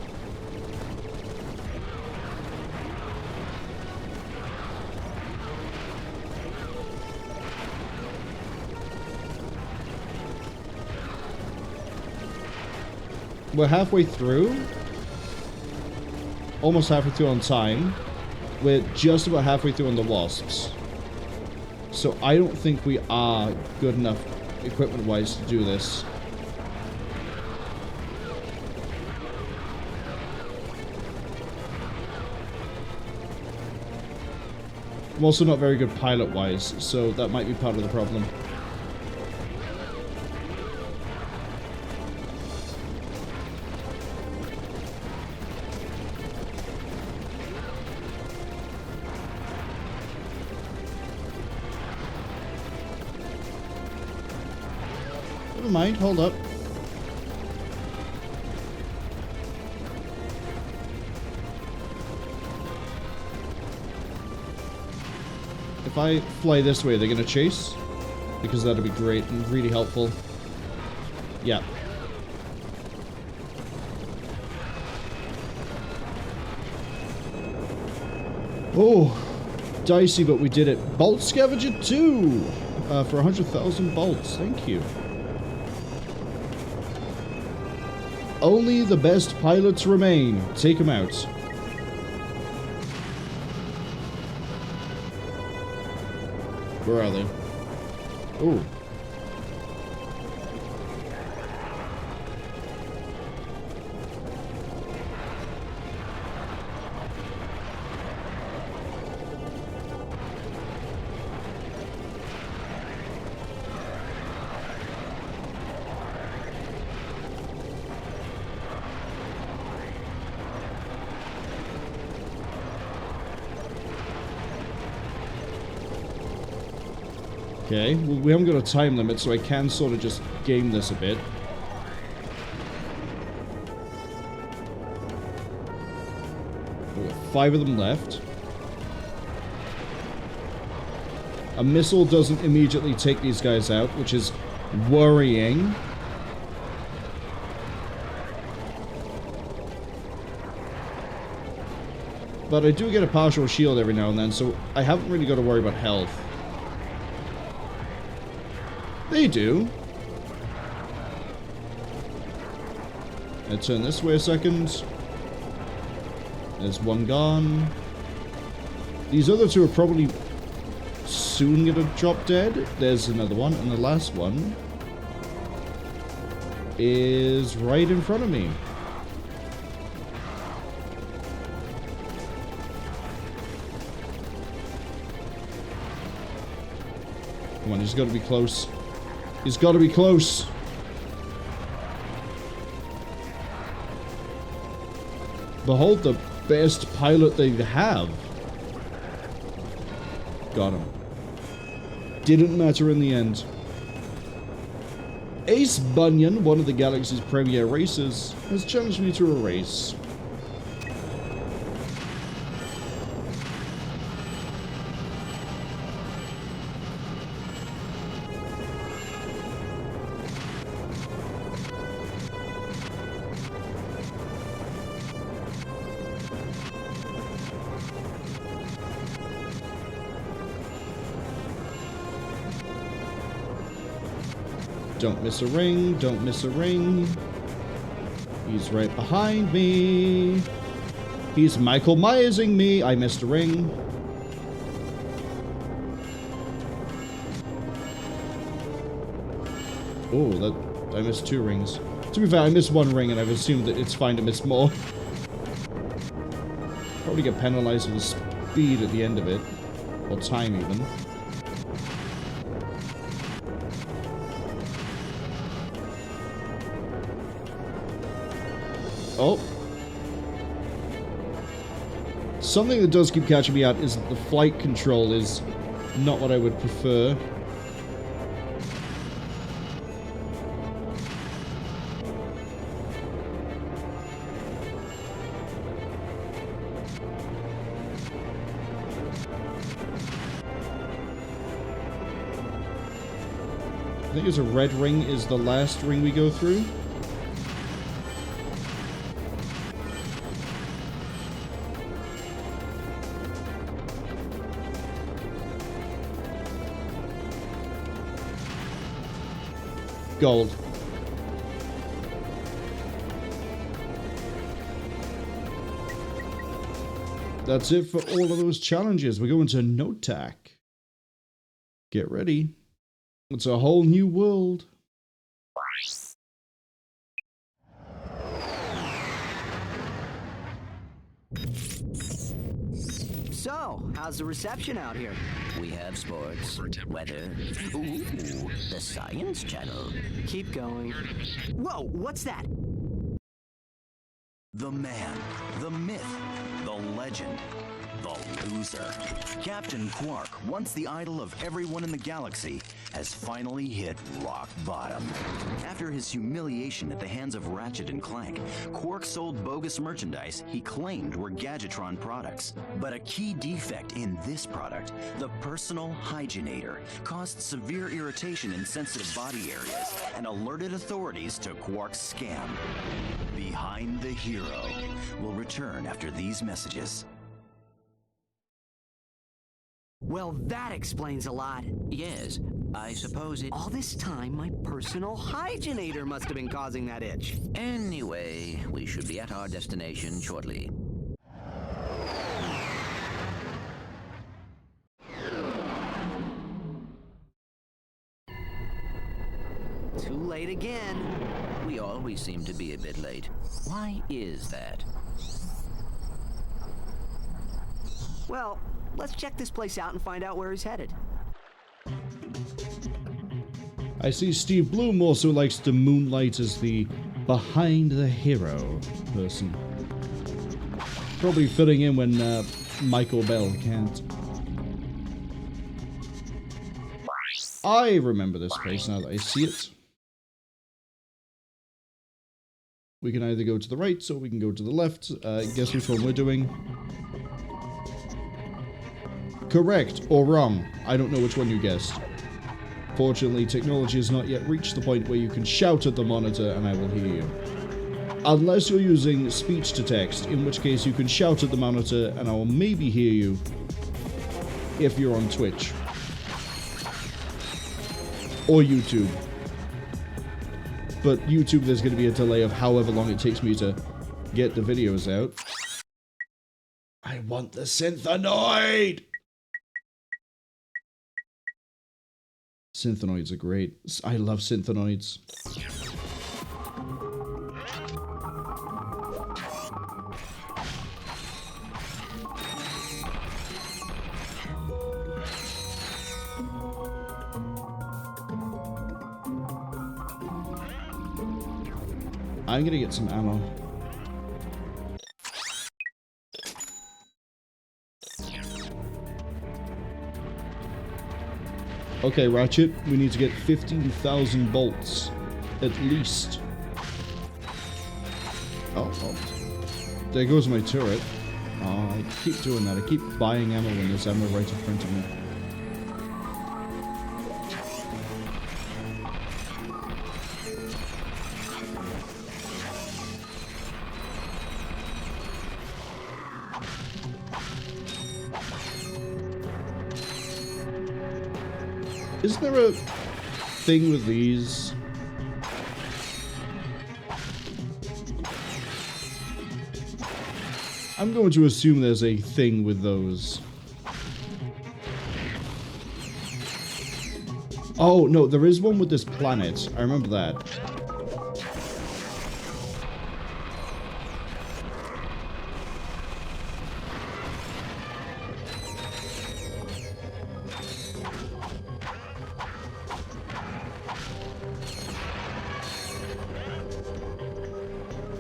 We're halfway through. Almost halfway through on time. We're just about halfway through on the wasps. So I don't think we are good enough equipment-wise to do this. I'm also not very good pilot-wise, so that might be part of the problem. Never mind, hold up. if I fly this way, they're gonna chase? Because that'd be great and really helpful. Yeah. Oh, dicey, but we did it. Bolt Scavenger 2 for 100,000 bolts. Thank you. Only the best pilots remain. Take them out. Where are they? Oh. Okay, well, we haven't got a time limit, so I can sort of just game this a bit. We've got 5 of them left. A missile doesn't immediately take these guys out, which is worrying. But I do get a partial shield every now and then, so I haven't really got to worry about health. They do. I'll turn this way a second. There's one gone. These other 2 are probably soon gonna drop dead. There's another one, and the last one is right in front of me. Come on, he's got to be close. He's got to be close. Behold the best pilot they have. Got him. Didn't matter in the end. Ace Bunyan, one of the Galaxy's premier racers, has challenged me to a race. Don't miss a ring, don't miss a ring. He's right behind me. He's Michael Myersing me. I missed a ring. Oh, that I missed 2 rings. To be fair, I missed 1 ring and I've assumed that it's fine to miss more. Probably get penalized for the speed at the end of it. Or time even. Oh. Something that does keep catching me out is that the flight control is not what I would prefer. I think it's a red ring is the last ring we go through. Gold. That's it for all of those challenges. We're going to Notak. Get ready. It's a whole new world. So, how's the reception out here? We have sports, weather, ooh, the Science Channel. Keep going. Whoa, what's that? The man, the myth, the legend, the loser. Captain Quark, once the idol of everyone in the galaxy, has finally hit rock bottom. After his humiliation at the hands of Ratchet and Clank, Quark sold bogus merchandise he claimed were Gadgetron products. But a key defect in this product, the personal hygienator, caused severe irritation in sensitive body areas and alerted authorities to Quark's scam. Behind the Hero will return after these messages. Well, that explains a lot. Yes, I suppose it... All this time, my personal hygienator must have been causing that itch. Anyway, we should be at our destination shortly. Too late again. We always seem to be a bit late. Why is that? Well, let's check this place out and find out where he's headed. I see Steve Bloom also likes to moonlight as the behind the hero person. Probably fitting in when Michael Bell can't. I remember this place now that I see it. We can either go to the right or we can go to the left. Guess which one we're doing. Correct or wrong. I don't know which one you guessed. Fortunately, technology has not yet reached the point where you can shout at the monitor and I will hear you. Unless you're using speech to text, in which case you can shout at the monitor and I will maybe hear you if you're on Twitch. Or YouTube. But YouTube, there's going to be a delay of however long it takes me to get the videos out. I want the Synthanoid! Synthanoids are great. I love Synthanoids. I'm gonna get some ammo. Okay, Ratchet, we need to get 15,000 bolts, at least. Oh, there goes my turret. Oh, I keep doing that. I keep buying ammo when there's ammo right in front of me. Is there a thing with these? I'm going to assume there's a thing with those. Oh, no, there is one with this planet. I remember that.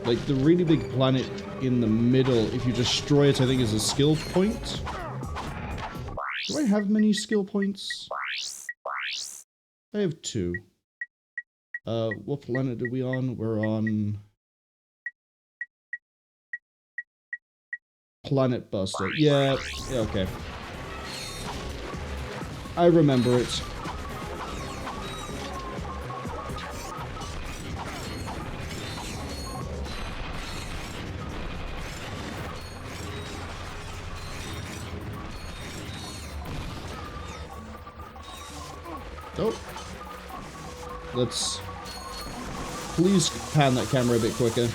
Like, the really big planet in the middle, if you destroy it, I think is a skill point. Do I have many skill points? I have 2. What planet are we on? We're on... Planet Buster. Yeah, okay. I remember it. Oh. Let's please pan that camera a bit quicker.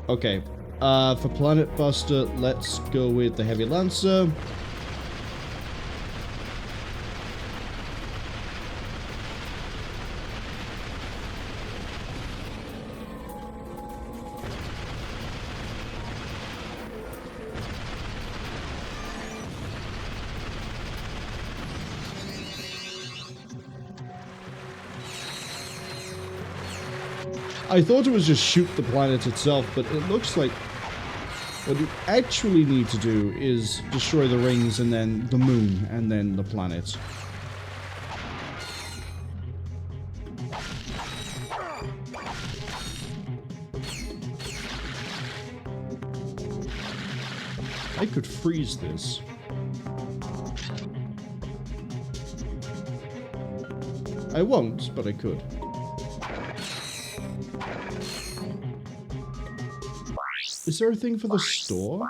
Okay. For Planet Buster, let's go with the Heavy Lancer. I thought it was just shoot the planet itself, but it looks like what you actually need to do is destroy the rings and then the moon and then the planet. I could freeze this. I won't, but I could. Is there a thing for the store?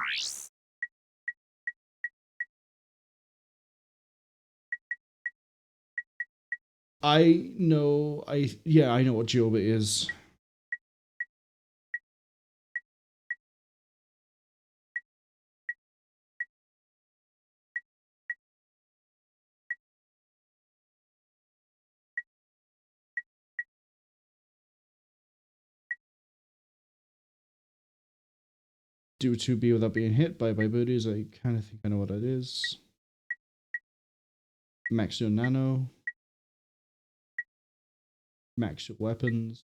I know what Joba is. Do 2B without being hit by booties. I kind of think I know what that is. Max your nano. Max your weapons.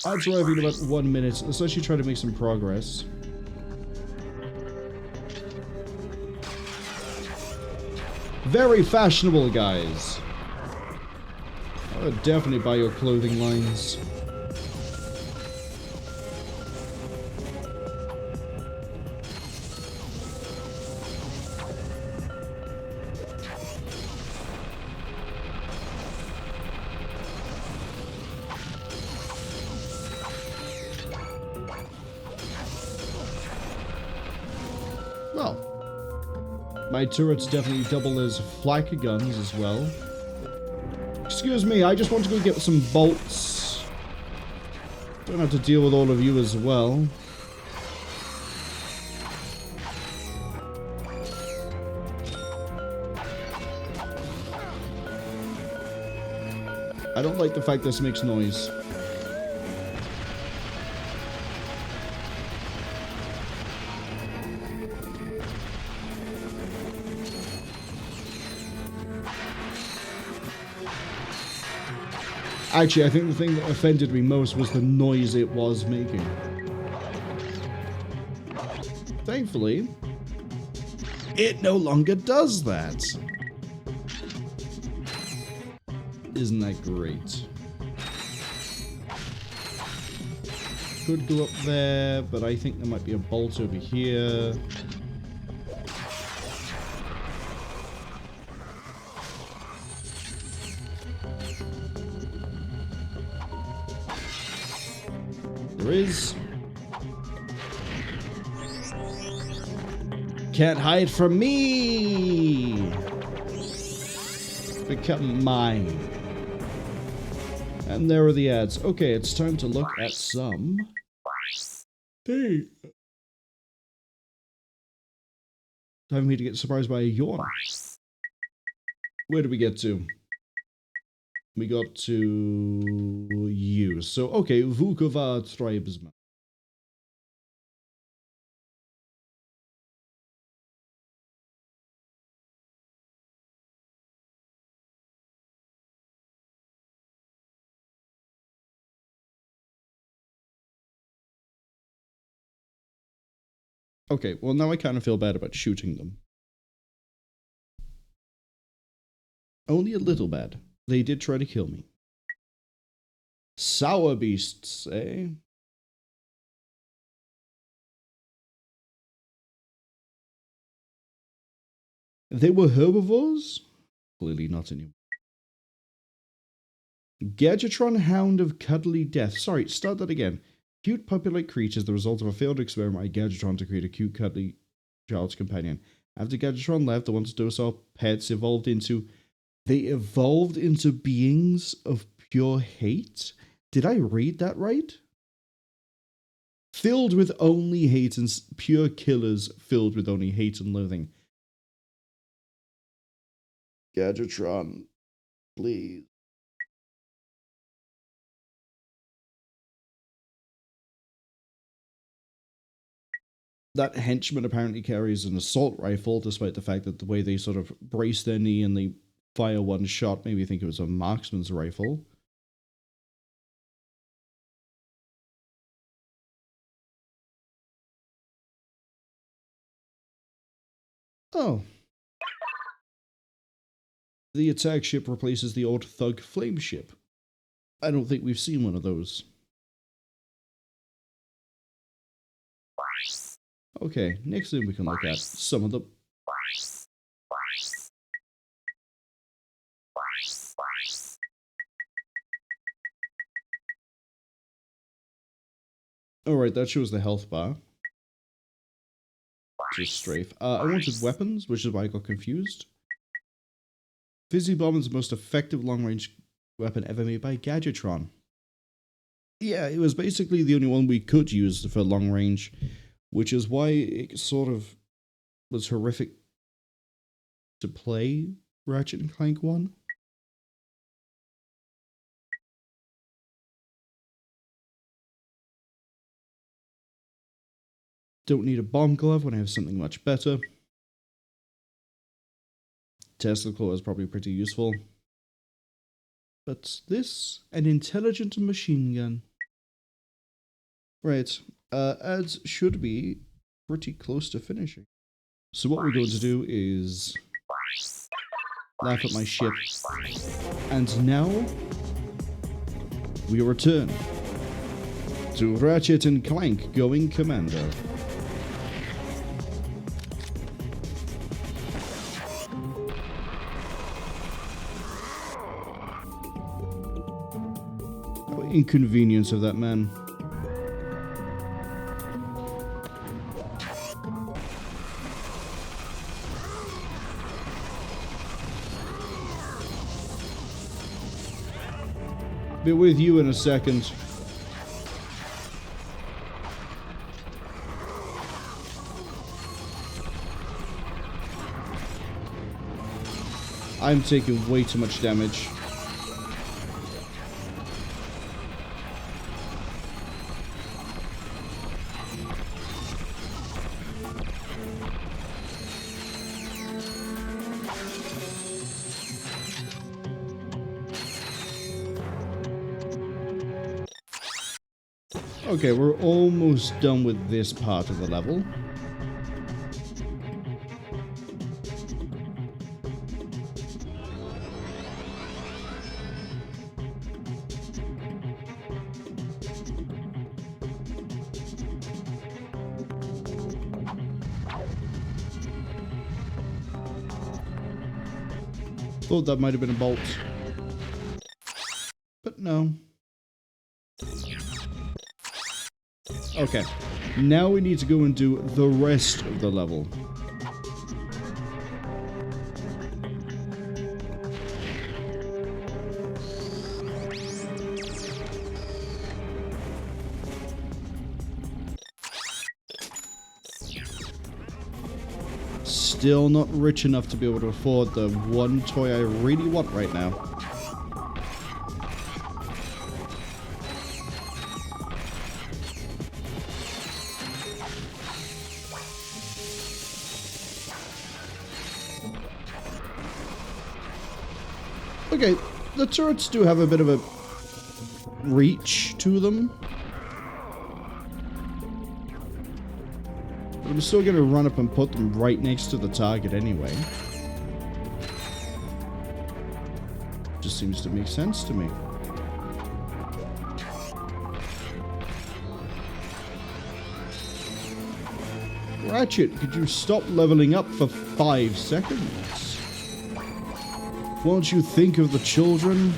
Odds arriving in about 1 minute. Let's actually try to make some progress. Very fashionable, guys. I would definitely buy your clothing lines. My turrets definitely double as flak guns as well. Excuse me, I just want to go get some bolts. Don't have to deal with all of you as well. I don't like the fact this makes noise. Actually, I think the thing that offended me most was the noise it was making. Thankfully, it no longer does that. Isn't that great? Could go up there, but I think there might be a bolt over here. There is. Can't hide from me. Become mine. And there are the ads. Okay, it's time to look at some. Hey. Time for me to get surprised by a yawn. Where did we get to? We got to you. So, okay, Vukovar tribesman. Okay, well now I kind of feel bad about shooting them. Only a little bad. They did try to kill me. Sour beasts, eh? They were herbivores? Clearly not anymore. Gadgetron Hound of Cuddly Death. Sorry, start that again. Cute puppy-like creatures, the result of a failed experiment by Gadgetron to create a cute, cuddly child's companion. After Gadgetron left, the once docile pets evolved into... They evolved into beings of pure hate? Did I read that right? Filled with only hate and pure killers filled with only hate and loathing. Gadgetron, please. That henchman apparently carries an assault rifle, despite the fact that the way they sort of brace their knee and they fire one shot, maybe think it was a marksman's rifle. Oh. The attack ship replaces the old Thug Flame ship. I don't think we've seen one of those. Okay, next thing we can look at some of the... Alright, that shows the health bar. Just strafe. I wanted weapons, which is why I got confused. Fizzy Bomb is the most effective long-range weapon ever made by Gadgetron. Yeah, it was basically the only one we could use for long range, which is why it sort of was horrific to play Ratchet & Clank 1. Don't need a bomb glove when I have something much better. Tesla Claw is probably pretty useful. But this, an intelligent machine gun. Right, ads should be pretty close to finishing. So what we're going to do is laugh at my ship. And now we return to Ratchet & Clank going Commando. What inconvenience of that man. Be with you in a second. I'm taking way too much damage. Okay, we're almost done with this part of the level. Thought that might have been a bolt. But no. Okay, now we need to go and do the rest of the level. Still not rich enough to be able to afford the one toy I really want right now. Okay, the turrets do have a bit of a reach to them. But I'm still going to run up and put them right next to the target anyway. Just seems to make sense to me. Ratchet, could you stop leveling up for 5 seconds? Won't you think of the children?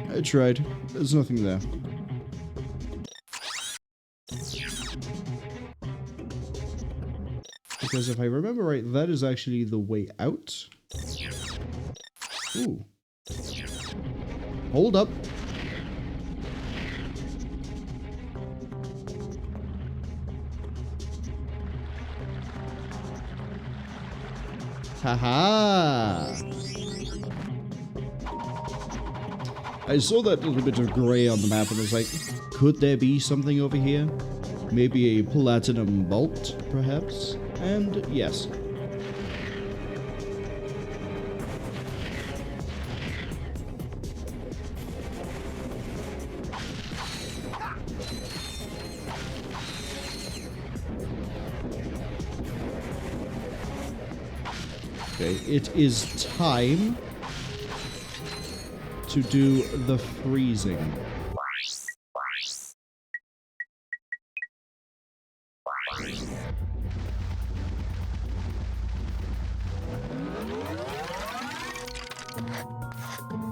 I tried. There's nothing there. Because if I remember right, that is actually the way out. Ooh. Hold up. Haha! I saw that little bit of grey on the map and was like, could there be something over here? Maybe a platinum bolt, perhaps? And yes. Okay, it is time to do the freezing.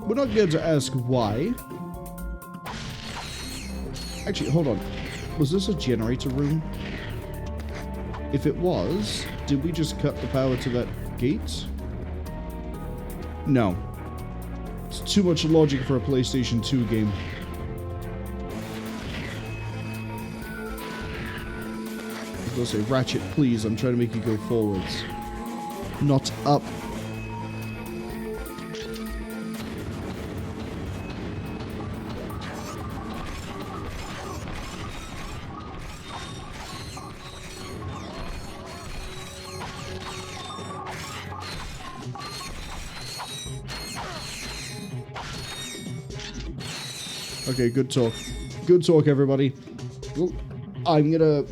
We're not going to ask why. Actually, hold on. Was this a generator room? If it was, did we just cut the power to that gate? No. It's too much logic for a PlayStation 2 game. I was gonna say, Ratchet, please, I'm trying to make you go forwards. Not up. Okay, good talk. Good talk, everybody. I'm gonna...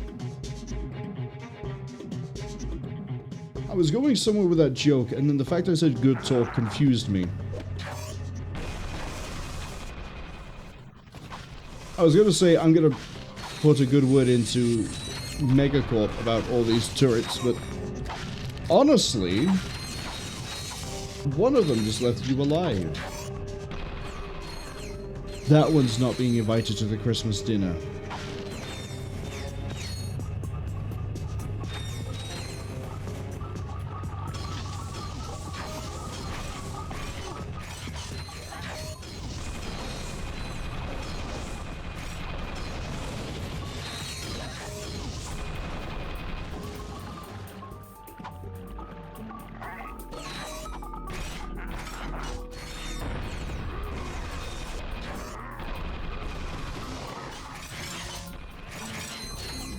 I was going somewhere with that joke, and then the fact I said good talk confused me. I was gonna say I'm gonna put a good word into Megacorp about all these turrets, but honestly, one of them just left you alive. That one's not being invited to the Christmas dinner.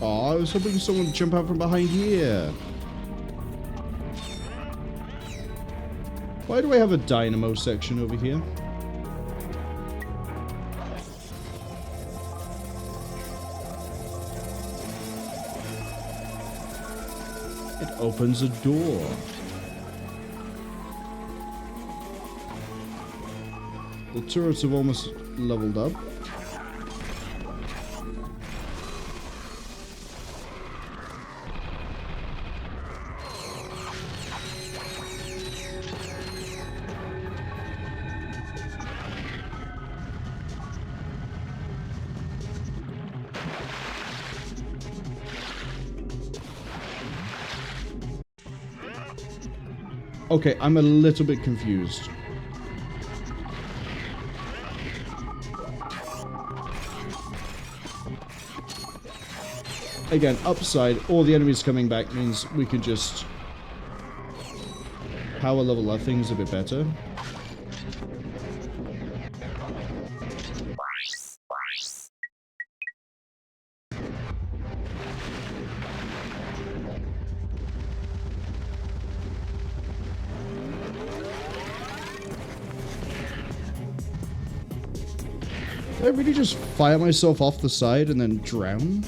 Oh, I was hoping someone would jump out from behind here. Why do I have a dynamo section over here? It opens a door. The turrets have almost leveled up. Okay, I'm a little bit confused. Again, upside, all the enemies coming back means we can just power level our things a bit better. Did I really just fire myself off the side and then drown?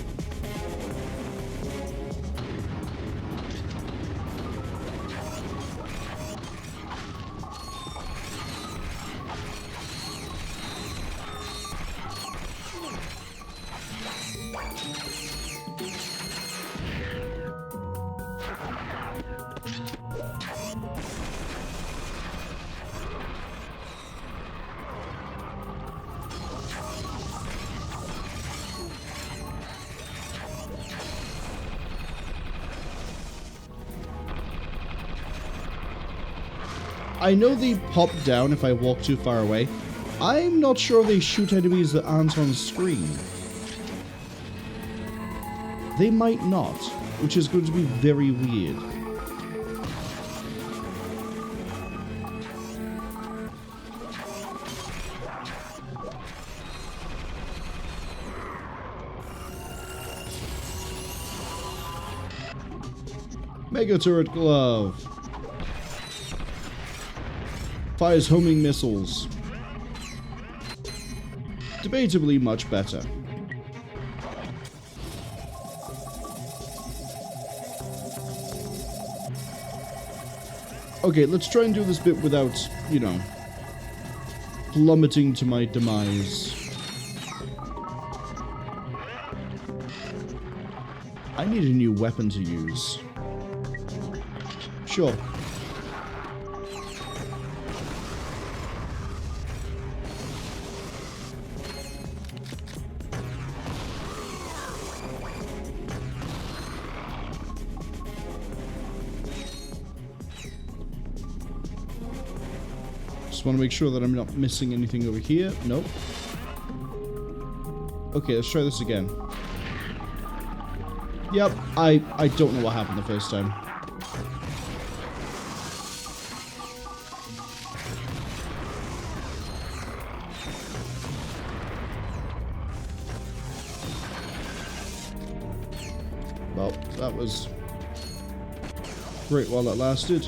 I know they pop down if I walk too far away. I'm not sure they shoot enemies that aren't on screen. They might not, which is going to be very weird. Mega turret glove. Fires homing missiles. Debatably much better. Okay, let's try and do this bit without, you know, plummeting to my demise. I need a new weapon to use. Sure. Just want to make sure that I'm not missing anything over here. Nope. Okay, let's try this again. Yep, I don't know what happened the first time. Well, that was great while it lasted.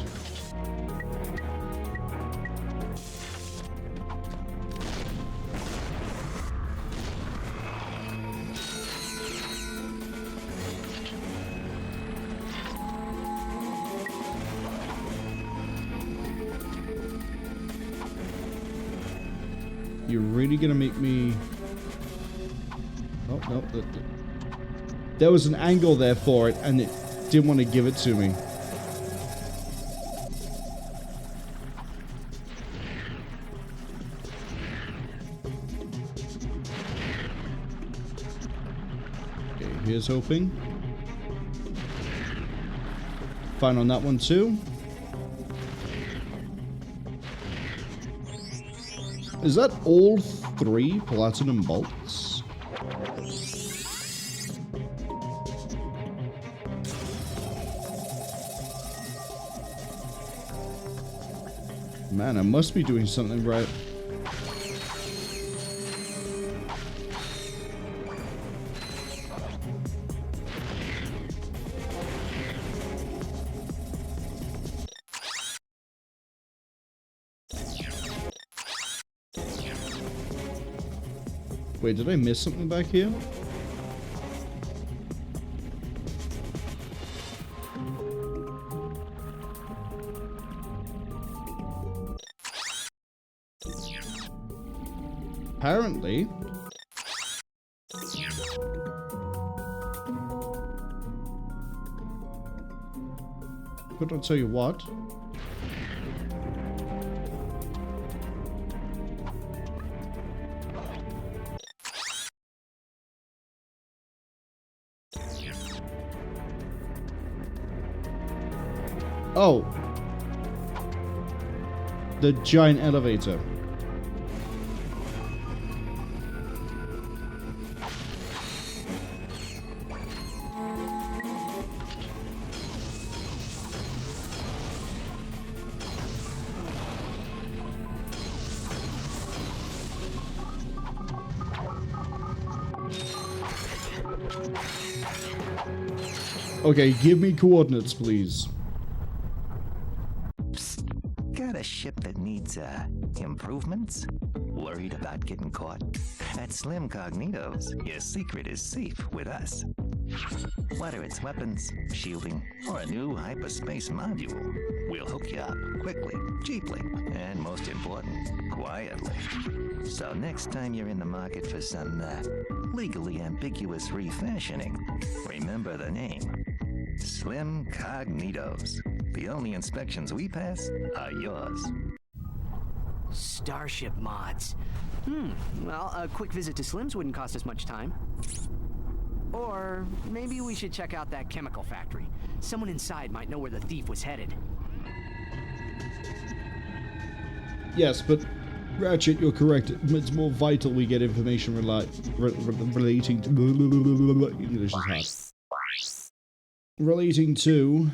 You're really gonna make me... Oh, no. There was an angle there for it, and it didn't want to give it to me. Okay, here's hoping. Fine on that one too. Is that all 3 platinum bolts? Man, I must be doing something right. Wait, did I miss something back here? Apparently. But I'll tell you what. Oh. The giant elevator. Okay, give me coordinates, please. Got a ship that needs, improvements? Worried about getting caught? At Slim Cognito's, your secret is safe with us. Whether it's weapons, shielding, or a new hyperspace module, we'll hook you up quickly, cheaply, and most important, quietly. So next time you're in the market for some, legally ambiguous refashioning, remember the name. Slim Cognitos. The only inspections we pass are yours. Starship mods. Well, a quick visit to Slim's wouldn't cost us much time. Or maybe we should check out that chemical factory. Someone inside might know where the thief was headed. Yes, but Ratchet, you're correct. It's more vital we get information relating to... English is hard. Relating to...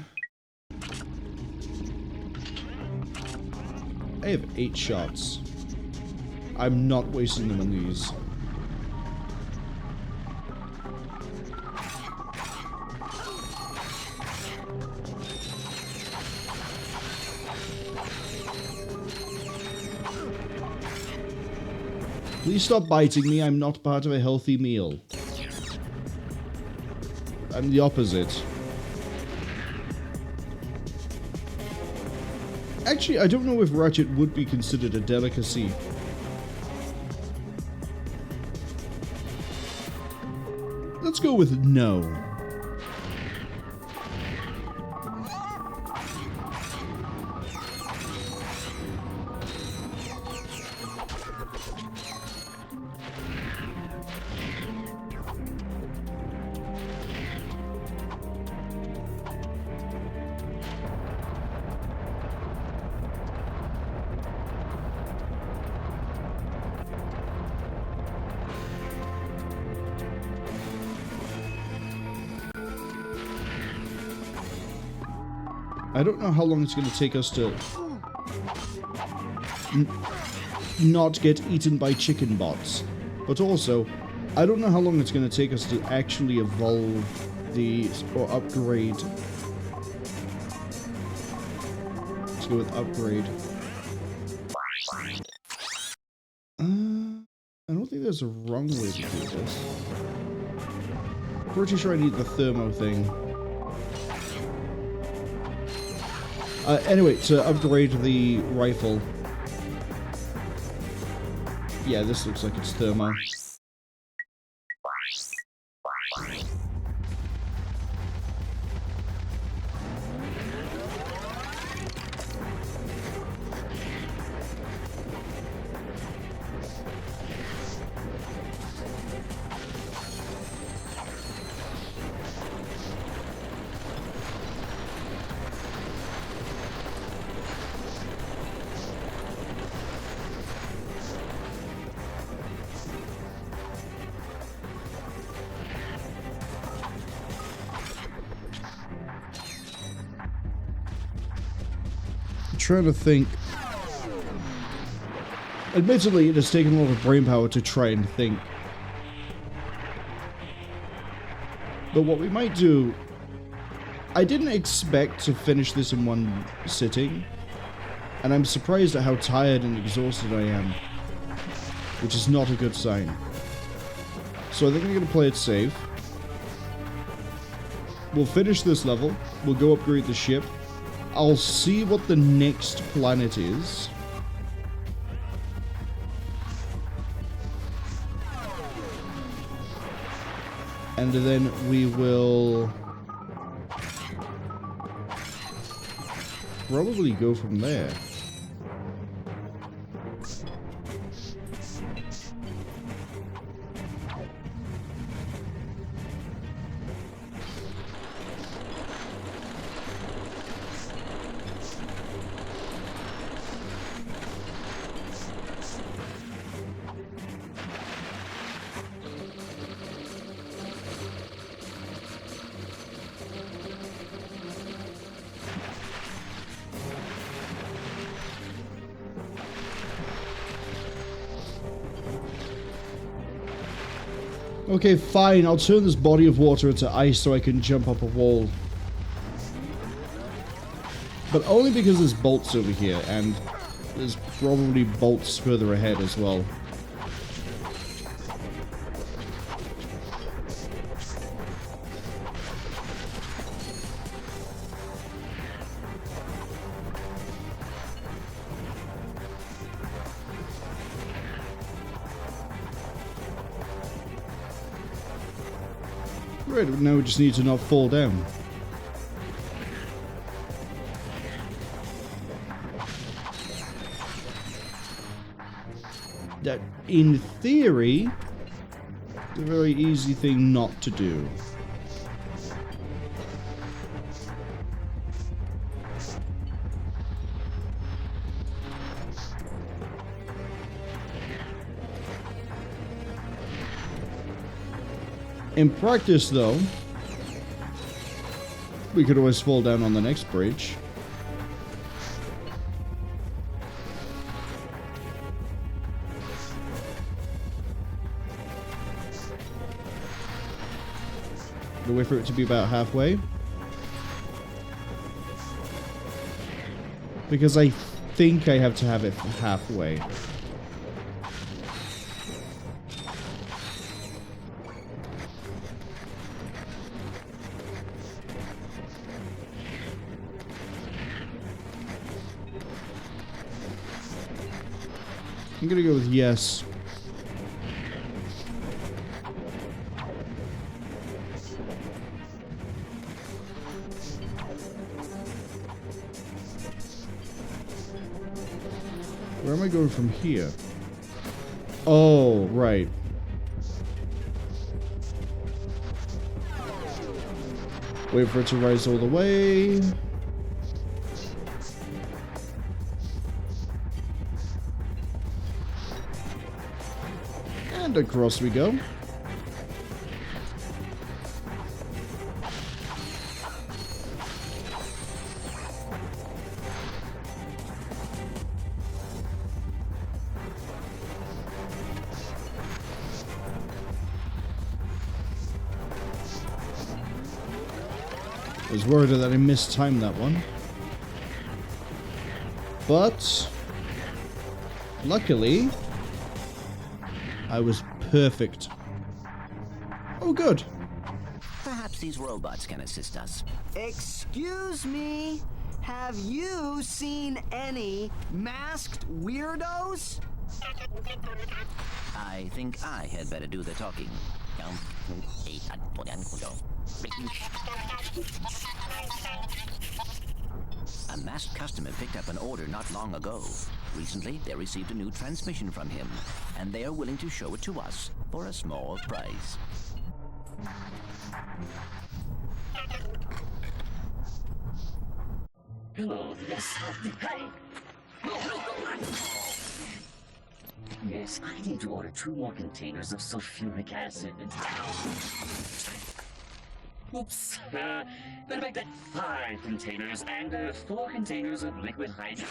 I have 8 shots. I'm not wasting them on these. Please stop biting me. I'm not part of a healthy meal. I'm the opposite. Actually, I don't know if Ratchet would be considered a delicacy. Let's go with no. I don't know how long it's going to take us to not get eaten by chicken bots. But also, I don't know how long it's going to take us to actually evolve the, or upgrade. Let's go with upgrade. I don't think there's a wrong way to do this. Pretty sure I need the thermo thing. Anyway, to upgrade the rifle. Yeah, this looks like it's thermo. Trying to think. Admittedly, it has taken a lot of brain power to try and think. But what we might do... I didn't expect to finish this in one sitting. And I'm surprised at how tired and exhausted I am. Which is not a good sign. So I think I'm going to play it safe. We'll finish this level. We'll go upgrade the ship. I'll see what the next planet is. And then we will probably go from there. Okay, fine, I'll turn this body of water into ice so I can jump up a wall. But only because there's bolts over here, and there's probably bolts further ahead as well. Right, now we just need to not fall down. That, in theory, is a very easy thing not to do. In practice, though, we could always fall down on the next bridge. The way for it to be about halfway. Because I think I have to have it halfway. I'm gonna go with yes. Where am I going from here? Oh, right. Wait for it to rise all the way. And across we go. I was worried that I mistimed that one. But luckily, I was perfect. Oh, good. Perhaps these robots can assist us. Excuse me? Have you seen any masked weirdos? I think I had better do the talking. A masked customer picked up an order not long ago. Recently, they received a new transmission from him, and they are willing to show it to us for a small price. Hello, yes. Hey! Yes, I need to order 2 more containers of sulfuric acid. Oops. Better make that 5 containers and 4 containers of liquid hydrogen.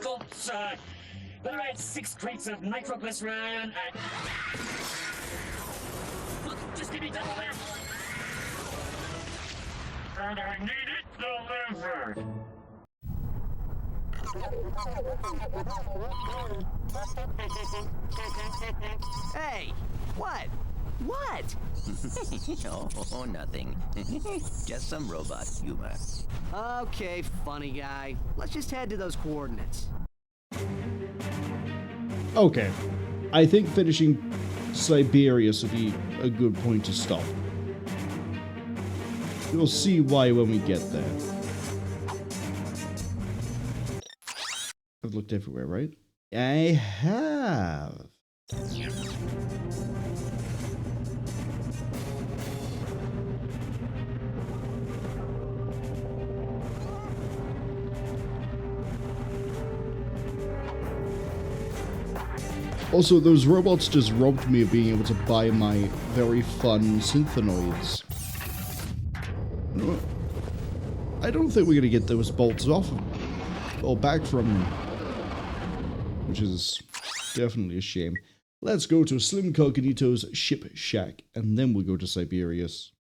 Oops. Better add 6 crates of nitroglycerin and... Look, just give me double that. And I need it delivered. Hey, what? What? Oh, nothing. Just some robot humor. Okay, funny guy. Let's just head to those coordinates. Okay. I think finishing Siberius would be a good point to stop. You'll see why when we get there. I've looked everywhere, right? I have. Also, those robots just robbed me of being able to buy my very fun synthenoids. I don't think we're gonna get those bolts off or back from him, which is definitely a shame. Let's go to Slim Cognito's ship shack, and then we'll go to Siberius.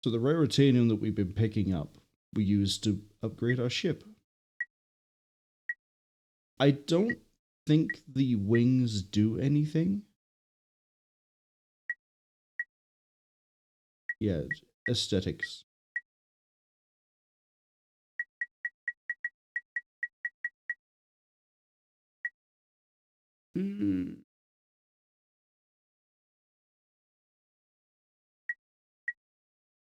So the raritanium that we've been picking up, we use to upgrade our ship. I don't think the wings do anything. Yeah, aesthetics.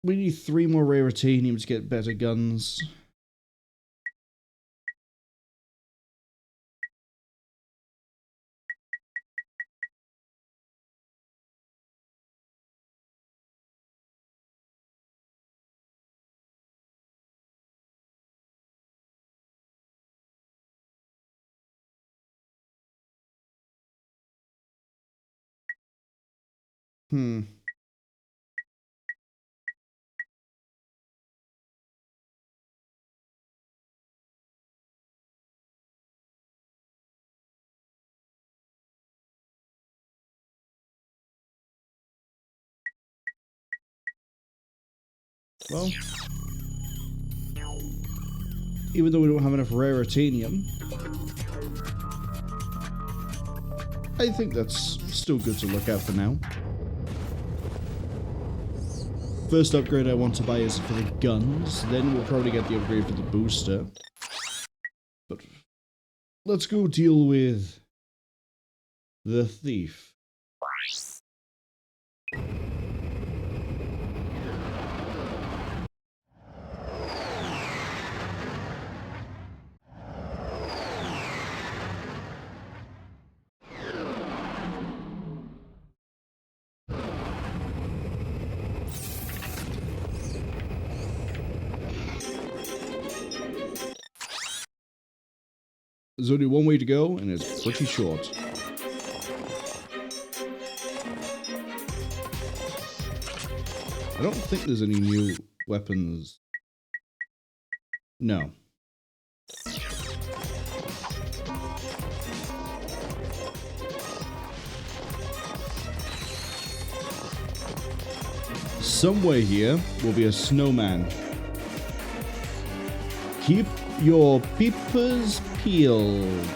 We need 3 more raritanium to get better guns. Well, even though we don't have enough raritanium, I think that's still good to look at for now. First upgrade I want to buy is for the guns, then we'll probably get the upgrade for the booster. But let's go deal with the thief. There's only one way to go, and it's pretty short. I don't think there's any new weapons. No. Somewhere here will be a snowman. Keep your peepers peeled.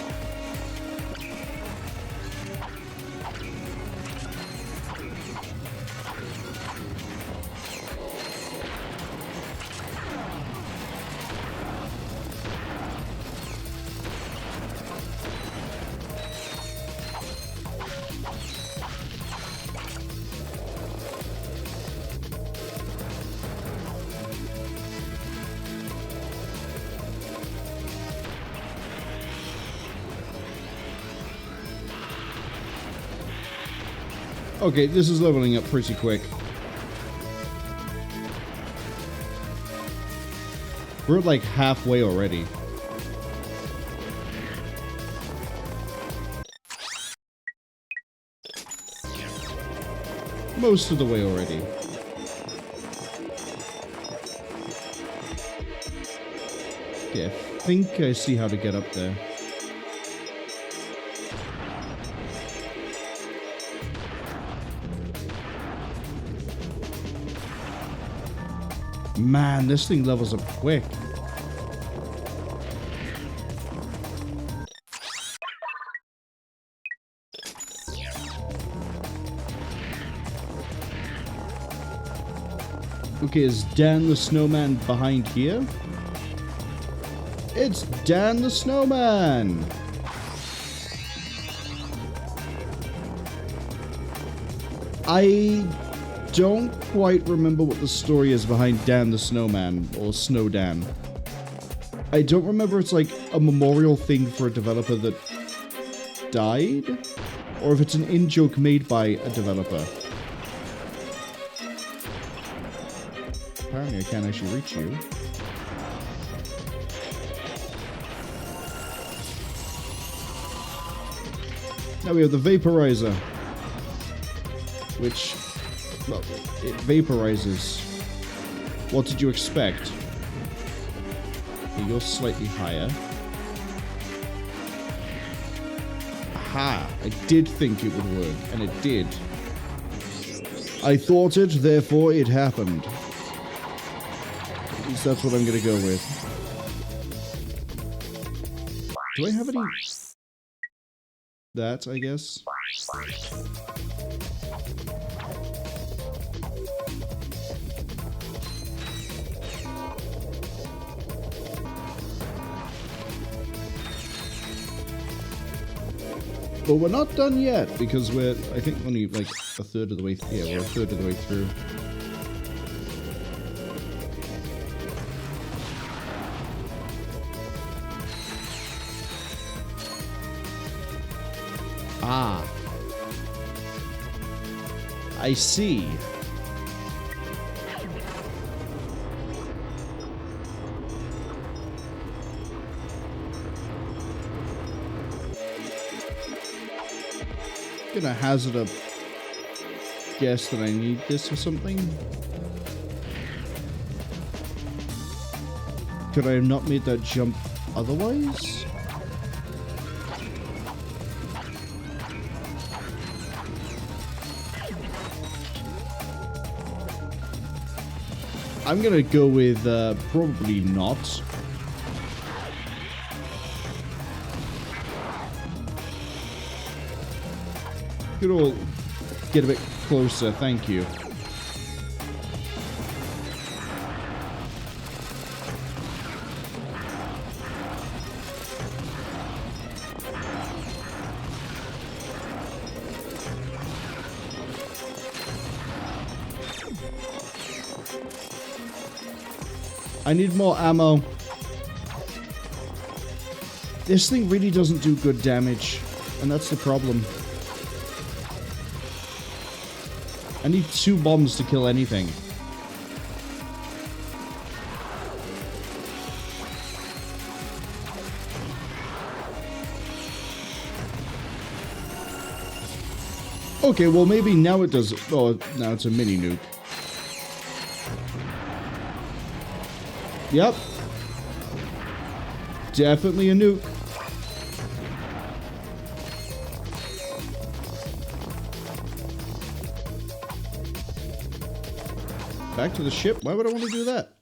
Okay, this is leveling up pretty quick. We're like halfway already. Most of the way already. Okay, I think I see how to get up there. Man, this thing levels up quick. Okay, is Dan the Snowman behind here? It's Dan the Snowman! I don't quite remember what the story is behind Dan the Snowman, or Snow Dan. I don't remember if it's like a memorial thing for a developer that died, or if it's an in-joke made by a developer. Apparently I can't actually reach you. Now we have the Vaporizer, which, well, it vaporizes. What did you expect? Okay, you're slightly higher. Aha! I did think it would work, and it did. I thought it, therefore it happened. At least that's what I'm gonna go with. Do I have any... that, I guess? But we're not done yet, because we're, I think, only like a third of the way through. Yeah, we're a third of the way through. Ah. I see. Gonna hazard a guess that I need this or something. Could I have not made that jump otherwise? I'm gonna go with probably not. Could all get a bit closer, thank you. I need more ammo. This thing really doesn't do good damage, and that's the problem. I need 2 bombs to kill anything. Okay, well maybe now it does. Oh, now it's a mini nuke. Yep. Definitely a nuke. Back to the ship? Why would I want to do that?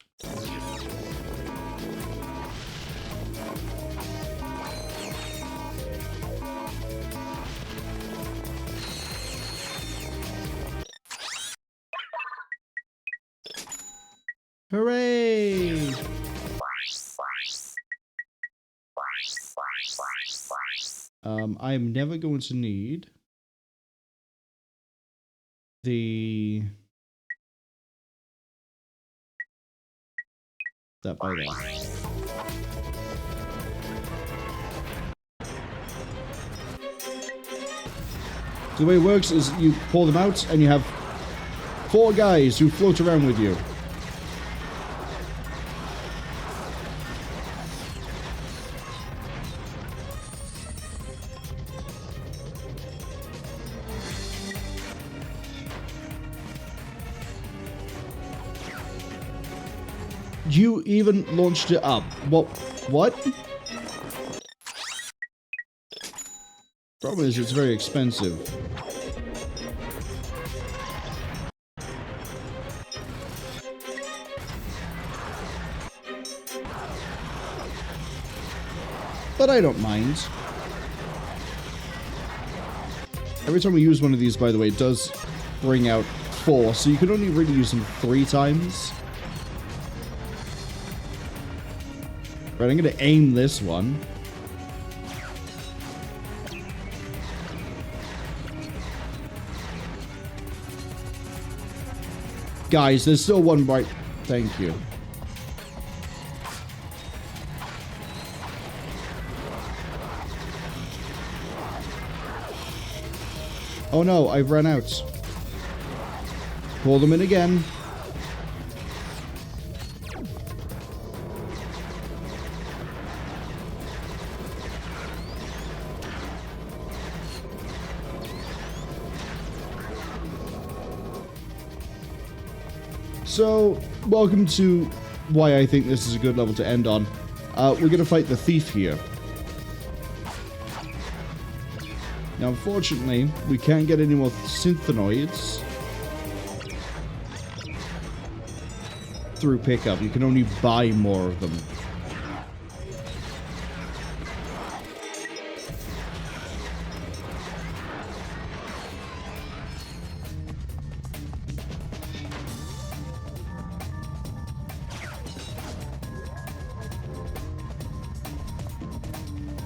Hooray! I am never going to need that by there. So the way it works is you pull them out and you have 4 guys who float around with you. You even launched it up. What? Problem is, it's very expensive. But I don't mind. Every time we use one of these, by the way, it does bring out 4, so you can only really use them 3 times. Right, I'm gonna aim this one. Guys, there's still one right. Thank you. Oh no, I've run out. Pull them in again. So, welcome to why I think this is a good level to end on. We're gonna fight the thief here. Now, unfortunately, we can't get any more synthenoids through pickup. You can only buy more of them.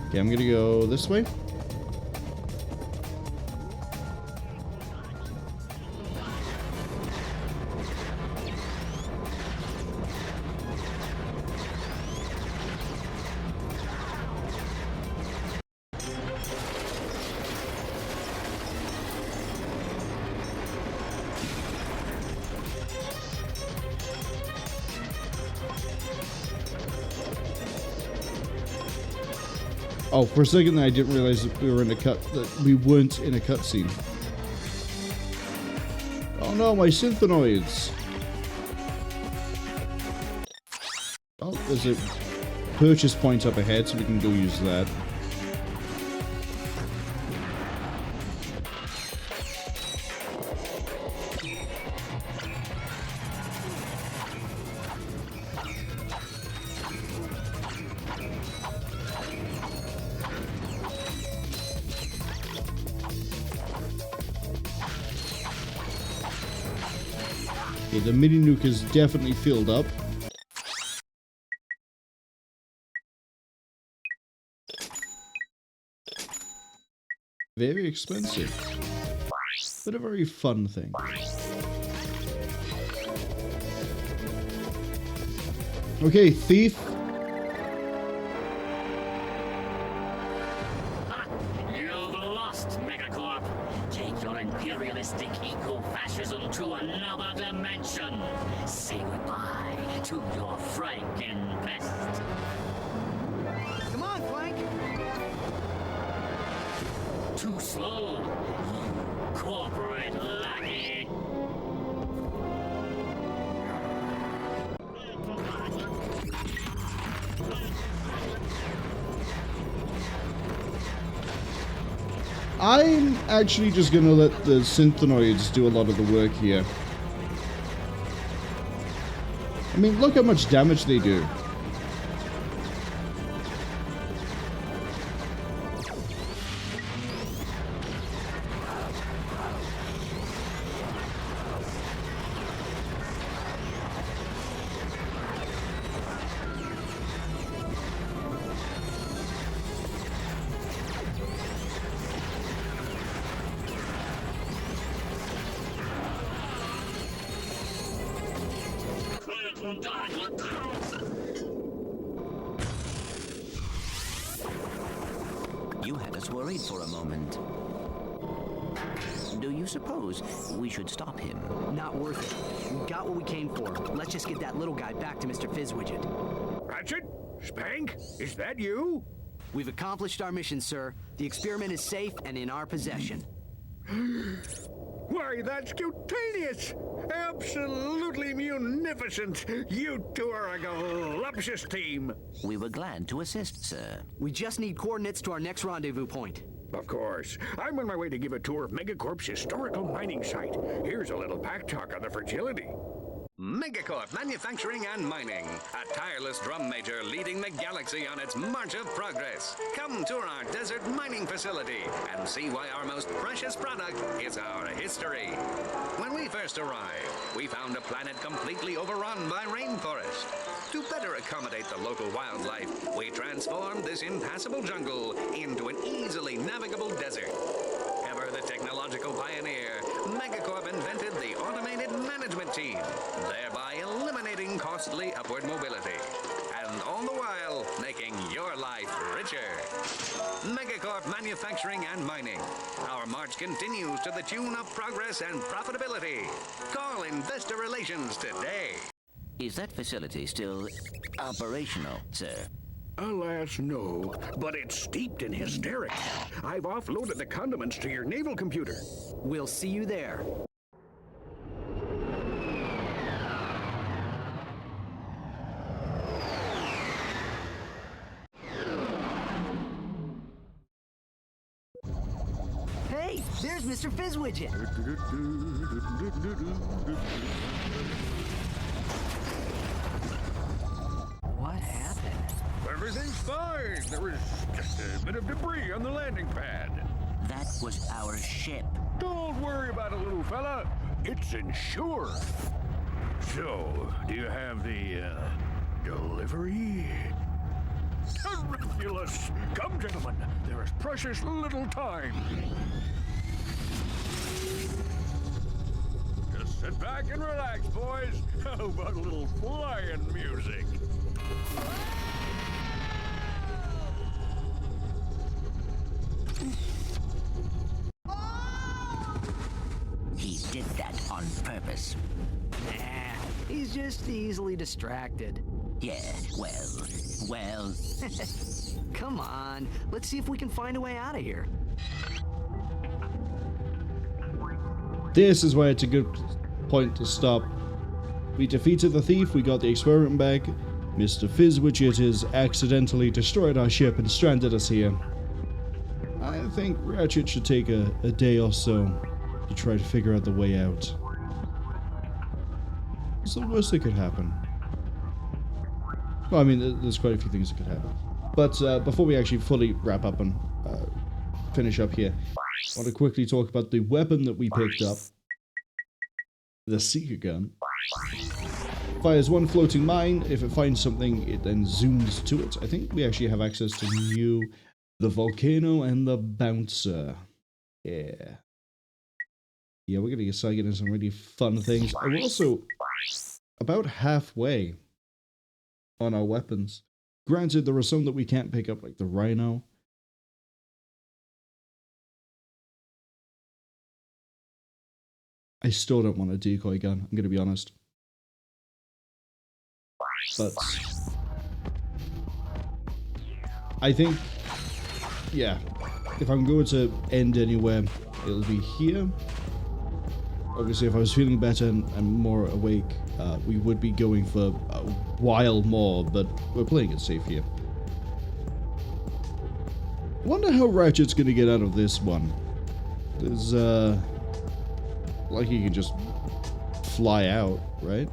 Okay, I'm gonna go this way. Oh, for a second I didn't realize that we weren't in a cutscene. Oh no, my synthenoids! Oh, there's a purchase point up ahead, so we can go use that. Yeah, the mini nuke is definitely filled up. Very expensive, but a very fun thing. Okay, thief. You've lost, Megacorp. Take your imperialistic eco-fascism to another dimension. Say goodbye to your Franken pest. Come on, Clank. Too slow, you corporate lackey. I'm actually just gonna let the synthenoids do a lot of the work here. I mean, look how much damage they do. You had us worried for a moment. Do you suppose we should stop him? Not worth it. We got what we came for. Let's just get that little guy back to Mr. Fizzwidget. Ratchet? Spank? Is that you? We've accomplished our mission, sir. The experiment is safe and in our possession. Why, that's cutaneous! Absolutely munificent! You two are a galuptious team! We were glad to assist, sir. We just need coordinates to our next rendezvous point. Of course. I'm on my way to give a tour of Megacorp's historical mining site. Here's a little pack talk on the fragility. Megacorp Manufacturing and Mining, a tireless drum major leading the galaxy on its march of progress. Come tour our desert mining facility and see why our most precious product is our history. When we first arrived, we found a planet completely overrun by rainforest. To better accommodate the local wildlife, we transformed this impassable jungle into an easily navigable desert. Ever the technological pioneer, Megacorp invented the automated management team, thereby eliminating costly upward mobility, and all the while making your life richer. Megacorp Manufacturing and Mining. Our march continues to the tune of progress and profitability. Call Investor Relations today. Is that facility still operational, sir? Alas, no. But it's steeped in hysterics. I've offloaded the condiments to your naval computer. We'll see you there. Hey, there's Mr. Fizzwidget. What happened? Everything's fine. There was just a bit of debris on the landing pad. That was our ship. Don't worry about it, little fella. It's insured. So, do you have the, delivery? Ridiculous! Come, gentlemen. There is precious little time. Just sit back and relax, boys. How about a little flying music? He did that on purpose. Nah, he's just easily distracted. Yeah, well. Come on, let's see if we can find a way out of here. This is why it's a good point to stop. We defeated the thief, we got the experiment back. Mr. Fizzwidget has accidentally destroyed our ship and stranded us here. I think Ratchet should take a day or so to try to figure out the way out. What's the worst that could happen? Well, I mean, there's quite a few things that could happen. But before we actually fully wrap up and finish up here, I want to quickly talk about the weapon that we picked up. The Seeker Gun. Fires one floating mine. If it finds something, it then zooms to it. I think we actually have access to the volcano and the bouncer. Yeah. Yeah, we're gonna start getting some really fun things. And we're also about halfway on our weapons. Granted, there are some that we can't pick up, like the Rhino. I still don't want a decoy gun, I'm gonna be honest. But I think, yeah, if I'm going to end anywhere, it'll be here. Obviously, if I was feeling better and more awake, we would be going for a while more, but we're playing it safe here. I wonder how Ratchet's gonna get out of this one. There's, like he can just fly out, right?